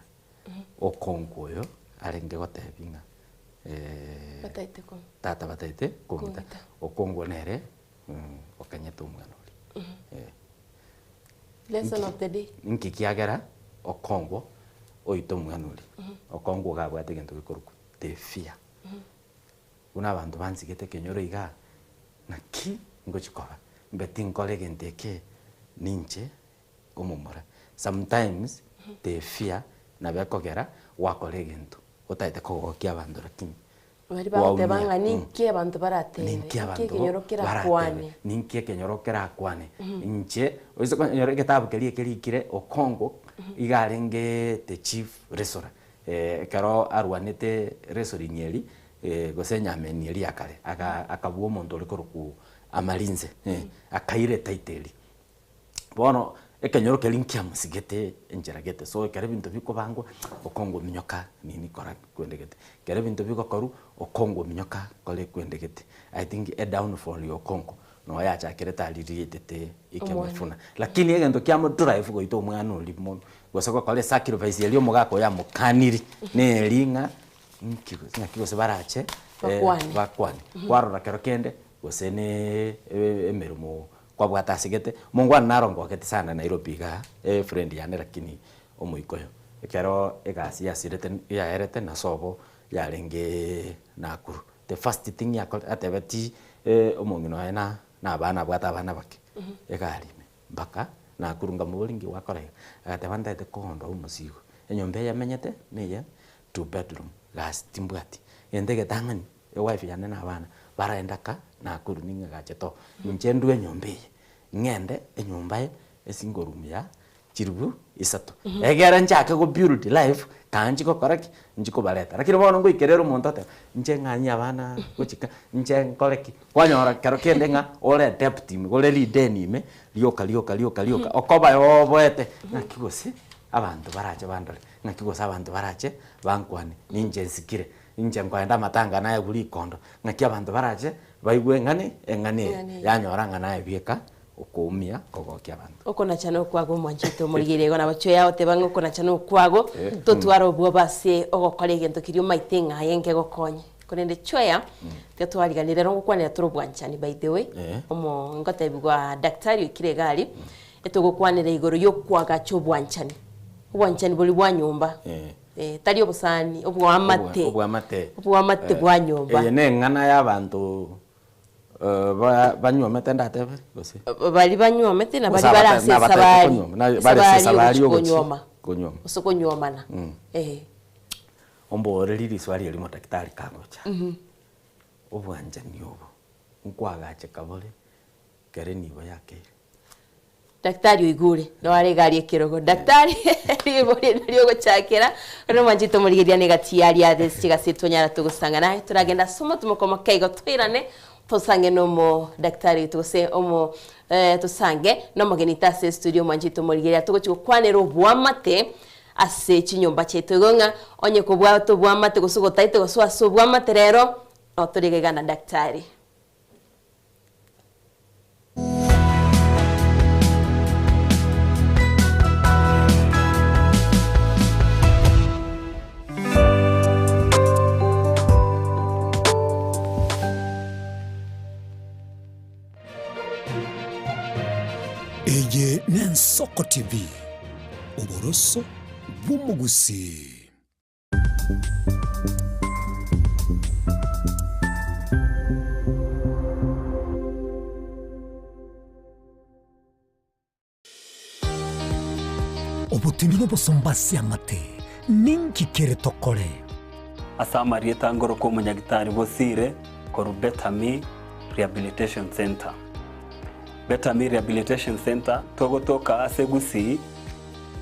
okongo yo arenge gotebinga bataite ko tata bataite kongita okongo nere okanyeta umwana uli lesson of the day nkikiagera okongo oito umwana uli okongo gabwate gento gikoruku the fear una abantu banzigete kenyoro iga naki ngochikoba mbeti nkole genteke ninche umumura sometimes the fear na bekogera wakole gento otaite kogokia abantu lakini bari bate banga ninki abantu barate kenyoro kira kwane ninki kenyoro kira kwane inche oiso kenyoro kitabu kire okongo igarenge the chief resora karo arwanete resori nyeri gosenya menieri akare akabuo mondo likoruku amalinze akaire taiteli bono ekenyoro kelinkia musigete enjeragete so kare bintu biko bango okongo minyoka nini kora kwendegete kare bintu biko koru okongo minyoka kole kwendegete I think a down for your kongo no ya cha kire talirietete ikemafuna lakini egento kya mo drive go ito mwana oli mono gosoko kole sacrifice elio mogako ya mukaniri ne linga nkigo se barache bakwani kwarora kero kende gosene emerumo kwa bwata sigete mungwana narongo kete sana Nairobi ga friend yane lakini omuikoyo kero egasi yasirete ya erete na sobo yarenge nakuru the first thing ya atebeti omongino ena na bana bwata bana bake egalime mbaka nakurunga mulingi wakore atebanda ete kondo umusigo enyombe yamenyete neye 2 bedroom gas timbwati endege tangani wife yane na bana baraenda ka nakuru ninga gacheto nchendwe nyombe ngende enyomba esingorum ya chirubu isato egera nchake go build life kanji ko koraki njiko baleta lakini bono ngo ikerero muntu ate nche nganya bana gochika nche nkoleki kwanyora kero kende nga ole depth mi gole lideni me lioka okoba yo boete nakigose abantu barache bandole nakigose abantu barache bankwani ninje sikire ninje ngwenda matanga naye guli kondo ngaki abantu barache baigwe ngani yanyora ngana ebieka okumia kogokia abantu okona chano kwago mwanjito murigirego na bacho yao tebango kona chano kwago totwaro bwo base ogokore gento kirio maitenga yenge gokonye konende choya tetwariganire rongo kwane turobwanchani by the way omo ngotebwa daktari kiregali etogokwanira igoro yokwaga chobwanchani obwanchani boli bwa nyumba tali obusani obwamate bwa nyumba ene ngana y'abantu banywomete ndatebe gose bali banywomete na bali barasesabali kunyoma usokonyomana ombore lili swali elimo daktari kangocha obwanja nyobo nkwagache kabole kare nibo yake daktari uigure no aregali ekirogo daktari ribori nalio gochakera no manjito murigiria negatiari ades chigasitwo nyara tugusanga naye turagenda somo tumukoma kaigo twirane tusange nomo daktari tuse omo tusange nomo genita se studio manjito murigiria tugochiko kwanero bwamate ase chinyomba chetu gonga onye kubwa to bwamate gusugo taite guswa so bwamate rero oturigana daktari Eye n'Ensoko TV oboroso bw'umugusi. Obutindi n'obusumbasi amate ninki kere tokore asamari etangoro ko munyagitari bosire koru Betami Rehabilitation Center. Betami Rehabilitation Center togotoka asegusi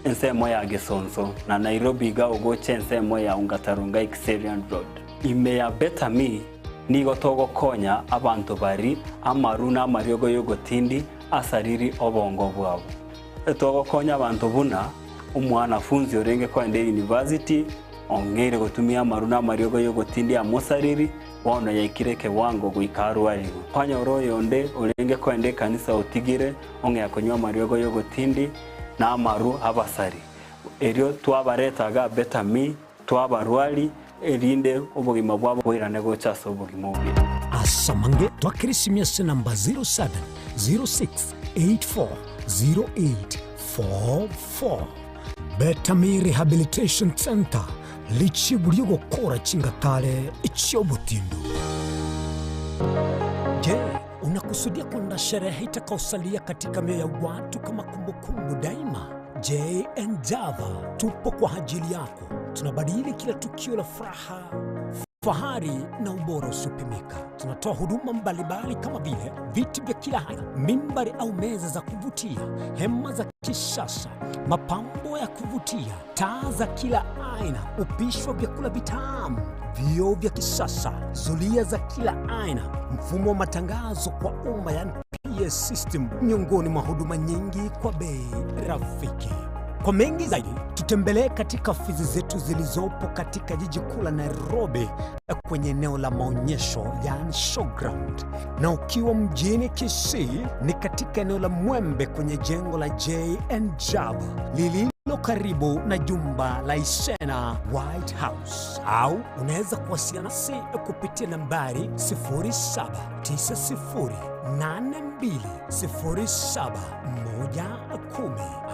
ensemo ya Gesonso na Nairobi ga ogoche ensemo ya Ungatarunga Xerian Road. Ime ya Betami nigo togokonya abantu bari amaruna amariogo yogotindi asariri obongo bwabo. Togokonya abantu buna umwanafunzi orenge kwende university ongere gutumia maruna mariogo yogotindi amosariri wano yaikireke wango guikaru aligo panya oroyonde orenge kwende kanisa utigire onge yakonywa mariogo yogotindi na amaru abasari erio twabaretaga Betami twabarwali erinde obugima bwabo bwirane gochaso obugima obi asamange twakirisimia namba 0706840844 Betami Rehabilitation Center lichibulio gukora chingatale ichiobutindu. Je, unakusudia kwenda sherehe itakayosalia katika mioyo ya watu kama kumbukumbu daima? JN Java tupo kwa ajili yako. Tunabadili kila tukio la furaha, fahari na ubora usiopimika. Tunatoa huduma mbalimbali kama vile viti vya kila aina, mimbari au meza za kuvutia, hema za kisasa, mapambo ya kuvutia, taa za kila aina, upishi wa vyakula vitamu, vioo vya kisasa, zulia za kila aina, mfumo wa matangazo kwa umma yani PA system, miongoni mwa huduma nyingi kwa bei rafiki. Kwa mengi zaidi, tutembelee katika ofisi zetu zilizopo katika jiji kuu la Nairobi kwenye eneo la maonyesho yani showground. Na ukiwa mjini Kisii ni katika eneo la Mwembe kwenye jengo la JN Java lililo karibu na jumba la Ishena White House. Au unaweza kuwasiliana nasi kupitia nambari 0792071110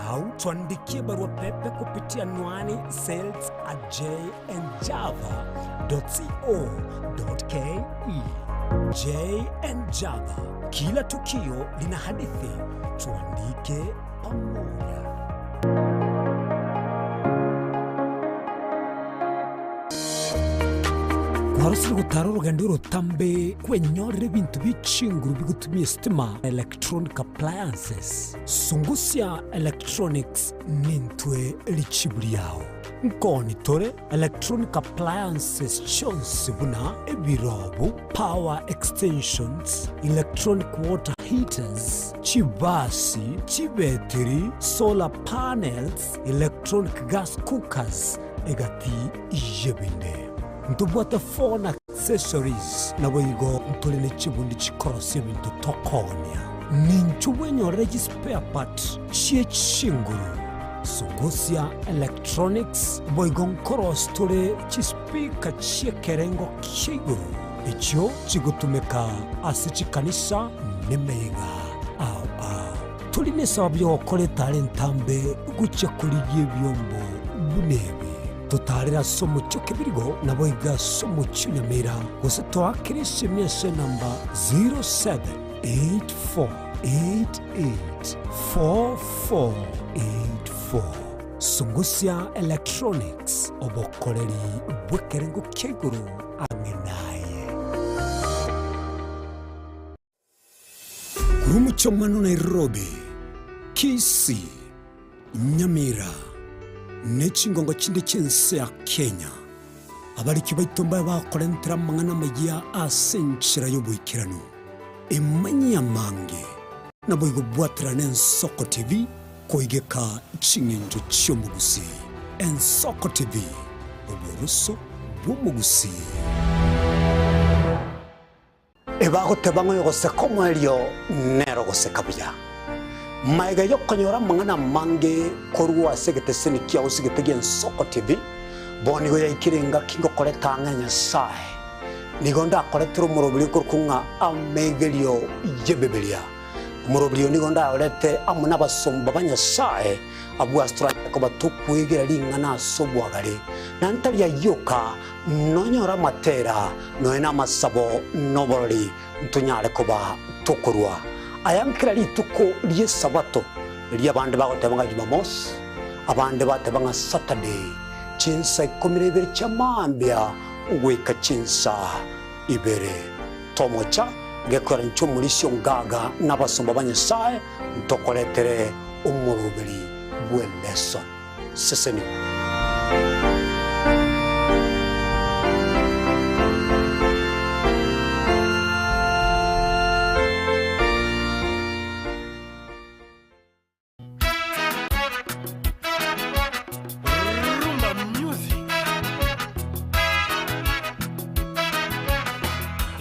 au tuandikie barua pepe kupitia anwani sales@jnjava.co.ke. JN Java, kila tukio lina hadithi, tuandike pamoja. Warusiri gutara urugendo rutambe kwenyorere bintu bicinguru bigutumye stima electronic appliances. Sungusia Electronics nintwe lichibuli yao. Nkoni tore electronic appliances chonsi buna ebirobu, power extensions, electronic water heaters, chibasi, chibetiri, solar panels, electronic gas cookers, egati ijebinde. Ntubwata phone accessories na wigo ntulene chibundi chikorosi bintu tokonya. Ninchuwenyo regi spare part chie chinguru. Sungusia Electronics boigon koros tule chispika chie kerengo kiguru. Ichio chigutumeka asichikanisa nimeiga au. Tuline sabyo okole talentambe gucha kuligie byombo bunebe. Tutarira somo chokebirigo na boiga somo chunyamira gose twakirisi miese namba 0784884484. Sungusia Electronics obokoleri bwekerengo keguru amenaye. Kurumucho mano Nairobi, Kisii, Nyamira nechingongo chinde chense ya Kenya. Abariki baitomba bakorentera mangana magia asenchira yobuikirano. Emanya mange na boigo bwatra n'Ensoko TV koigeka chingenjo chyomugusi. Ensoko TV oboroso bw'umugusi. Ebago tebango yogose komo elio nero gose kabuya. Maiga yokonyora mangana mange korwa segete seni kia usigete Ensoko TV bonigo ya ikirenga kingo koleta nganya sai nigonda koletro murobili kurkunga amegelio yebebelia umurobrio nigo ndaorete amwe n'abasomba banyasaye abwa Australia ko batukwigira ringana sobwagare nantari yayoka nonyora matera noena masabo nobori ntunyare koba tukurwa ayankira lituko lye sabato lye abandi bagotebanga Jumamos abandi batebanga Saturday chinsa ikomirebere chamambya uweka chinsa ibere tomocha gekora nchumulisyo ngaga n'abasomba banyasaye ntokoletere umurubiri bweleso seseni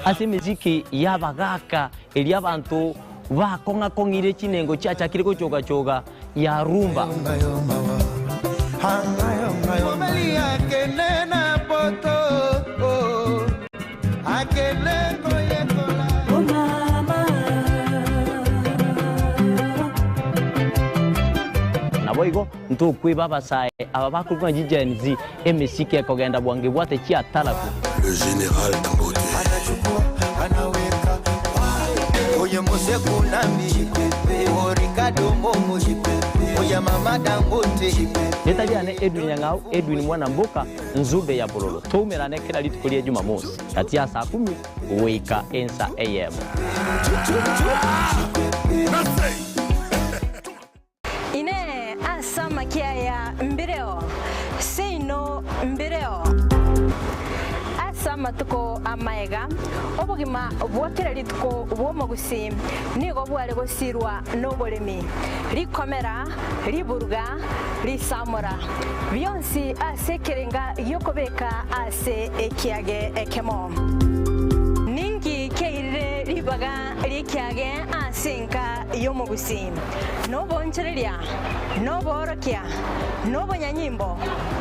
ase miziki yabagaka eli abantu bakonga kongire chinengo chacha kiri kuchoga ya rumba naboigo ntukwi babasaye aba bakurwa jijenzi emisiki ekogenda bwange bwate chi atalaku le général Dangote anaweka oye mose kunambi o Ricardo Momo oye mama Dangote netabyane Edwin Nyang'au Edwin mwana mboka nzube ya bololo tumerane kila litukolia Jumamosi kati ya saa 10 wika ensa am ine asama kia ya mbireo seino mbireo asama tuko amaega obugima bwakira lituko bwomogusi nigo bwale gosirwa nobolemi likomera liburuga lisamura byonsi asekerenga yokobeka ase ekiage ekemo ningi keire libaga likiage asinka yomogusi nobonchereria noborokia nobonyanyimbo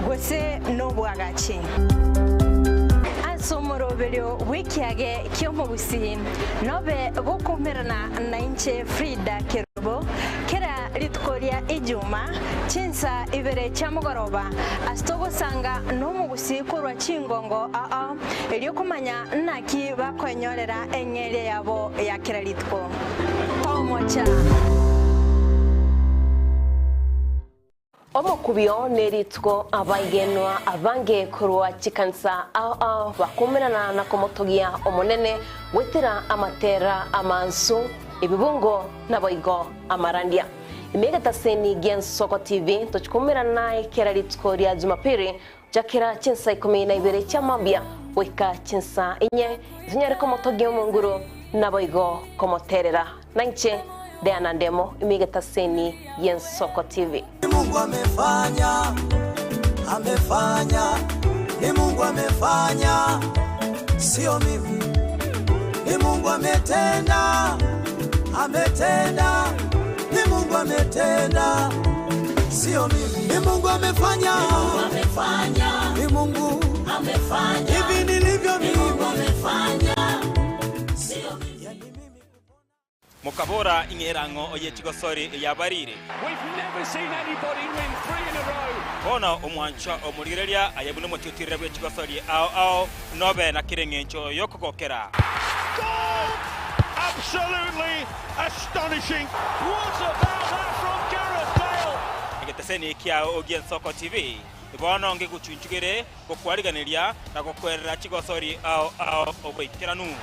gose nobwagachi somorobelio wikiage kyomogusi nobe gokumerana na inche Frida Kerobo kera litukoria ijuma chinsa ibere chamugoroba astogo sanga nomugusi kurwa chingongo eliokumanya naki bakwenyorera enyere yabo ya kera lituko tomocha omukubyo neritwo abayigenwa abange kurwa chikansa bakumirana na komotogia omonene wetera amatera amansu ebibungo naboigo amarandia imegata seni gen Soko TV tochikumirana naye kera ritwo rya Jumapili jakira chinsa 12 chamambia weka chinsa inye zinyare komotogia omunguru naboigo komoterera nanche Diana Ndemo imegata seni gen Soko TV. Mungu amefanya, ni Mungu amefanya, sio mimi. Ni Mungu ametenda, ni Mungu ametenda, sio mimi. Ni Mungu amefanya, ni Mungu amefanya, hivi nilivyo mimi. Ni Mungu amefanya, sio mimi. Mukabora ingerango oyetigo sori yabarire. We've never seen anybody win 3 in a row. Ona omwancha omurireria ayabuno motitirira bwetigo sori ao nobe na kirengencho yokokokera. Absolutely astonishing. What about that from Gareth Bale? Egeteseni kia Ogien Soko TV. Ibono nge guchunchugere gokwariganiria na gokwerera chigosori ao obwikiranu.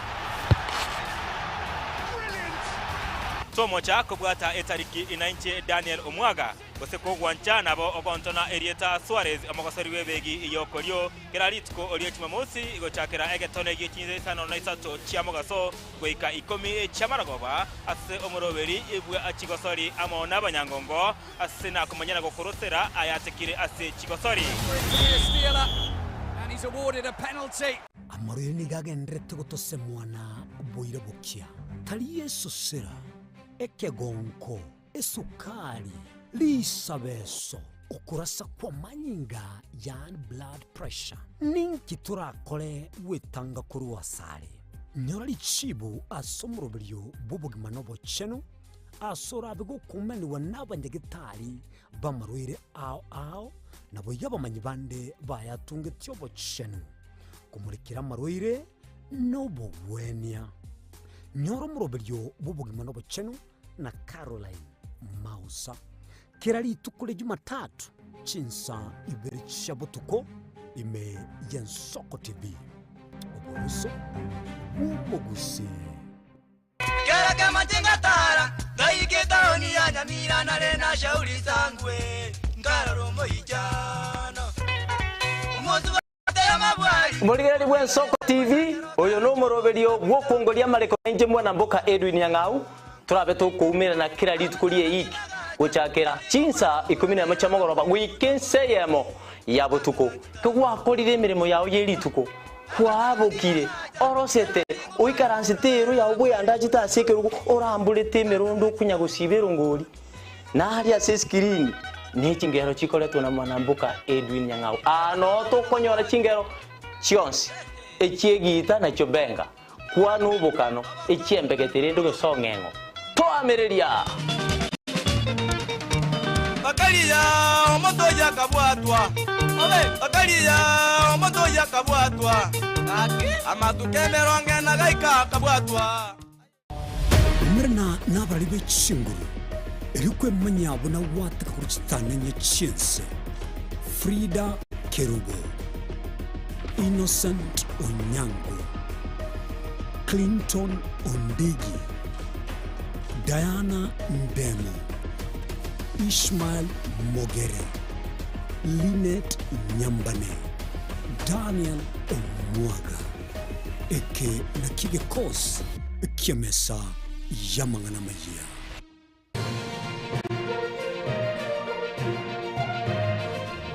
Somo cha kubwata etariki inainche Daniel Omwaga oseko gwancha nabo ogontona Erieta Suarez amagosori webegi iyokolyo keraritko olyo Jumamosi igochakera egetone gichinze sano na isato chiamogaso goika 10 chamaragoba ase omoroberi ibwe achigosori amona abanyangongo ase na kumanyana gokorosera ayatekire ase chigosori and he's awarded a penalty. Amoreni gagendrete gotose mwana boire bokia tali Yesu sera ekegonko esukari lisabeso okurasa kwa manyinga yan blood pressure ninki turakole wetanga kuri wasare nyora lichibu asomurobelyo bubugimano bocheno asora bigo kumeni wanabanyagitari bamarwire ao nabo yabamanyi bande bayatunge tyobo chenu kumurikira marwire nobo wenia nyoro muroberio bubugima nobo chenu na Caroline Mausa kirali tukule Jumatatu chinsa ibere chabutuko ime Yensoko TV oburuso bumugusi Kera kama tingatara Gaigeta oni ya nyamira na rena shauri zangwe Ngararo ijana Umozu wa mabwari Muligeri bwe Nsoko TV oyo no muroberio gwokongolia mareko nje mwana mboka Edwin Yang'au turabe tukumira na kira litukulie iki guchakira chinsa 10 chamogoroba wikenseyemo ya butuko kugwakorire mirimo yawo yerituko kwabukire orosete uikaransitero ya ubwe andajita sekerugo orambulete mirondo kunyagusibero ngoli na hali ya screen ni chingero chikoleto na mwanambuka Edwin Yang'au ano to konyora chingero chionsi echiegita na chobenga kwa nubukano echiembegetere ndo songengo to amereria Bakalia omoto yakabwatwa Bakalia omoto yakabwatwa Amatukemeronge na gaika kabwatwa Mrna nabralibe chinguru Erikwe manyabo na wataka kuchitana nye chinse Frida Kerubo Innocent Onyango Clinton Ondigi Diana Ndemo Ishmael Mogere Linet Nyambane Daniel Omwaga Eke na kige kos Kiamesa Yamangana Magia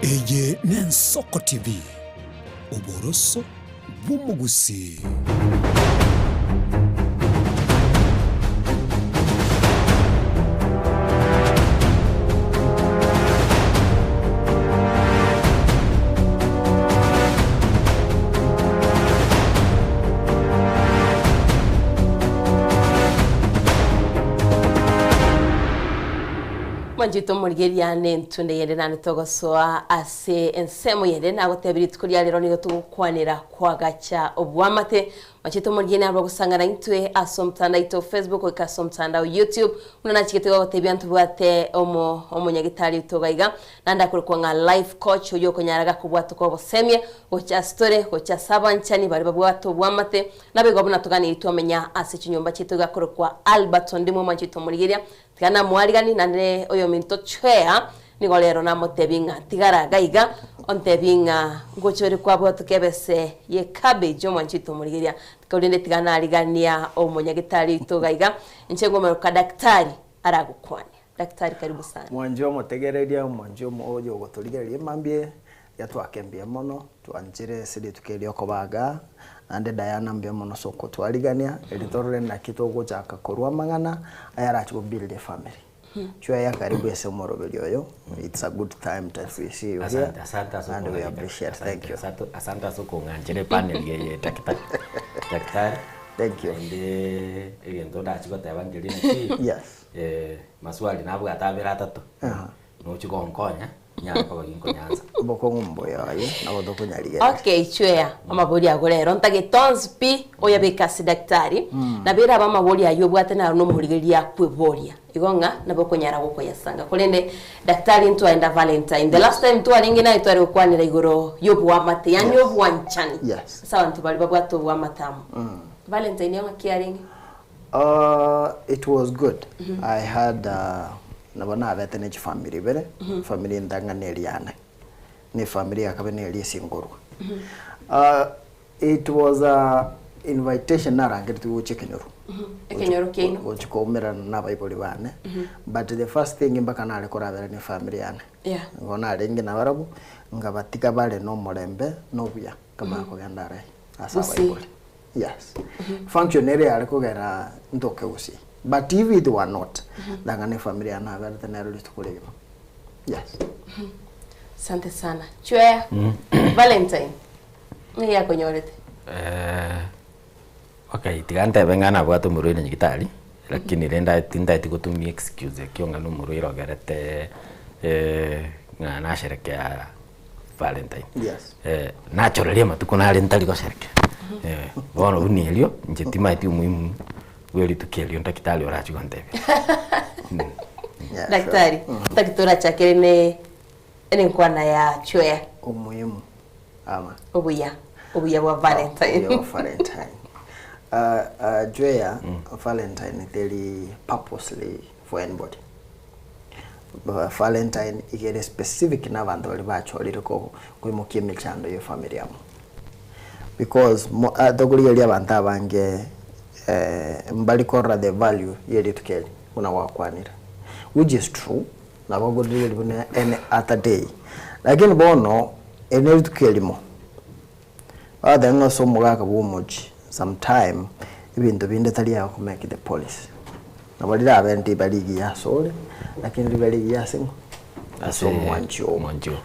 Eye Nensoko TV Oboroso Bumugusi Manjito murigeria nentunde yende nani togosoa ase ensemo yende na gotebiri tukuria lero nigo tukwanira kwa gacha obwamate manjito murigena abo gusangana intwe asomtanda ito Facebook ikasomtanda YouTube unana chiketego gotebia ntubwate omo nyagitari utogaiga nanda kurikwa nga life coach uyo konyaraga kubwato ko bosemye ocha story ocha sabanchani bari babwato obwamate nabego buna tugani itomenya ase chinyomba chitu gakurikwa Albert ndimo manjito murigeria Tigana mwarigani nande oyo minto chwea nigo lero na motebinga tigara gaiga ontebinga ngochori kwabo tukebese ye cabbage omanchito murigeria tikolinde tigana aligania omonyagitari itogaiga nchengo meruka daktari aragukwani daktari karibu sana mwanjo motegereria mwanjo oyo goturigereria mambie yatwakembia mono twanjire sidi tukerio kobaga ande Diana mbia mono soko twarigania editorre na kitogo chaka korwa mangana ayara to build a family chwa ya karibu ese morobeli oyo it's a good time to see you here and we appreciate thank you asante soko nganjire panel ye daktari thank you ende egento ndachiko tabangiri yes maswali nabwo atabira atatu no chiko onkonya nyako baginko nyanza boko ngumbo yaye nabo dokunyaliga okay chwea amabori agorero ntagitons pi oya bekasi daktari na bera bamabori ayo bwate na no murigeria kweboria igonga nabo konyara goko yasanga kolende daktari ntu aenda Valentine the last time tu alingina itware ukwanira igoro yobwa mate yani yobwa nchani yes sawa ntu bali babwato bwa matamu Valentine yanga kiaringi it was good I had nabona abete ne family bere family ndanganeliana ni family akabeneli singorwa it was a invitation narangire tu chekenyoru ekenyoru kino uchikomera na bible bane but the first thing mbaka nale korabera ni family yana ngona arengi na barabu ngabatika bale no morembe no buya kama ko yandare asa bible yes functionary alikogera ndoke usi but if it were not dangane family yana bale tenero litukulego yes asante sana chwea Valentine ni yako nyorete okay tigante bengana bwatu murwini nyigitari lakini renda tinda tikutumi excuse kionga no muruiro garete na sherekea Valentine. Yes. Naturally matuko na rentali ko sherekea. Bono unelio njetima iti muhimu weli tukelio ndakitali orachi kontebi. Daktari, takitura chakere ne nkwana ya chwea. Umuhimu ama Obuya wa Valentine. Obuya wa Valentine. Chwea Valentine really purposely for anybody. Valentine igere specific na bantu bali bachorire ko kwimukia michando yo family yamo. Because doguri yali abantu abange mbali korra the value yeli tukeli una wakwanira, which is true na baguri yali bune any other day, lakini bono eneli tukelimo ada nga so mugaka bumuji sometime ibintu binde tali ya ku make the police na bali abenti bali ya sole lakini bali ya singo aso mwanjo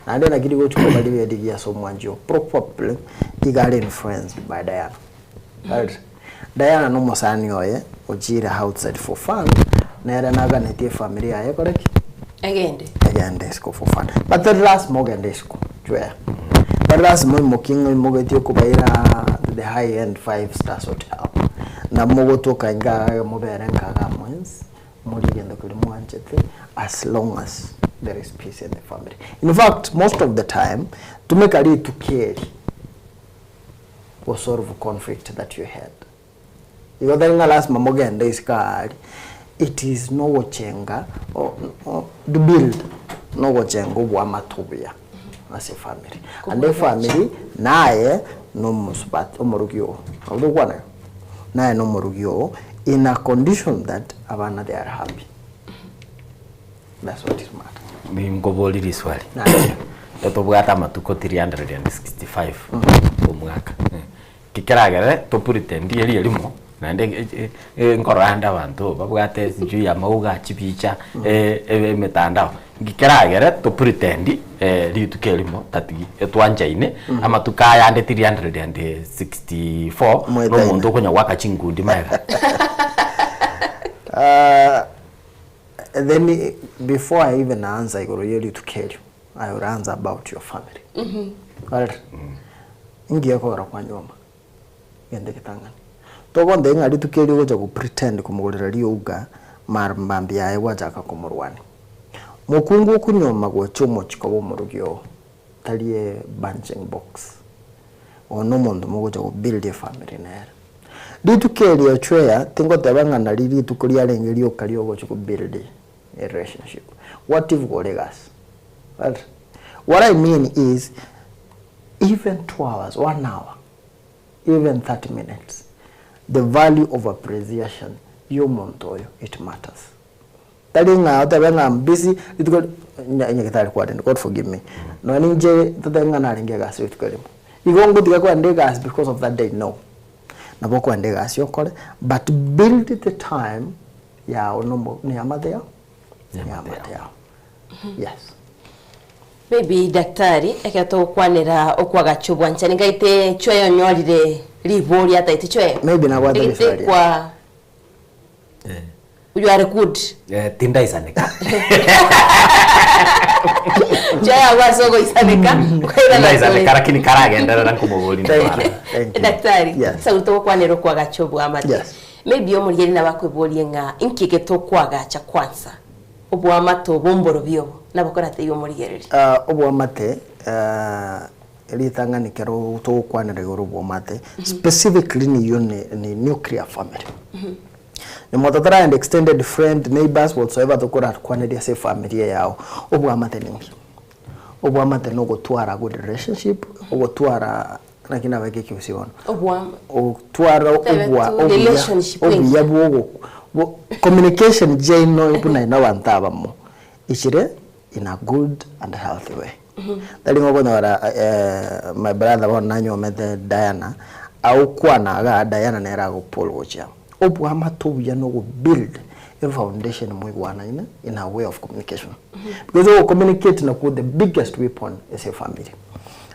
and then agiri go to bali bali ya so mwanjo probably he got influenced by Diana. Right? Diana no musani oye ojira outside for fun na era naga netie family yae correct again disco for fun but the last mogen disco jwe but last moking mogetio kubaira the high end 5-star hotel na mogo toka nga moberenga ga mwens muligenda kuli mwanchete as long as there is peace in the family. In fact, most of the time to make a to care was sort of a conflict that you had. You then last mamogenda is card. It is no wachenga or the build no wachengo wa matubia as a family. And the family nae no musbat omorugio. Although nae no morugio in a condition that abana they are happy. That's what is matter. Mingoboli riswali. Totobwata matuko 365 omwaka. Kikeragere topuritendi eli elimo nande nkoranda abantu babwate sinju ya mauga chipicha emetandao. Kikeragere topuritendi litukelimo tati etwanjaine amatukaya ande 364 no muntu konya waka chingundi maega. Then before I even answer, I go really to care you. I will answer about your family. Right? Ingia kwa kwa nyoma. Yende kitangani. Togo ndenga ali to care you go pretend kumugolera liuga marmbambi yae wajaka kumurwani. Mukungu kunyoma go chomo chikobo murugyo. Taliye bunching box. Ono mundu mugo go build a family nere. Ditu keli ya chwea tingo tabanga na lili tukulia lengeli okalio go to build a relationship. What if go legas? Well, what I mean is even 2 hours, 1 hour, even 30 minutes, the value of appreciation you montoyo it matters. Talinga tabanga I'm busy it go nyekitali kwa God forgive me. No ninje tabanga na lenge gas it go. Igongo tika ndegas because of that day no. Naboko andega asiokole but build the time ya onombo ni amadeo yes maybe daktari ekato kwanira okwaga chubwancha ningaite chweyo nyolire libori ata ite chweyo maybe na wada lisari kwa you are good tinda isanika jaya wasogo isanika tinda isanika lakini karagenda rangu mubuli daktari sauto kwanira okwaga chubu amate maybe omuliyeri nabakwebolie nga inkike to kwaga cha kwanza obwamato bomboro byo nabakorate yo muliyeri obwamate litanganikero to kwanira yo obwamate specifically ni nuclear family. The mother and extended friend, neighbors, whatsoever the Korat quantity say family yao. Obwamate ningi. Obwamate no go tuara good relationship, go tuara nakina wake kiusiona. Obwam. O tuara relationship. Communication no ipuna ina wantaba mo. Ichire in a good and healthy way. Dali ngogo na my brother wa nanyo mete Diana au kwa na Diana na era go Paul Wocha. Obwamate ya no go build a foundation mwe in a way of communication. Because we communicate na the biggest weapon is a family.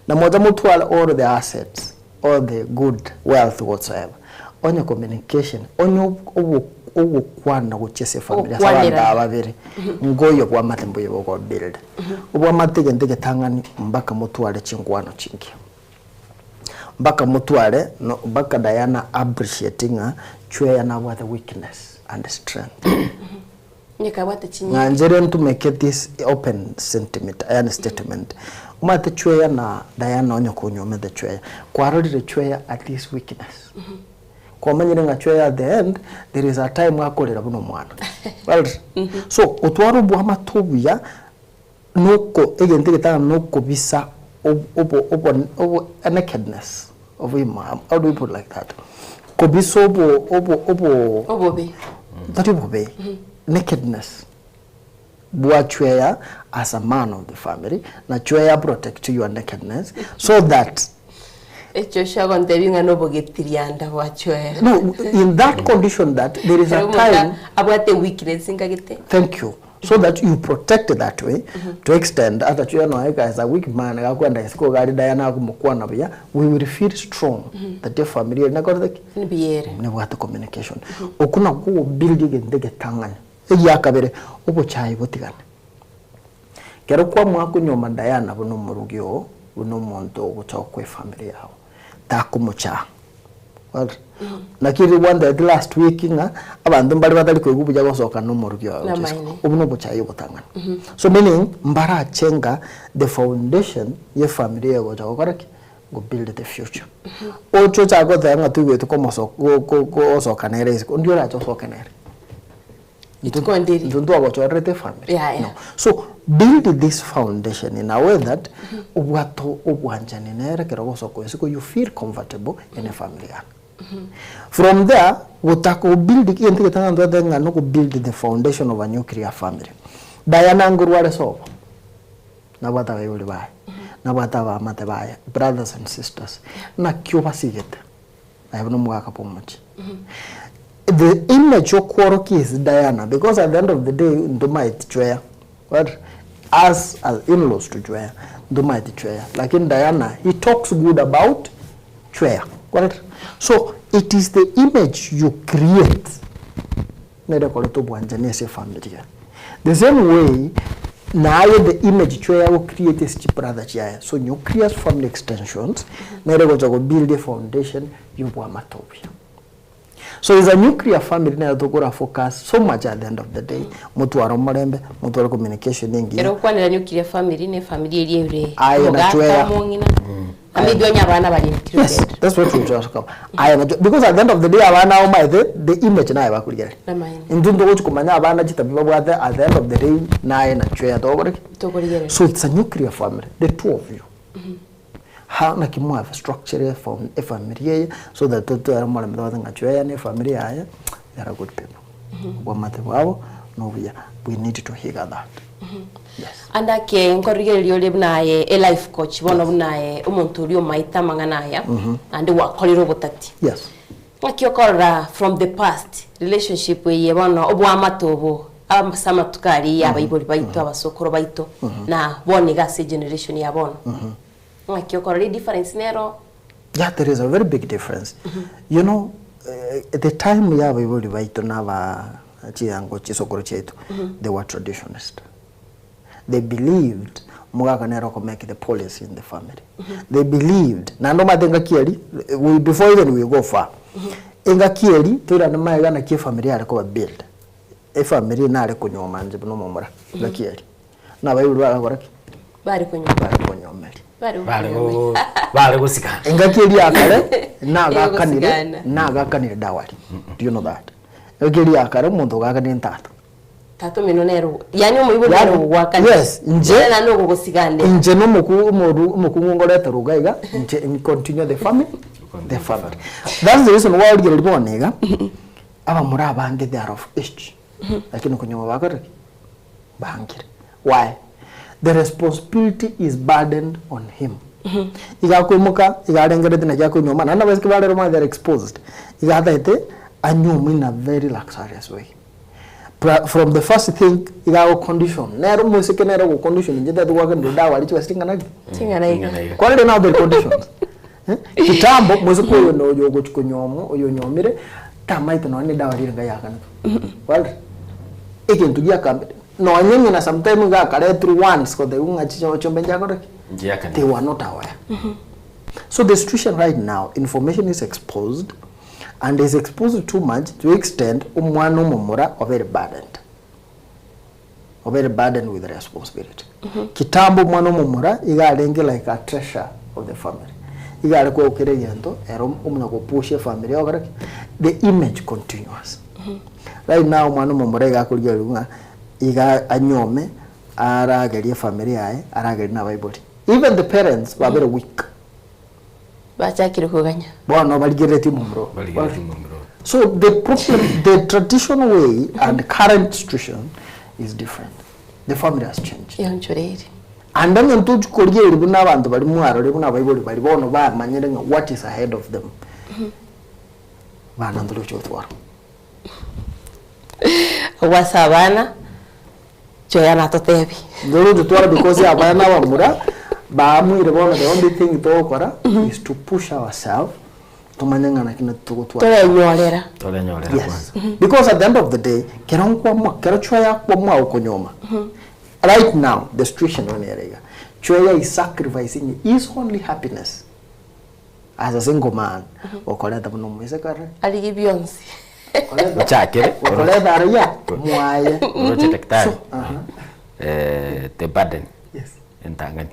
Na moja mutuala all the assets, all the good wealth whatsoever. On your communication, on your ugu kwana guchese familia sabanda ababiri ngoyo kwa matembo yebo ko build ubwa matege ndege tangani mbaka mutwale chingwano chingi mbaka mutwale no mbaka Diana appreciating chwe na what the weakness and strength nikabate chinyi nganjere to make this open sentiment and statement umate chwe na Diana onyo kunyome the chwe kwa rodi chwe at this weakness kwa manyire ngachwe at the end there is a time akolera buno mwana right so otwaro bwa matubya nuko egente gitana nuko bisa obo nakedness of him. How do we put like that? Kobiso obobe that obobe nakedness bwa chweya as a man of the family na chweya protect your nakedness so that no, in that condition that there is a time about the weakness. Thank you. So that you protect it that way to extend as you know as a weak man we will feel strong that your family na got the communication okuna go building ndege tanganya yakabere obuchayi butigana kero kwa mwako nyoma Diana buno murugyo buno muntu obuchokwe family yao takumucha well nakiri wanda the last week nga abantu mbali batali kwegubuja gosoka no murugyo obuno buchayi butangana so meaning mbara chenga the foundation ye family yao jagokaraki go build the future ocho chago thanga tuwe tukomoso go soka nere ndio racho soka nere family. No. So build this foundation in a way that you feel comfortable in a family. From there, we build the foundation of a nuclear family. Diana Ngurwale so. Brothers and sisters. Na kyoba sigete. I have no mwaka much. The image of Kworoki is Diana because at the end of the day, Ndomait Chwea, what as in-laws to Chwea, Ndomait Chwea. Like in Diana, he talks good about Chwea. What? So it is the image you create. The same way, now the image Chwea will create a brother Chwea. So you create family extensions. Now go build a foundation. You matopia. So it's a nuclear family na tokora focus so much at the end of the day. Mutu wa romorembe, mutu wa communication nengi. Ero kwa na nuclear family ne family ilievre. Aya na chwea. Amidwanya bana bali nuclear. Yes, that's what we just come. Aya na because at the end of the day abana oma the image na yaba kuligera. Ndundo go kumanya abana chitabiba bwa at the end of the day na aya na chwea tokora. So it's a nuclear family, the two of you. How na kimu have structure from a family so that to mwana mdoza ngachwea ne family haya they are good people. Wamate wao no we need to hear that. Yes. Anda ke nkorigere liole bnaye a life coach bono bnaye umuntu uri omaita manganaya andi wakolero botati. Yes. Akiyokora from the past relationship we bono obwa matobo amasama tukari yabayiboli baito abasokoro baito na bone gase generation ya bono. Difference nero. Yeah, there is a very big difference. You know, at the time we have they were traditionalists. They believed Mugaga Nero could make the policy in the family. They believed before even we go far. Inga kieli tura na maiga na kia familia alikuwa build. E familia na alikuwa nyoma nje no momora. Inga kieli. Na bayi ulwa goraki. Bari kunyo meli. Bale gusika. Ngakiri akare naga kanire dawari. Do you know that? Ngakiri akare muntu gakanire ntatu. Tato minonero. Yani umuyibona wakani. Yes, nje na no gusigande. Nje no muku ngoreta rugaiga nje continue the family. The family. That's the reason why we get born nega. Aba muri abandi they are of age. Lakini kunyoma bakare bangire. Why? The responsibility is burdened on him. Igakumuka igarengere dina jako nyoma na basi kibale roma they are exposed. Igatete anyuma in a very luxurious way. From the first thing igago condition. Nero musike nero go condition njeda tuwaka ndo dawa licho singa na. Now the conditions. Kitambo musiko yo no yogo chikonyomo oyo nyomire kama ito no ni dawa ringa yakana wal ikintu gia kambe no nyenye na sometimes ga kare through once ko the unga chicho chombe jako they were not aware. So the situation right now, information is exposed, and is exposed too much to extent umwana umumura are very burdened with responsibility. Kitambo umwana umumura igalenge like a treasure of the family. Igale ko okere yendo ero umuna ko push family ogara the image continues. Right now umwana umumura igakurya lunga iga anyome aragerie family yae aragerie na Bible. Even the parents were very weak. Bachakire kuganya. Bono baligireti mumro. So the problem, the traditional way and current situation is different. The family has changed. And then you told Korea Ribuna and the Balimua, Ribuna Bible, by one of our managing what is ahead of them. Wasabana Joyana Totebi. The because Abana Mura, Bamu, the only thing to okora is to push ourselves to mananga to go to yes. Because at the end of the day, right now, the situation on area, Choya is sacrificing his only happiness as a single man. Okoleta buno mwesekare. Ali Beyonce. Chakere. Okoleta aria. Mwaye. Roche daktari. The burden. Yes. Entangani.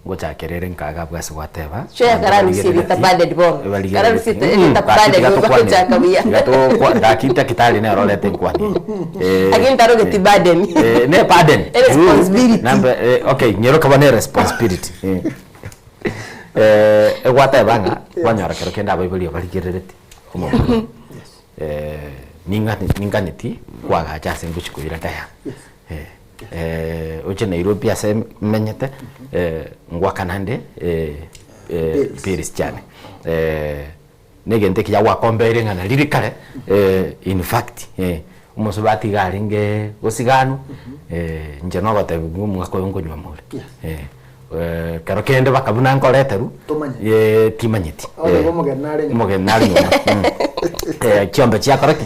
Ngocha kerere nkaga bwase wateba. Choya kararusi bitabade dibo. Kararusi bitabade dibo chaka biya. Gato kwa dakita kitali na rolete kwani. Again taroge tibaden. Ne pardon. Responsibility. Okay, nyero kabane responsibility. Wateba nga wanyara kero kenda Bible baligirereti. Omo. Ninganeti kwa gacha senguchikuira taya. Oche Nairobi ase menyete ngwakanande Paris chane negente kya wakombere ngana lirikale in fact umusubati garinge osigano nje no bate mwako yongonywa mure karo kende bakabuna nkoleteru timanyeti mogenari kiombe chiakoraki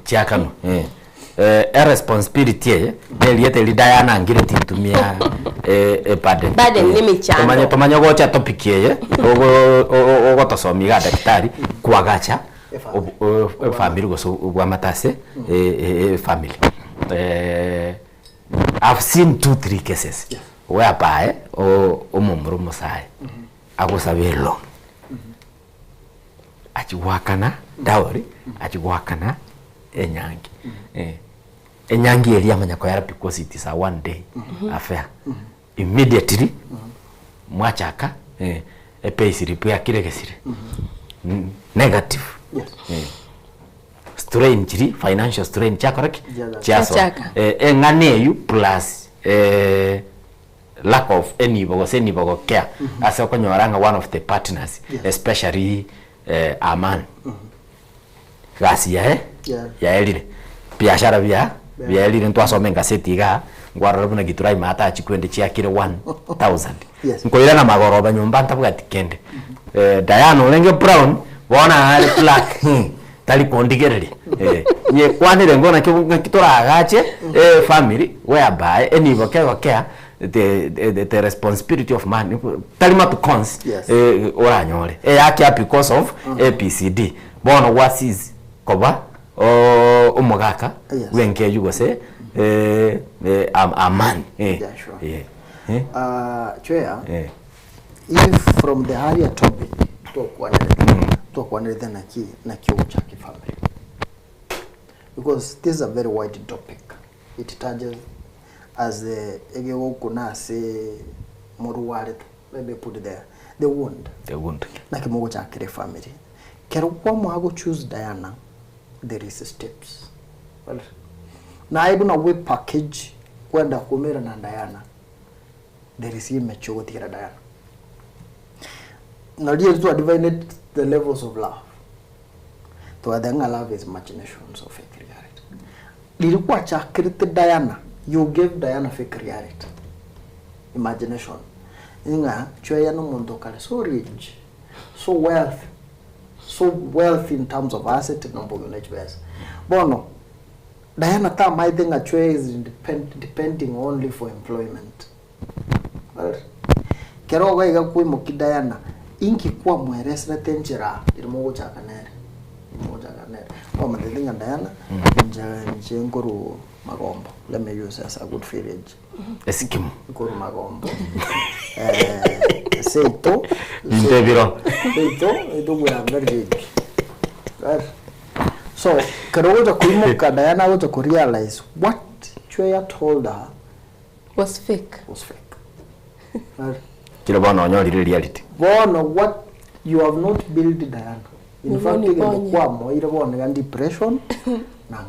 chiakano responsibility eliete lidayana ngire titumia burden ni michano tomanya gocha topic ye ogo tosomi ga daktari kwagacha family go so bwa matase family I've seen 2-3 cases whereby omumuru musai agosabelo achiwakana dawri achiwakana enyangi enyangi elia manyako yara because it is a one day affair immediately mwachaka pay slip ya kile kesire negative strain chiri financial strain chakoraki chaso engane you plus lack of any bogo care asa konyoranga one of the partners especially aman gasi ya elire biashara bia elire ntwasome ngaseti ga ngwarara buna giturai mata achikwende chiakire 1000 nkoira na magoroba nyumba ntabwa tikende Diana Olenge Brown bona ali black tali kondigerere ye kwanire ngona kitora agache family whereby any care the responsibility of man talima to cons oranyore yake because of APCD bona wasiz koba umugaka wenke yugose a man Choya if from the higher topic to kwanere na kiucha family because this is a very wide topic. It touches as the egeo kuna se moruwaret maybe put there the wound na kimogo cha kile family kero kwa mwago choose Diana there is steps well na aibu na we package kwenda kumera na Diana there is immaturity ya Diana na dear to divine the levels of love to adanga love is imaginations of fake reality lilikuwa cha kirite Diana you gave Diana fake reality imagination inga Choya no mundo kale so rich so wealthy so wealthy in terms of asset no mbogo NHBS bono Diana ta my thing actually is depending only for employment kero ga kui moki Diana inki kwa mweres na tenjera ilimo cha kanere kwa mdelinga Diana nje ngoro magombo let me use as a good village esikimu ngoro magombo seito intebiro ito bwana ndarje so kero ga kui moka Diana go to realize what Chweya told her was fake kila bwana onyori reality bono what you have not built Diana in fact kwamo ile bona depression na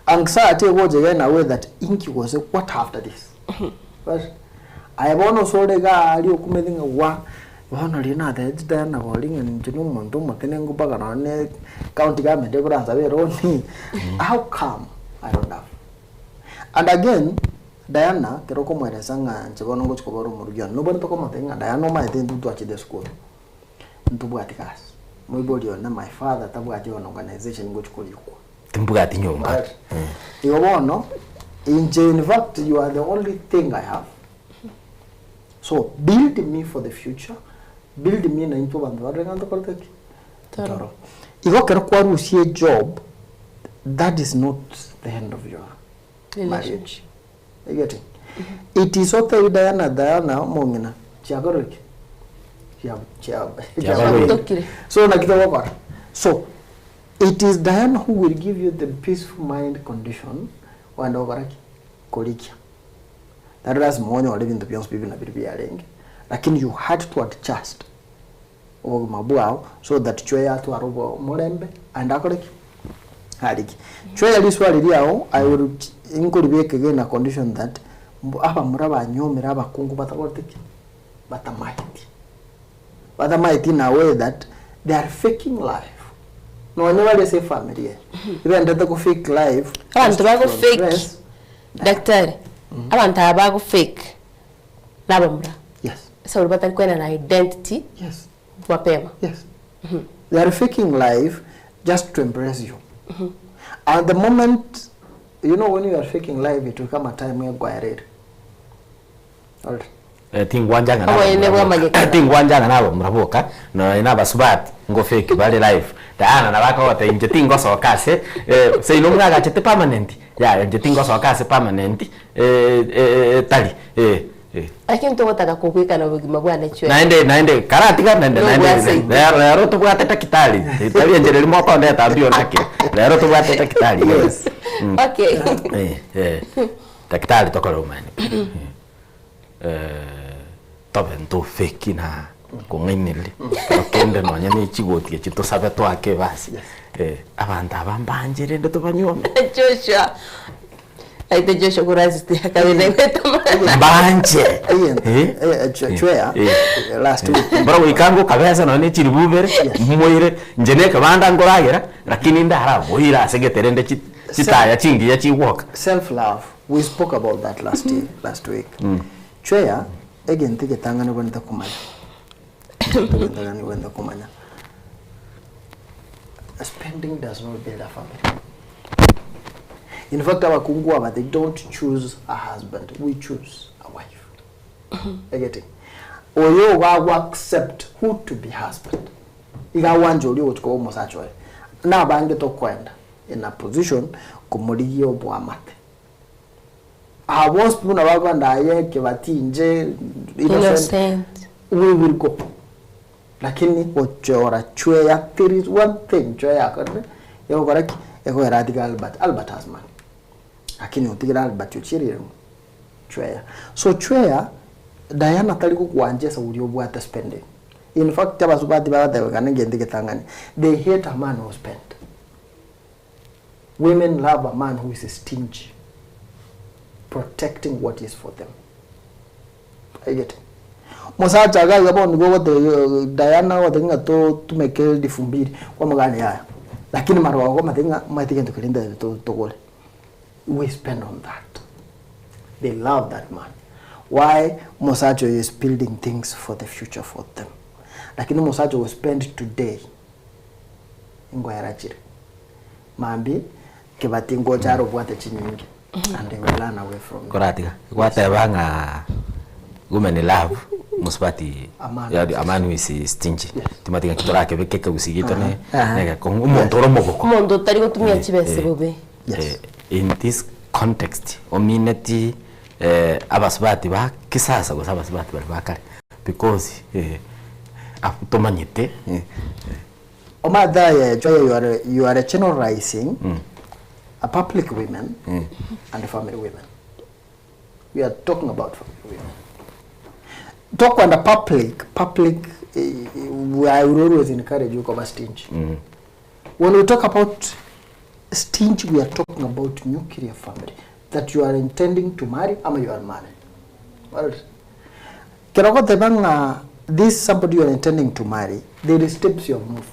anxiety was again aware that inki was what after this but I bono so de ga ali okumethinga wa bono lina that Diana holding and jinu muntu mutenengu baga na ne county government eburanza beroni how come I don't know. And again Diana keroko mweresa nga nchibono ngo chikoboro murugya no bani toko matenga Diana ma ite ndu achi the school ntubu atikas mwiboli ona my father tabu achi on organization ngo chikolikwa timbu ati nyumba you bono in fact you are the only thing I have so build me for the future build me na into bandu barengando kolteki toro igo keroko arusie job that is not the end of your marriage. You get it? It is also Diana mongina. Chiagoroki. So nakita so it is Diana who will give you the peaceful mind condition and overaki kolikia. That was money or living the beyond people na bibi yarengi. Lakini you had to adjust over mabuao so that Chweya to arobo morembe and akoreki. Hariki. Chweya liswali liao I will include again a condition that aba muraba nyomera abakungu batakotiki batamaiti in a way that they are faking life. No one never say family. Even that go fake life. Abantu bago fake. Daktari. Abantu abago fake. Nabamura. Yes. So batali kwena na identity. Yes. Wapema. Yes. They are faking life just to impress you. At the moment, you know, when you are faking life, it will come a time where you go ahead. Alright. Tingwanja nabo mraboka no inaba subat ngo fake bali life taana na baka wote nje tingo so kase sei no mwaga chete permanent ya nje tingo so kase permanent tali lakini tugotaka kukwika na bugima bwana chwe naende karatika naende lero tubwateta kitali itali nje limo pa ndeta mbio nake lero tubwateta kitali yes okay daktari tokolo umani tobento fake na kunginile okende no nyani chigotie chito sabe twake basi abantu abambanjire ndo tubanyome Joshua aite Joshua kuraziti akabine kwetama banje Chweya last week bro ikango kabeza no ne chiribubere moire njene kabanda ngoragera lakini ndara boira segeterende chitaya chingi ya chiwoka self love we spoke about that last week Chweya again tige tangana wenda kumanya spending does not build a family. In fact, our kungwa, they don't choose a husband, we choose a wife. I get it. Or you will accept who to be husband. Iga wanjo liyo tuko almost actually. Na bange to kwenda in a position kumuriyo bwamate. Once muna waganda ye kebati nje innocent, we will go. Lakini ochora Chweya, there is one thing Chweya akane yako baraki yako radical Albert has money. Lakini utikira Albert uchiri Chweya. So Chweya Diana taliko kuanjesa ulio bwata spending. In fact abasubati baada wakane ndike tangani. They hate a man who spend. Women love a man who is stingy, protecting what is for them. I get it. Mosacha ga yabo ngo wote Diana wote ngato tumeke difumbiri kwa magani haya. Lakini marwa kwa matenga matikendo kulinda to gole. We spend on that. They love that man. Why? Mosacho is building things for the future for them. lakini musacho will spend today ingo yarachire mambi kibati ngo charo bwate chinyingi and they will learn away from koratiga kwate banga women love musbati ya amani wisi stingy timatiga kitorake bekeke usigito ne nega ko umuntu romoko umuntu tari gutumia chibese bobe in this context omineti abasbati ba kisasa go sabasbati bali bakare because afutomanyite Omada you are generalizing a public women and a family women. We are talking about family women. Talk on the public, I will always encourage you to cover stingy. When we talk about stingy, we are talking about nuclear family that you are intending to marry or you are married. Well, this somebody you are intending to marry, there is steps you have moved.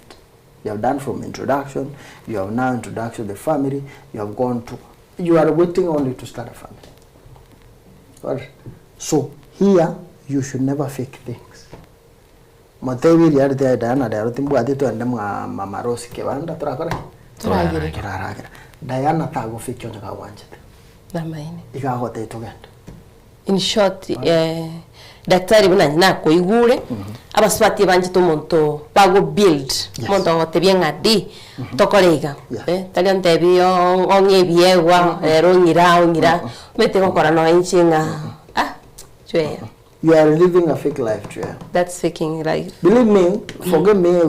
You have done from introduction, you have now introduction to the family, you have gone to, you are waiting only to start a family. Well, so here, you should never fake things. Matewi yari there Diana there timbu adito ande mama Rose kebanda turakora. Turagire. Diana tago fake yonja ka wanjete. Damaine. Ikahote itogenda. In short, daktari buna ko igure abaswati banje to monto pago build monto hote bien adi to kolega talion te bio onye biegwa rongira mete ko kora no enchinga chwe. You are living a fake life, Tria. That's faking life. Believe me, forgive me,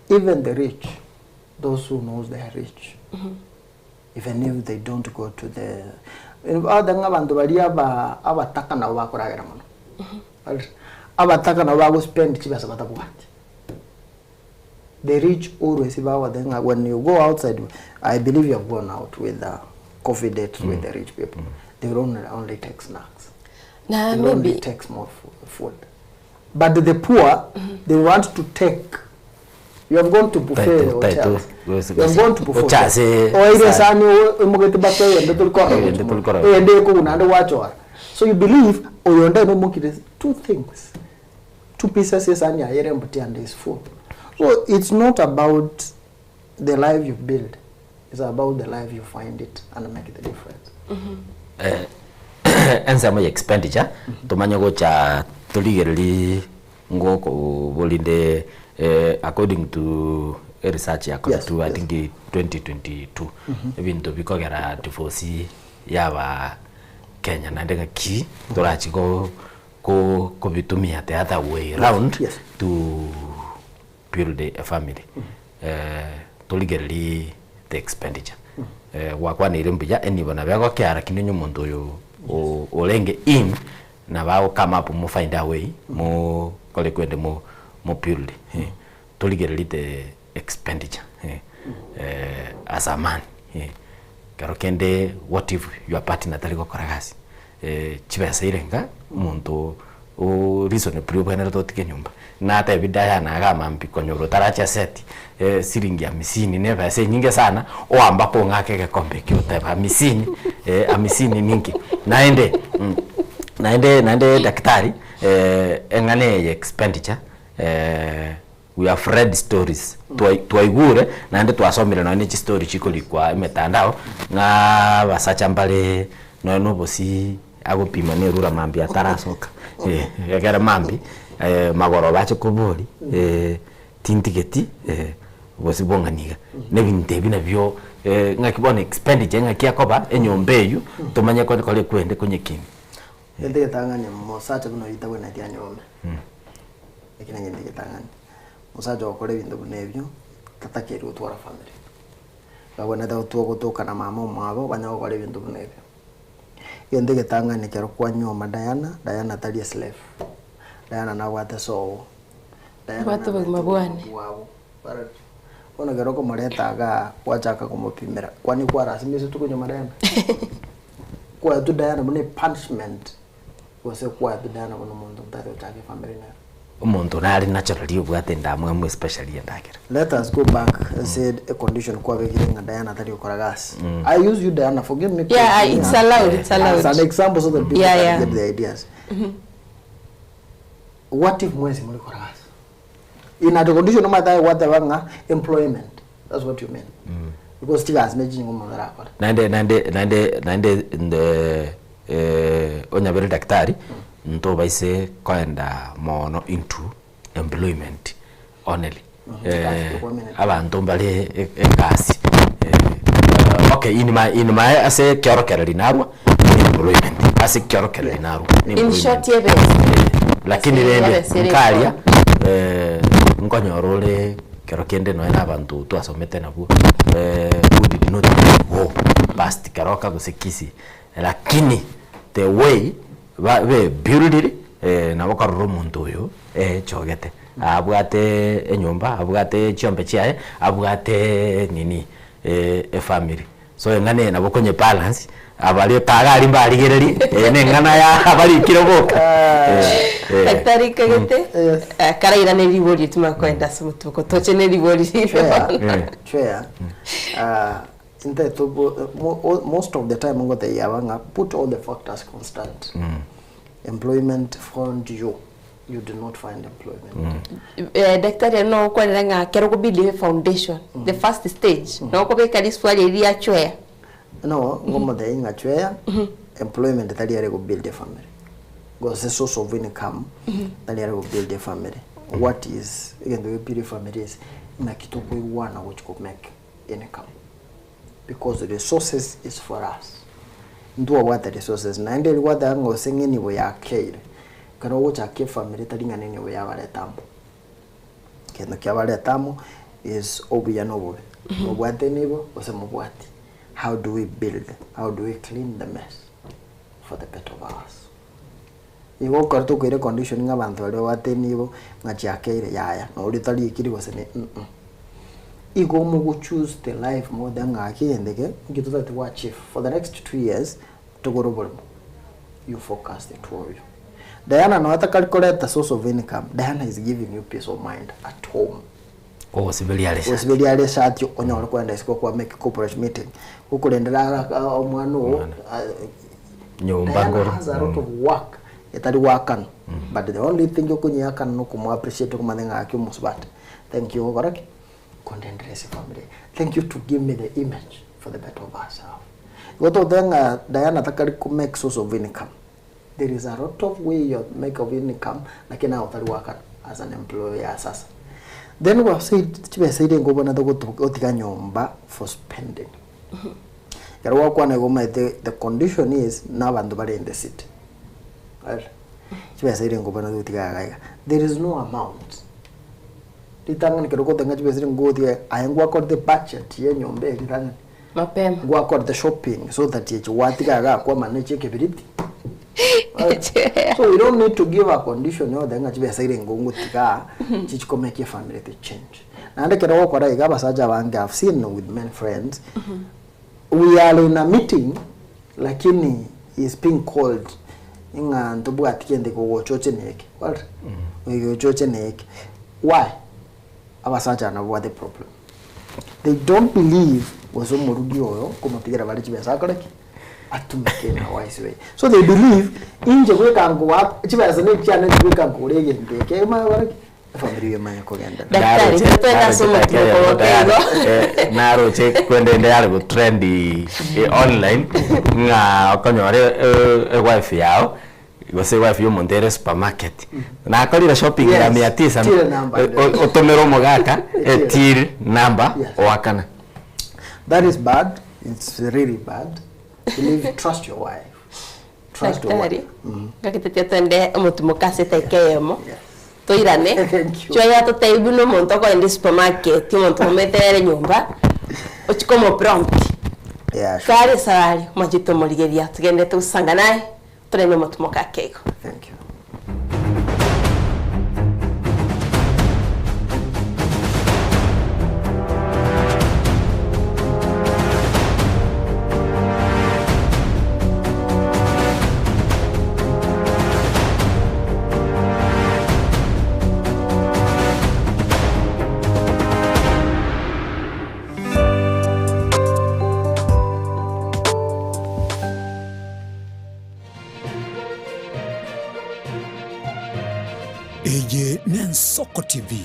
even the rich, those who knows they are rich, even if they don't go to the... abataka na wakoragira mono. Abataka na wago spend chibasa batabuati. The rich always, when you go outside, I believe you have gone out with coffee dates with the rich people. They only take snacks. Nah, they only take more food. But the poor, they want to take. You have gone to buffet hotels. You have gone to buffet. So you believe, two things. Two pieces and there's food. So it's not about the life you build. It's about the life you find it and make the difference. Answer my expenditure tumanya go cha tuligerli ngo ko bolinde according to a research according to I think the 2022 ebintu bikogera divorce yaba Kenya na ndega ki torachi go ko bitumia the other way round to build a family tuligerli the expenditure wakwa ni rimbuja enibona byago kyara kinyo muntu yo olenge in na bao come up mo find a way mo kole kwende mo build toligere the expenditure as a man karo kende what if your partner taligo koragasi chibesa irenga muntu o reason priobana to tike nyumba na ata bidaya na gama mpikonyoro taracha set siringi ya misini neva se nyinge sana o ambako ngake ke kombe kyote ba misini amisini mingi naende daktari engane expenditure we have read stories tuaigure naende tuasomire no ni story chiko likwa imetandao na basacha mbale no bosi agopima ne rura mambi atarasoka yagara mambi magoro bache kubori tintigeti wasibonganiga nebinte binavyo ngakibona expenditure ngakiakoba enyombeyu tumanye ko kole kwende kunyekini ndege tangani mosacha buno yitagwe na tianya ome ekina ndege tangani mosacha okole bintu bunebyo tatakeri utwara family babona da utuogotoka na mama mwabo banya okole bintu bunebyo iyo ndege tangani kero kwa nyoma Diana tali slave Diana na wate so Diana watu bagmabwane wao ona gero ko maretaga wachaka kumupimira kwani kwa rasmi tukunyoma Diana kwa tu Diana mune punishment wase kwa tu Diana mune muntu mtare utake family na umuntu nari naturally ubwate ndamwe especially ndakira. Let us go back and said a condition kwa beginning Diana tari ukoragasi. I use you Diana, forgive me. Yeah, it's allowed, it's allowed. As an example so that people can get the ideas. What if mwezi muli koragasi? in a condition no matter what the wanga employment. That's what you mean. Because tigas meji ngumu ngara. Nande onyabere daktari nto baise kwenda mono into employment only. Abantu mbale ekasi. Okay, in my ase kyoro kerali narwa employment. Ase kyoro kerali narwa. In short yebe. Lakini rende nkalia nkonyorole kero kende no ena abantu twasomete nabo who did not go past karoka gusekisi lakini the way we build it na bokaruro muntu uyu chogete abwate enyumba abwate chiombe chiae abwate nini family so ngane na bokonye balance abali tagari mbaligereri nengana ya abali kiroboka Daktari Kagete karaira ne ribori tumakwenda sumutuko toche ne ribori Chair most of the time ngo the yabanga put all the factors constant. Employment found you do not find employment. Daktari no kwenda nga kero ko build foundation the first stage no ko be kali swali iri achwe no ngomo the inga chwe employment tali are go build a family. Because the source of income tali are go build a family. What is again the build a family is na kitu kwa wana which could make income. Because the resources is for us. Nduwa wata resources na ende wata ngo sengeni we ya care. Kana wocha ke family talinga nene we ya wale tambo. Kendo kya wale tambo is obuya nobo. Mobwate nibo ose mobwate. How do we build? How do we clean the mess for the better of us? Iwo karto kwere conditioning abantu wale wate nibo ngachi akere yaya. No litali ikiri wasene Igo mugu choose the life more than ngaki endeke gitu that to achieve for the next 2 years to go over. You focus it for you. Diana no hata calculate the source of income. Diana is giving you peace of mind at home. Oh, sibeliale shati onyo kwenda isiko kwa make corporate meeting. Kukulendera omwano nyumba ngoro. Has a lot of work. Etali workan. But the only thing you kunya kan no kumu appreciate kumanenga akimusbat. Thank you correct. Content family. Thank you to give me the image for the better of ourselves. Goto denga Diana takari ku make source of income. There is a lot of way you make of income lakini na utali work as an employee sasa. Then we have said chibe said ngoba na dogo otika nyomba for spending. Yarwa kwa na goma the condition is na bandu bali in the city. Right? Chibe said ngoba na otika gaiga. There is no amount. Litangani keroko tenga chibe said ngodi ayengwa kwa the budget ye nyombe litangani. Mapema. Ngwa kwa the shopping so that ye watika ga kwa manage capability. So you don't need to give a condition yo denga chibe said ngongo tika chichiko make your family to change. And keroko kwa raiga basaja bange I've seen with many friends. We are in a meeting lakini is being called inga ntobu atikende ko choche neke. What? We choche neke. Why? Abasaja na what the problem. They don't believe wazo murudi oyo kumotigera bali chibesa akoreki atumeke na wise way. So they believe inje kweka ngo chibesa ne cyane kweka ngo rege ndeke ma baraki family yema yakogenda. Daktari twenda somo tukoko naro check kwende yale go trendy online nga okonyore wifi yao gose wifi yo Montere supermarket na akorira shopping ya 900 otomero mogaka till number wakana. That is bad. It's really bad. Believe, trust your wife. Trust your wife. Kakitetia twende omutumukase tekeyemo. Toirane. Chwa to teibu no monto ko in supermarket, monto metere nyumba. Ochikomo prompt. Yeah. Kare salari majito moligeria tugende tusanga naye. Tureme mutumuka keko. Thank you. Eye Nensoko TV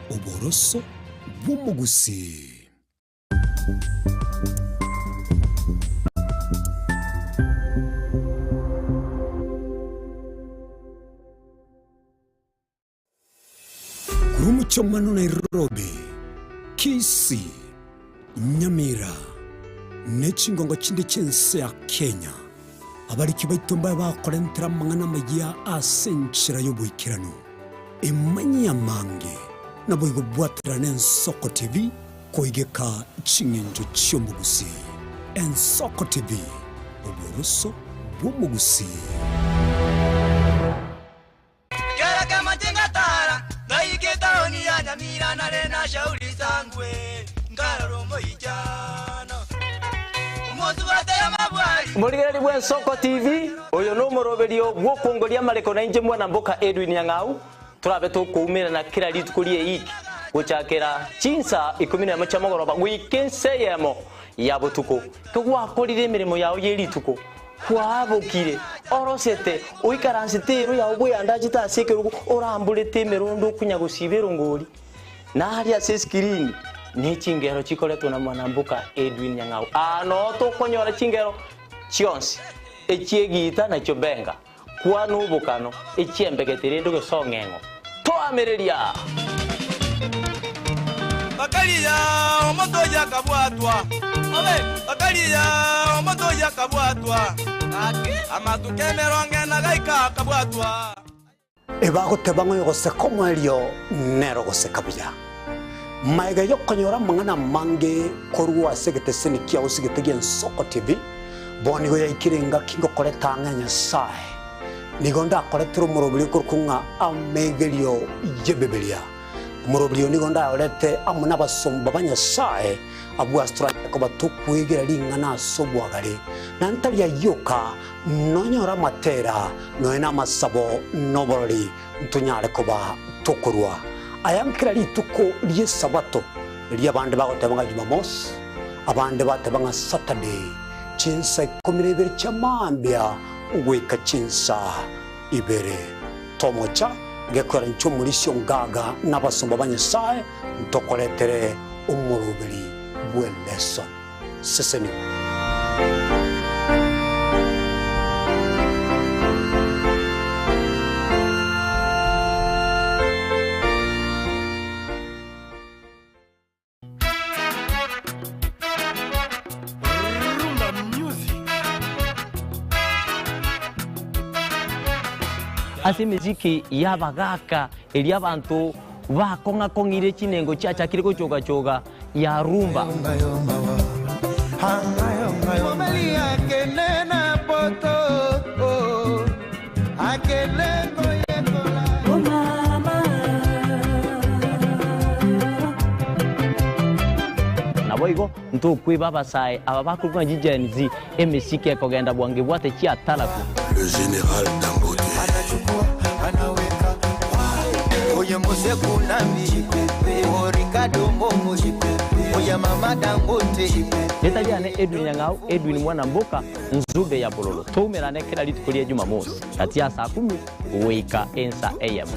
Oboroso bw'omugusi. Kurumuchomano Nairobi, Kisii, Nyamira, n'ekingongo kindi ky'ensi ya Kenya. Abaliki baitumba bakolentera mangana magia asenchira y'obwikirano. Emanyi amange nabo igobwatira n'Ensoko TV koigeka chingenjo ky'omugusi. Ensoko TV, oboroso bw'omugusi. Muligari bwa Ensoko TV oyo no moroberio gwokongoria mareko na inje mwana mboka Edwin Nyang'au turabe tukumira na kira litukulie iki guchakira chinsa 11 chamogoroba wikenseyemo ya butuko kugwakorire imirimo yawo yerituko kwabukire orosete uikaransitero ya ubuyanda gitasekerugo orambulete mirundo kunyagusibero ngori na hali ya screen ni chingero chikoletwa na mwanambuka Edwin Nyang'au ano to konyora chingero chionsi echiegita na chobenga kwa nubukano echiembegetere ndo gesongengo to amereria Bakalia omoto yakabwatwa obe bakalia omoto yakabwatwa amatukemero ngena gaika kabwatwa Ebagotebang'o yogose komwelio nero gose kabia Maiga yokonyora mangana mange korwa segete senikia usigete Ensoko TV boni go yakirenga kingo koleta nganya sai nigonda koletro murobili kurkunga amegelio yebebelia murobili nigonda olete amuna basomba banya sai abu astra ko batukwegera lingana sobwagale nantalia yoka nonyora matera noena masabo noboroli ntunyale ko ba tokorwa ayamkira lituko liye sabato liye bande bagotebanga Jumamosi abande batebanga Saturday chinsa 12 chamambia uweka chinsa ibere tomocha gekora nchomulisho ngaga nabasomba banyesaye ntokoletere umurubiri bweleson seseni ase miziki yabagaka eli abantu bakonga kongire chinengo chacha kiriko choga choga ya rumba naboigo nto kwiba basai aba bakurwa jijenzi emisiki ekogenda bwange bwate chia talaku le général Dangote anaweka oye mose kunambi Ricardo Momo oye mama Dangote Netaliane Edwin Nyang'au Edwin mwana mboka nzube ya bololo tumerane kila litukulie Jumamosi kati ya saa 10 uweka ensa AM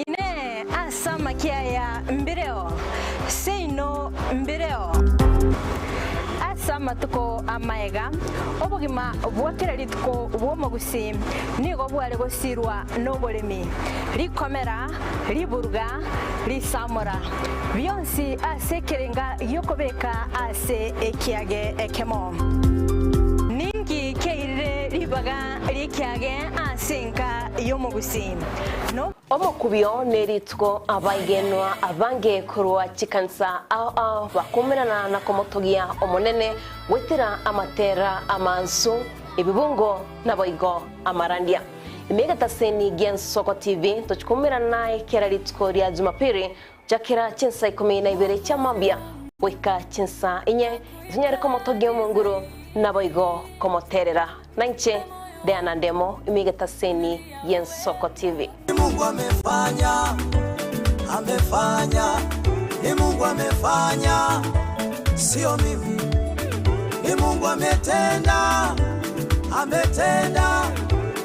ine asama kia ya mbireo seino mbireo asama tuko amaega obugima bwakira lituko bwomugusi nigo bwale gosirwa nobolemi likomera liburga lisamora byonsi asekerenga yokobeka ase ekiage ekemo ningi keire libaga likiage asenka yomugusi no omukubyo neritwo abagenwa abange kurwa chikansa bakumirana na komotogia omonene wetera amatera amansu ibibungo naboigo amarandia imegata seni Ensoko TV tuchikumirana naye kera ritwo rya Jumapili jakira chinsa 12 chamambia weka chinsa inye zinyare komotogia munguru naboigo komoterera nanche Diana Ndemo imegata seni Ensoko TV. Mungu amefanya ni Mungu amefanya sio mimi ni Mungu ametenda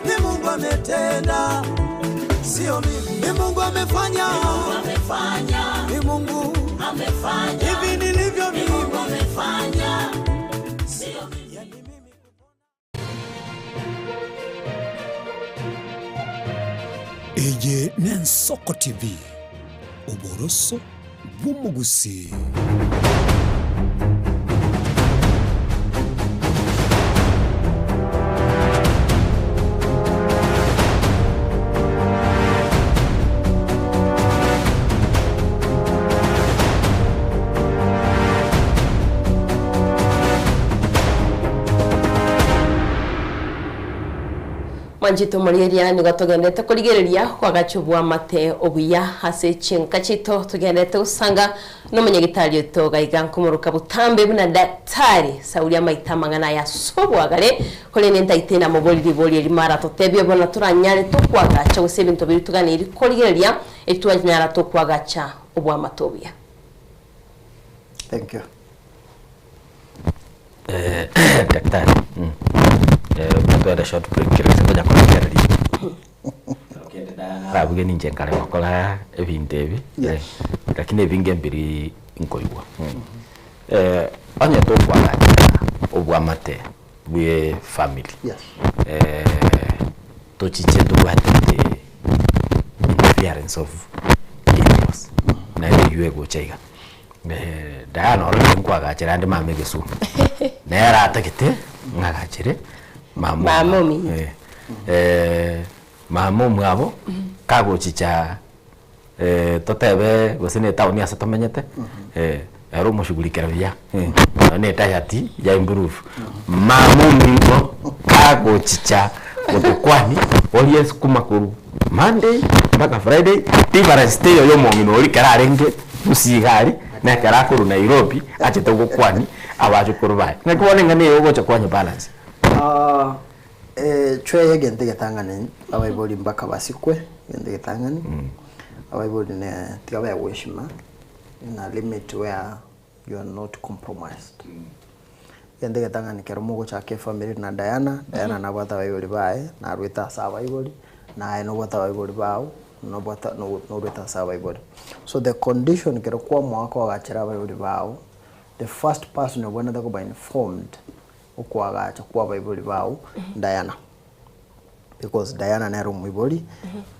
ni Mungu ametenda, sio mimi. Ni Mungu amefanya, ni Mungu amefanya. Hivi nilivyo mimi, Mungu amefanya, sio mimi. Eye n'Ensoko TV, uboroso bw'umugusi. Manjito Muriria ni gatogendete kurigereria kwa gachubwa mate obuya hase chinka chito tugendete usanga no munyagitari to gaiga nkumuruka butambe buna daktari Saulia maita mangana ya sobwagare kole nenta itena moboliri boli limara totebye bona turanyare to kwagacha gose bintu biri tuganiri kurigereria etwanyara to kwagacha obwa matobya. Thank you. Daktari. Betul ada short break kira kita jangan kau kira dia. Rabu gini jengkar yang kau lah evinte bi. Lakini evinge biri inkoiwa. Anya tu buat obuah mate buat family. Yes. Tu cici tu buat the interference of in-laws. Na dia go caiga. Dah orang kau agak cerah dia mami kesu. Nera tak kita ngagak cerah. Mamomi. Mamomi abo kago chicha totebe gosine tauni asa tomenyete ero mushugulikira bya ne tayati ya improve mamomi ngo kago chicha otokwani olies kumakuru Monday mpaka Friday difference day yo mongino oli kararenge usigari na karakuru Nairobi achete gokwani abaje kurubai nakubone ngane yo gocha kwanya balance. Chwe gente getangani abaiboli mpaka basikwe gente getangani abaiboli ne tigabe wishima in a limit where you are not compromised. Gente getangani kero mugo chake family na Diana na bwata baiboli bae na rwita sa baiboli na no bwata baiboli bao no bwata no rwita sa baiboli. So the condition kero kwa mwako agachira baiboli bao, the first person you want to go by informed ukwaga chakwa baiboli bao Diana, because Diana nero mwiboli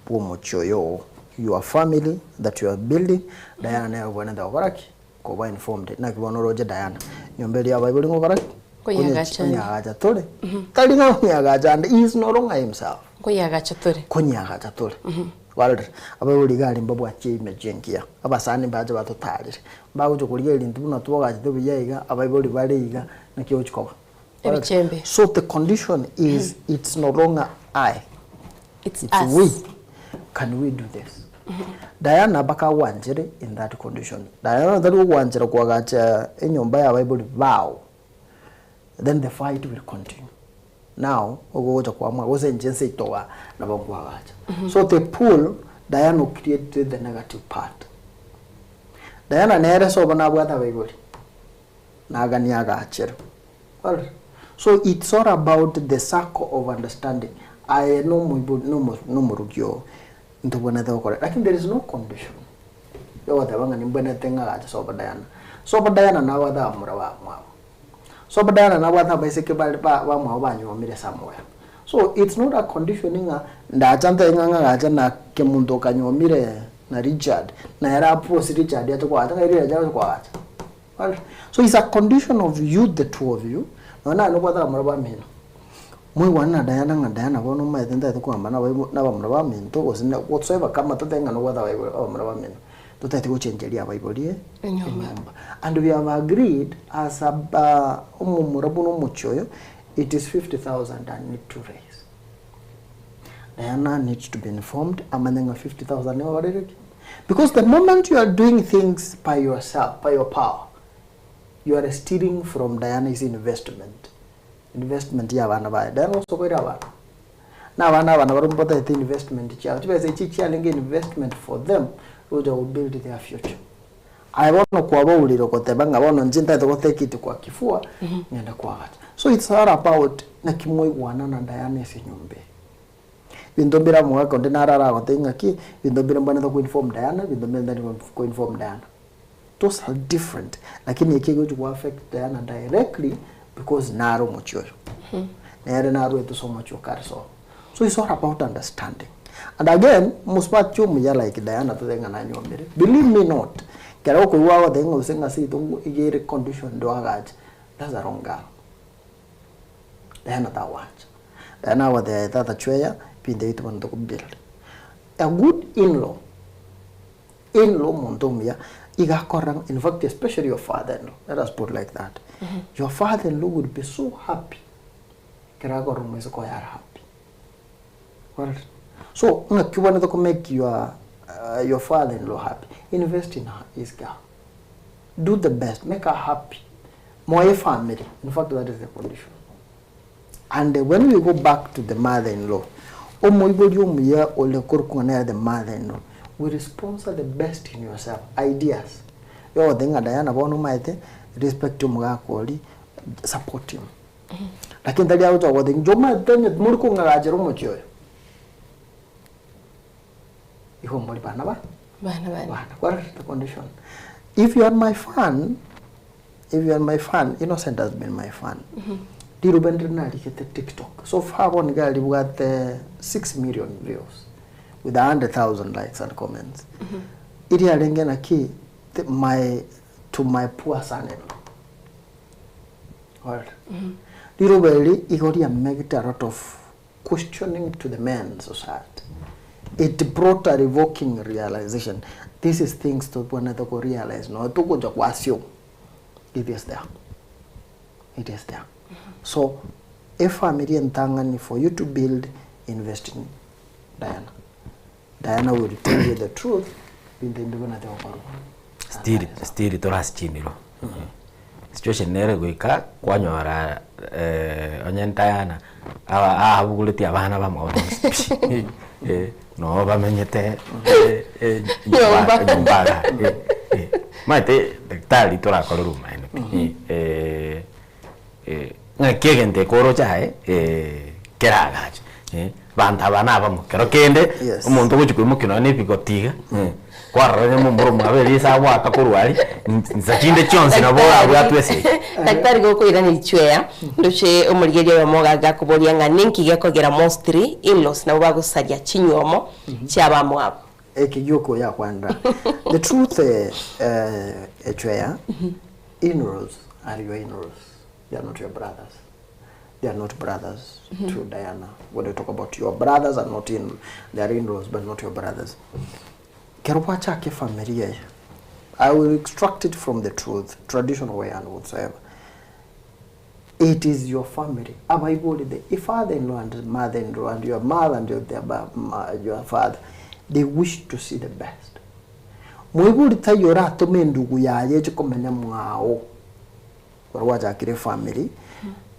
po mochoyo your family that you are building. Diana nero bwana da obaraki ko ba informed na kibono roje Diana nyombeli ya baiboli ngobaraki kunyagacha tole kali na kunyagacha and he is no longer himself kunyagacha tole walre abaiboli gali mbabwa chime jengia abasani baje batotarire bago chokuliga ilintu buna tuwaga chitobiyiga abaiboli baliga na kiyo chikoba. So the condition is it's no longer I. It's us. We. Can we do this? Diana baka wanjere in that condition. Diana that wanjere kwa gacha enyomba ya Bible vow. Then the fight will continue. Now ogoja kwa mwa wose njense itowa na bangwa gacha. So the pull Diana created the negative part. Diana nere so bana bwata Bible. Naga niaga achero. Well, so it's all about the circle of understanding. I know murugyo into one other correct. I think there is no condition. You what the ni mbene tenga acha so Diana. So Diana na wada murawa mwa. So Diana na wada basike ba mwa banyu mire somewhere. So it's not a conditioning nda chanta nganga acha na kemundo kanyo mire na Richard na era post Richard ya kwa ata ile ya kwa acha. Well, so it's a condition of you, the two of you. Na no bother mraba mino. Mwe wana Diana nga Diana bono ma tenda to kwamba na mraba mino to osine whatsoever kama to tenga no bother mraba mino. To tete go chenjeria Bible enyomba. And we have agreed as a murabu no muchoyo it is 50,000 and need to raise. Diana needs to be informed amanenga 50,000 already. Because the moment you are doing things by yourself, by your power, you are stealing from Diana's investment. Investment ya bana ba. Diana also kwera ba. Na bana barumpota ite investment cha. Tibese chichi alenge investment for them who will build their future. I want to kwa uliro kote banga bono njinta to take it kwa kifua nyenda kwa gata. So it's all about na kimoi wana na Diana si nyumbe. bindombira mwa konde narara ko tenga ki bindombira mbana to inform Diana bindombira ko inform Diana. Those are different, lakini ikigo to affect Diana directly because naro mochoyo nere naro eto so much so it's all about understanding. And again muspat chum ya like Diana to tenga na nyombere, believe me not kero ko wawa tenga usenga si to igere condition do agaj, that's the wrong girl. Diana ta watch Diana wa the tata chweya pinde itu man to build a good in-law mondomia iga korang, in fact especially your father-in-law, let us put like that. Your father-in-law would be so happy kera korong is ko yar happy. Well, so you want to make your father-in-law happy, invest in his girl, do the best, make her happy, more family. In fact, that is the condition. And when we go back to the mother-in-law, the mother-in-law, we sponsor the best in yourself, ideas. Yo denga Diana bono maite respect to mga koli, support him. Lakini tali auto wa denga joma tene murko ngajero mochoyo. Iho moli bana ba? Bana. What is the condition? If you are my fan, Innocent has been my fan. Dirubendra na likete TikTok. So far one girl we got 6 million views with 100,000 likes and comments. Iri alengena ki to my poor son-in-law. Right. Dirubeli igori make a lot of questioning to the men society. It brought a revoking realization. This is things to one to realize. No, to go to assume. It is there. It is there. So, if family and tangani for you to build, invest in Diana. Diana will tell you the truth. Stiri toras chiniro. Situation nere goika kwanyora onyentayana abuguleti abana bamawona. No bamenyete nyumbaga. Mate daktari tora koloruma ngakegente koro chae keragaje banta bana bamo kero kende umuntu guchikwe kino ne bigotiga kwaranye mu mboro mabeli sa waka kurwali nzachinde chonse na bora bwatwese daktari goko irani chweya ndoche umurgeria wa moga gakuboria nga ninki gekogera mostri in-laws na bagusaria chinywomo cyabamo abo ekiyoko ya kwanda. The truth chweya in-laws are your in-laws. They are not your brothers. They are not brothers to Diana. When you talk about your brothers are not they are in-laws but not your brothers. Keropacha ke familia. I will extract it from the truth, traditional way and whatsoever. It is your family. The father-in-law and mother-in-law and your mother and your father, they wish to see the best. Mwibuli tayora tomendugu yaye chikomenya mwao. Kire family,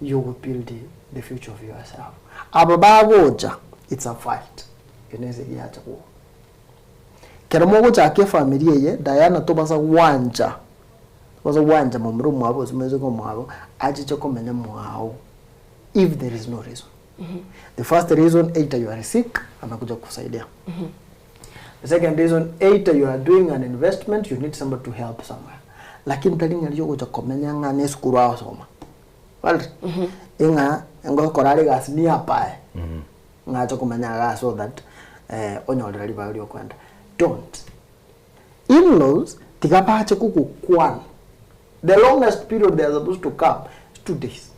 you will build the future of yourself. Ababagoja, it's a fight. Ineze yacha ko. Keramogo chake family ye Diana to basa wanja. Was a wanja mumru mwabo zimeze ko mwabo ajicho komenya mwao. If there is no reason. The first reason, either you are sick, anakuja kusaidia. The second reason, either you are doing an investment, you need somebody to help somewhere. Lakini talinga liyo kuja komenya nga neskuru wa soma. Well, inga ngo korari gas ni hapa nga cho komenya ga so that onyo already ba liyo kwenda. Don't. In-laws tikapa cha kuku kwan. The longest period they are supposed to come is 2 days.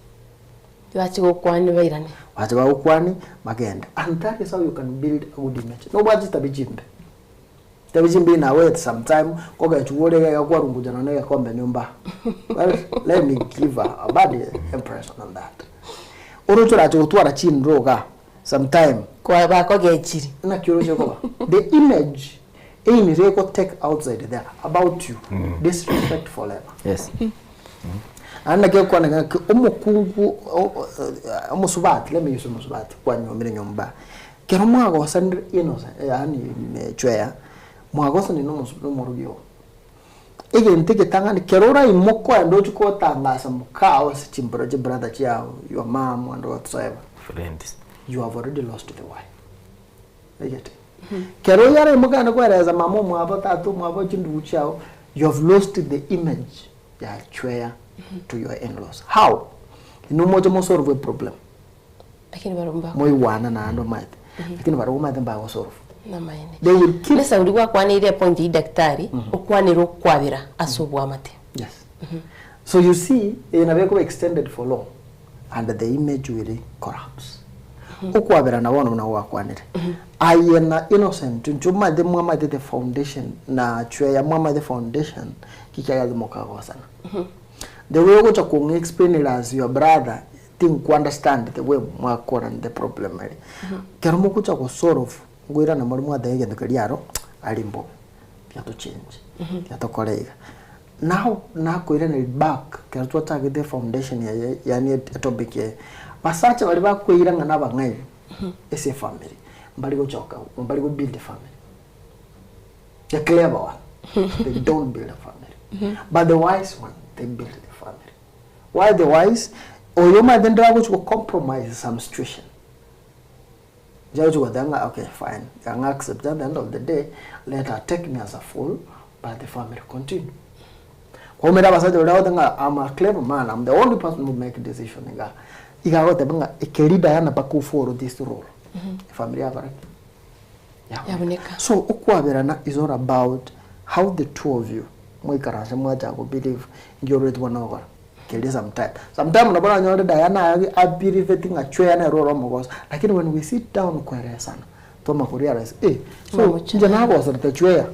Wachi go kwani bairani. Wachi ba kwani magenda. And that is how you can build a good image. Nobody tabijimbe. Tabijimbe na wait sometime koga chuole ga kwa rungujana na kombe nyumba. Well, let me give a bad impression on that. Orochora cho twara chinroga sometime kwa ba ko gechiri. Na kiroje ko. The image in reko take outside there about you. Disrespectful level. Yes. Anda ke kwa nga umukungu umusubati, let me use umusubati kwa nyumba. Kero mwago sandre innocent yani chweya mwago sandre no morugyo. Ege nteke tangani kerora imoko ando chuko tangasa mukao sichimbroje brother chao your mom and whatsoever. Friends. You have already lost the wife. Egete kero yare mugana kwereza mama mwabo tatu mwabo chindu chao, you have lost the image ya chwea to your in-laws. How? No moja mo solve a problem. Lakini barumba. Moi wana na ando mate. Lakini barumba mate ba solve. Na maene. They will keep. Nesa ulikuwa kwani ile point ya daktari ukwaniro kwabira asobwa mate. Yes. So you see, in a very extended for long, and the image will collapse. Ukwabira na wana wakwanire. Ayena innocent. Njuma de mama de the foundation na chwea mama the foundation kikaya de mokago sana. The way you go explain it as your brother think understand the way mwako and the problem ali. Kero mukucha ko solve ngoira na mwalimu adege ndikaliaro alimbo ya to change ya to kolega. Now na ko ira ni back kero to target the foundation ya yani topic ya basacha bali bakwira ngana bangai ese family mbali go choka mbali go build a family. The clever one they don't build a family, but the wise one they build the family. Why the wise? Or you might then try to compromise some situation. Judge what then okay fine, you can accept at the end of the day. Let her take me as a fool, but the family continue. I'm a clever man. I'm the only person who make a decision. You got the leader and a for this role. Family average. So Ukwaberana is all about how the two of you believe you already one over. Sometimes nabona nyore Diana abiriveting a chwe na roro mogos. Lakini when we sit down kwere sana, toma realize so jana was the chwe.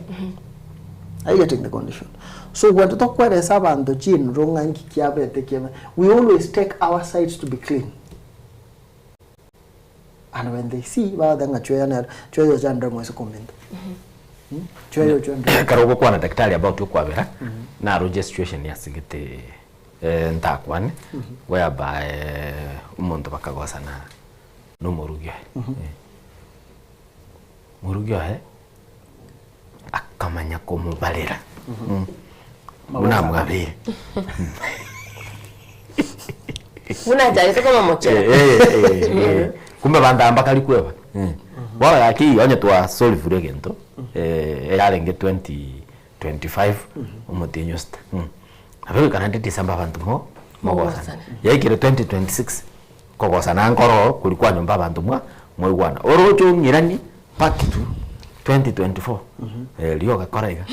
Are you getting the condition? So when to talk kwere sabando chin ronga nkikiabe tekeme, we always take our sides to be clean. And when they see ba danga chwe na chwe yo jandra mo comment. Chwe yo jandra karogo kwa na daktari about ukwabera na registration ya sigete ntakwane whereby umuntu bakagosana no murugyo murugyo akamanya kumubalira unamugabire unajari kama mochera kumbe bandamba kali kweba wala yaki onye twa solve regento yarenge 2025 umutinyo sta Abe kana December bantu mo mogosana. Yaikire 2026 kogosana nkoro kulikuwa nyumba bantu mwa moigwana. Orocho ngirani back to 2024. Liyo gakoraiga.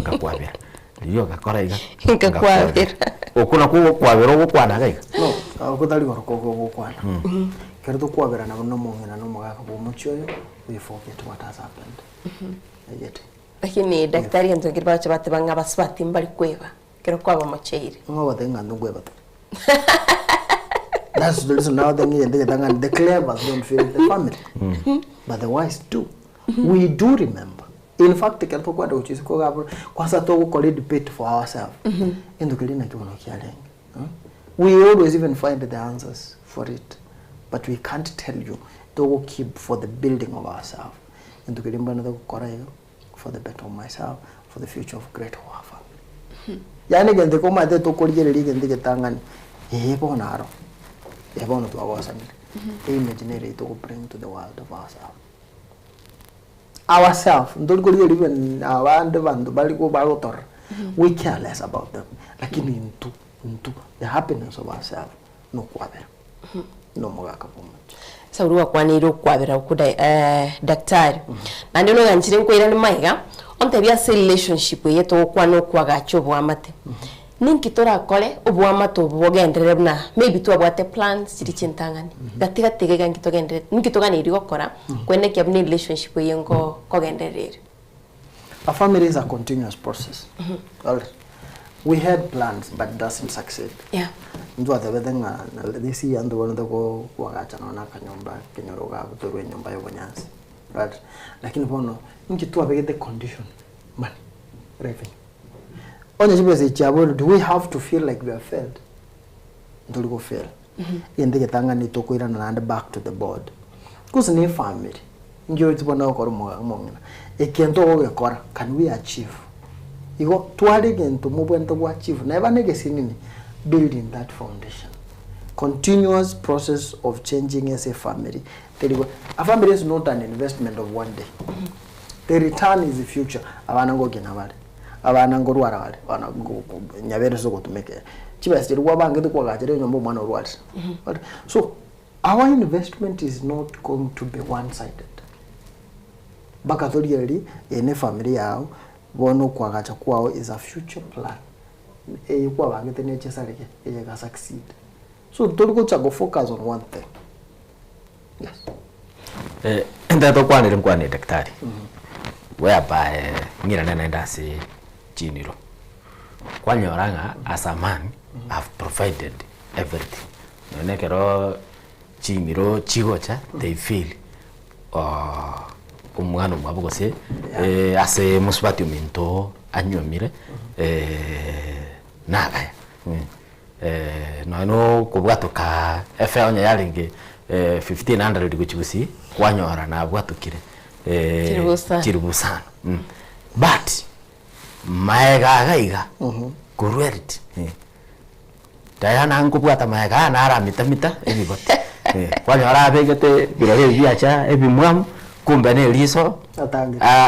Gakwabira. Liyo gakoraiga. Gakwabira. Okuna ko kwabira gukwana gaiga. No, akutali goroko gukwana. Kero to kwabira na no mongena no mogaka bo muchoyo, we forget what has happened. Ayete. Lakini daktari anzongera bacha batebanga baswati mbali kweba. Kero kwaba mocheire. Ngo batenga ndungwe bato. That's the reason now the clever don't feel the family. But the wise do. We do remember. In fact, the kero kwa dochi ko gabo kwasa to ko debate for ourselves. Endo kelina kibono kialenga. We always even find the answers for it. But we can't tell you to keep for the building of ourselves. Endo kelimba na ko for the better of myself, for the future of great family. Yani gente koma te to kolgere gente que tangan bonaro bono to awasani imaginary to bring to the world of ourselves ndol kolgere even awande bandu bali ko balotor we care less about them lakini into the happiness of ourselves no kwabera no mogaka pomoja saurua kwaniro kwabera ukuda daktari na ndio nganchire nkwira ni maiga onte bia relationship yeto kwano kwagacho bwamate ninki tora kole obwamato bogendere na maybe tu abwate plans chiri chintangani gatiga tegega nkitogendere ninki togani iri gokora kwene kya bni relationship yengo kogenderere. A family is a continuous process. We had plans but it doesn't succeed. Yeah. Ndio atabedenga na disi ando wano ko wagacha na kanyomba kenyoroga butoro nyomba yo bonyansi. Right? Lakini bono ninki tu abege the condition man revenue. Onye jibese chabo, do we have to feel like we have failed? Ndoli go fail. Yende tanga ni tokoira na and back to the board. Because ni family. Njo itibona okoro mongina. Ekento ogekora can we achieve? Igo twali gento mubwento bwa achieve. Never negesi nini building that foundation. Continuous process of changing as a family. A family is not an investment of one day. The return is the future. Abana ngo gena bale. Abana ngo rwara bale. Abana ngo nyabere so gotumeke. Chiba still wa bange to kwa gajere nyombo mwana rwara. So our investment is not going to be one-sided. Baka thorieri ene family yao bono kwa gacha kwao is a future plan. Kwa bange tene chesareke ga succeed. So don't go focus on one thing. Yes. Ndato kwanire mkwane daktari. Whereby ngira nenda si chiniro. Kwanyoranga as a man I've provided everything. Nekero chiniro chigocha they feel umwana mwabo se ase musubati uminto anyomire nagaya. No kubwatoka efe onya yaringe 1500 guchigusi kwanyora na bwatukire kiribusana but maega gaiga kurweriti Diana nkubwata maega na ara mita ebibote kwanyora abegete birore biacha ebimwamu kumbe ne liso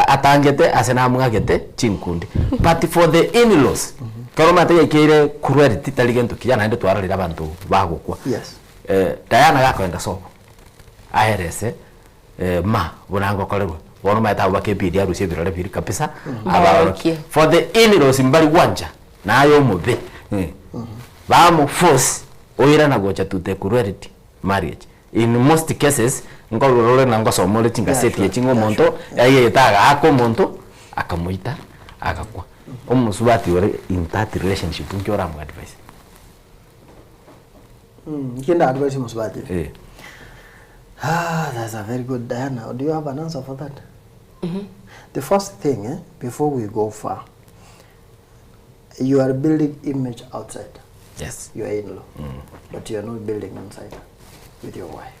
atangete asena mwagete chinkundi but for the in-laws Karoma te kire kurweriti taligento kijana ende twararira abantu bagukwa. Yes. Diana gakwenda so. Aherese ma bonango kolerwa. Bono maita bakebiri arusie birore biri kabisa. For the in-laws mbali wanja nayo mube. Ba force oira na gocha tute kurweriti marriage. In most cases ngolorole nango somole tinga seti yechingo monto yaye taga ako monto akamuita akakwa. Musubati were in that relationship unkiora mu advice. Kinda advice musubati. That's a very good Diana. Do you have an answer for that? The first thing, before we go far, you are building image outside. Yes. You are in-law, but you are not building inside with your wife.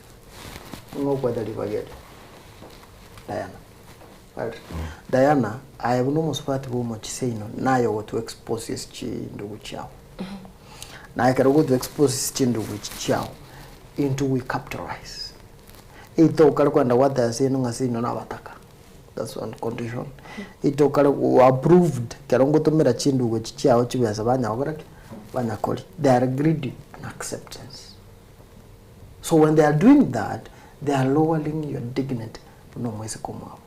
No whether you forget Diana. Right. Diana, I have no musubati wo much say no. Na yo to expose his chindu chao. Na I can go to expose his chindu chao into we capitalize. Ito kalikwenda what they say no ngasi no nabataka. That's one condition. Ito kali approved karongo tumira chindu chao chibya banya ogoraki banya koli. They are greedy and acceptance. So when they are doing that, they are lowering your dignity. No mwezi kumwa.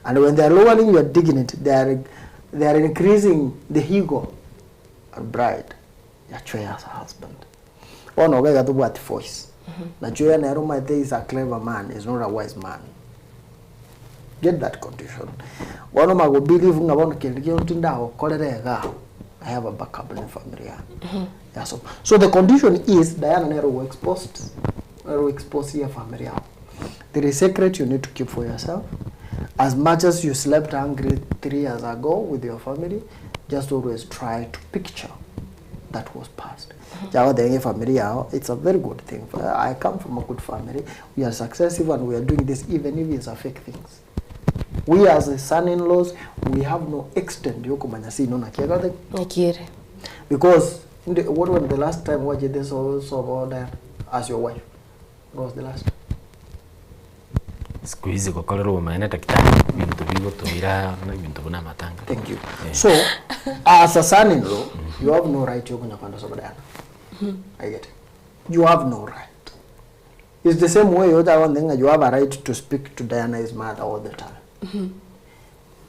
And when they are lowering your dignity, they are increasing the ego of bride. Actually, as a husband. Oh no, we got to what voice. Nigeria Neroma is a clever man, is not a wise man. Get that condition. One of my go believe in about I have a backup in the family. Yeah, so the condition is Diana Nero exposed. Nero expose your family. There is a secret you need to keep for yourself. As much as you slept hungry 3 years ago with your family, just always try to picture that was past. It's a very good thing. I come from a good family. We are successful and we are doing this even if it's a fake things. We as a son-in-laws, we have no extent. Because what was the last time you did this also as your wife? What was the last time? Squeeze ko kolero maana daktari bintu bigo tumira na bintu buna matanga. Thank you. So as a son-in-law, you have no right to kunya kwanda soba Diana. I get it. You have no right. It's the same way other one thing you have a right to speak to Diana's mother all the time.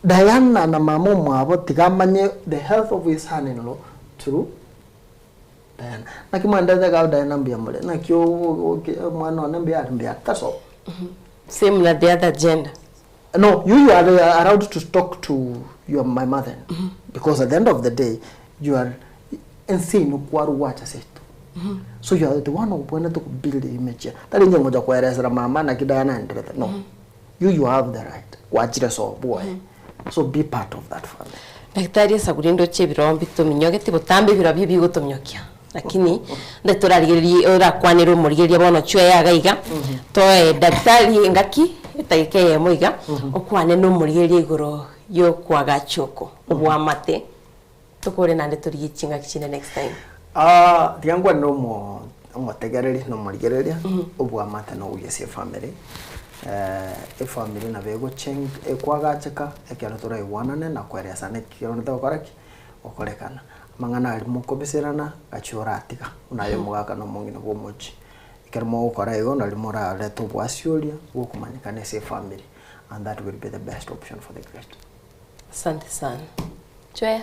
Diana na mama mwabo tigamanye the health of his son-in-law through Diana. Nakimanda daga Diana mbiyamole. Nakyo mwana mbiyambia. That's all. Same like the other gender. No, you are allowed to talk to my mother because at the end of the day, you are insane ukwaru wacha setu. So you are the one who wanted to build the image. That is moja kwa eresa mama na kidana ndreta. No, you have the right. Wachira so boy. So be part of that family. Daktari sagurindo chebirombi tuminyoge tibotambe birabye bigotomyokia. Lakini ndetorarigeri ora kwanero murigeria bono chwe yagaiga to daktari ngaki etageke moiga okwane no murigeria igoro yo kwaga choko obwamate tukore nande turigichinga kichine next time tiangwa no mo ngotegereri no murigereria ubwa mata no uyesie family family na bego change ekwagacheka ekero tora iwanane na kweresana kiro ndo koraki okorekana mangana ari mukobeserana achora atika unayo mugaka no mungine bwo mochi ikero mo ukora ego na limora leto bwasiulia bwo kumanyikana se family, and that will be the best option for the great. Asante sana. Chwe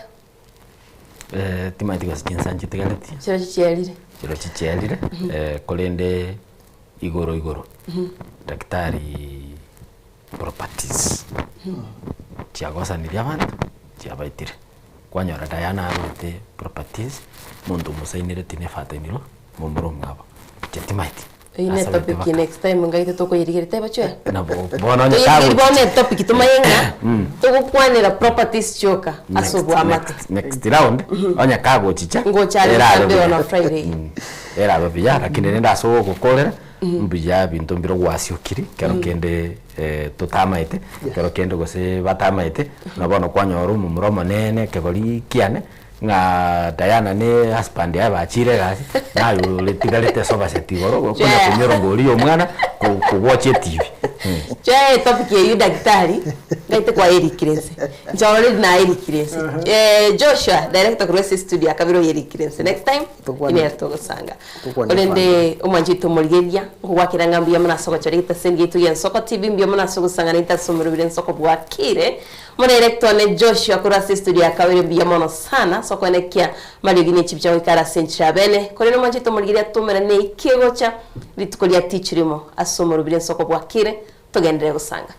timaiti gasitinsa njitigaleti chiro chichielire kolende igoro daktari properties chiagosaniria abantu chiabaitire kwanyora Diana arute properties mundu musainire tine fataniro mumburo mwabo chetimaiti ine topic next time ngaite toko yirigirite bachwe na bono ne tabu bono topic tumayenga toko kwanira properties choka asubu amata next round onya kago chicha ngochali kambe on Friday era babya lakini nenda so gukorera mbija bintu mbiro gwasiukiri kero kende tutamaite kero kende gose batamaite na bono kwanyoro mumuromo nene kegori kiane nga Diana ne husband ya bachire gasi nayo letigalete soba setigoro kuna kunyoro ngori omwana ku watch TV che topic ye daktari ngaite kwa Eric Kirense njoro na Eric Kirense Joshua director kwa studio akabiro Eric Kirense next time ine tugusanga olende umanjito murigeria gwakira ngambia muna soko charita sengitu ya Soko TV mbio muna soko sanga nita somero bile Soko bwakire muna director ne Joshua kwa studio akabiro mbia mono sana soko nekia maligini chipcha wikara sentra bene koleno manjito murigeria tumera ne ikigocha litukolia tichirimo asomero bile Soko bwakire tugendere gusanga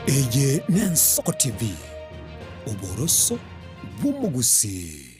Eye Soko TV uboroso bw'umugusi.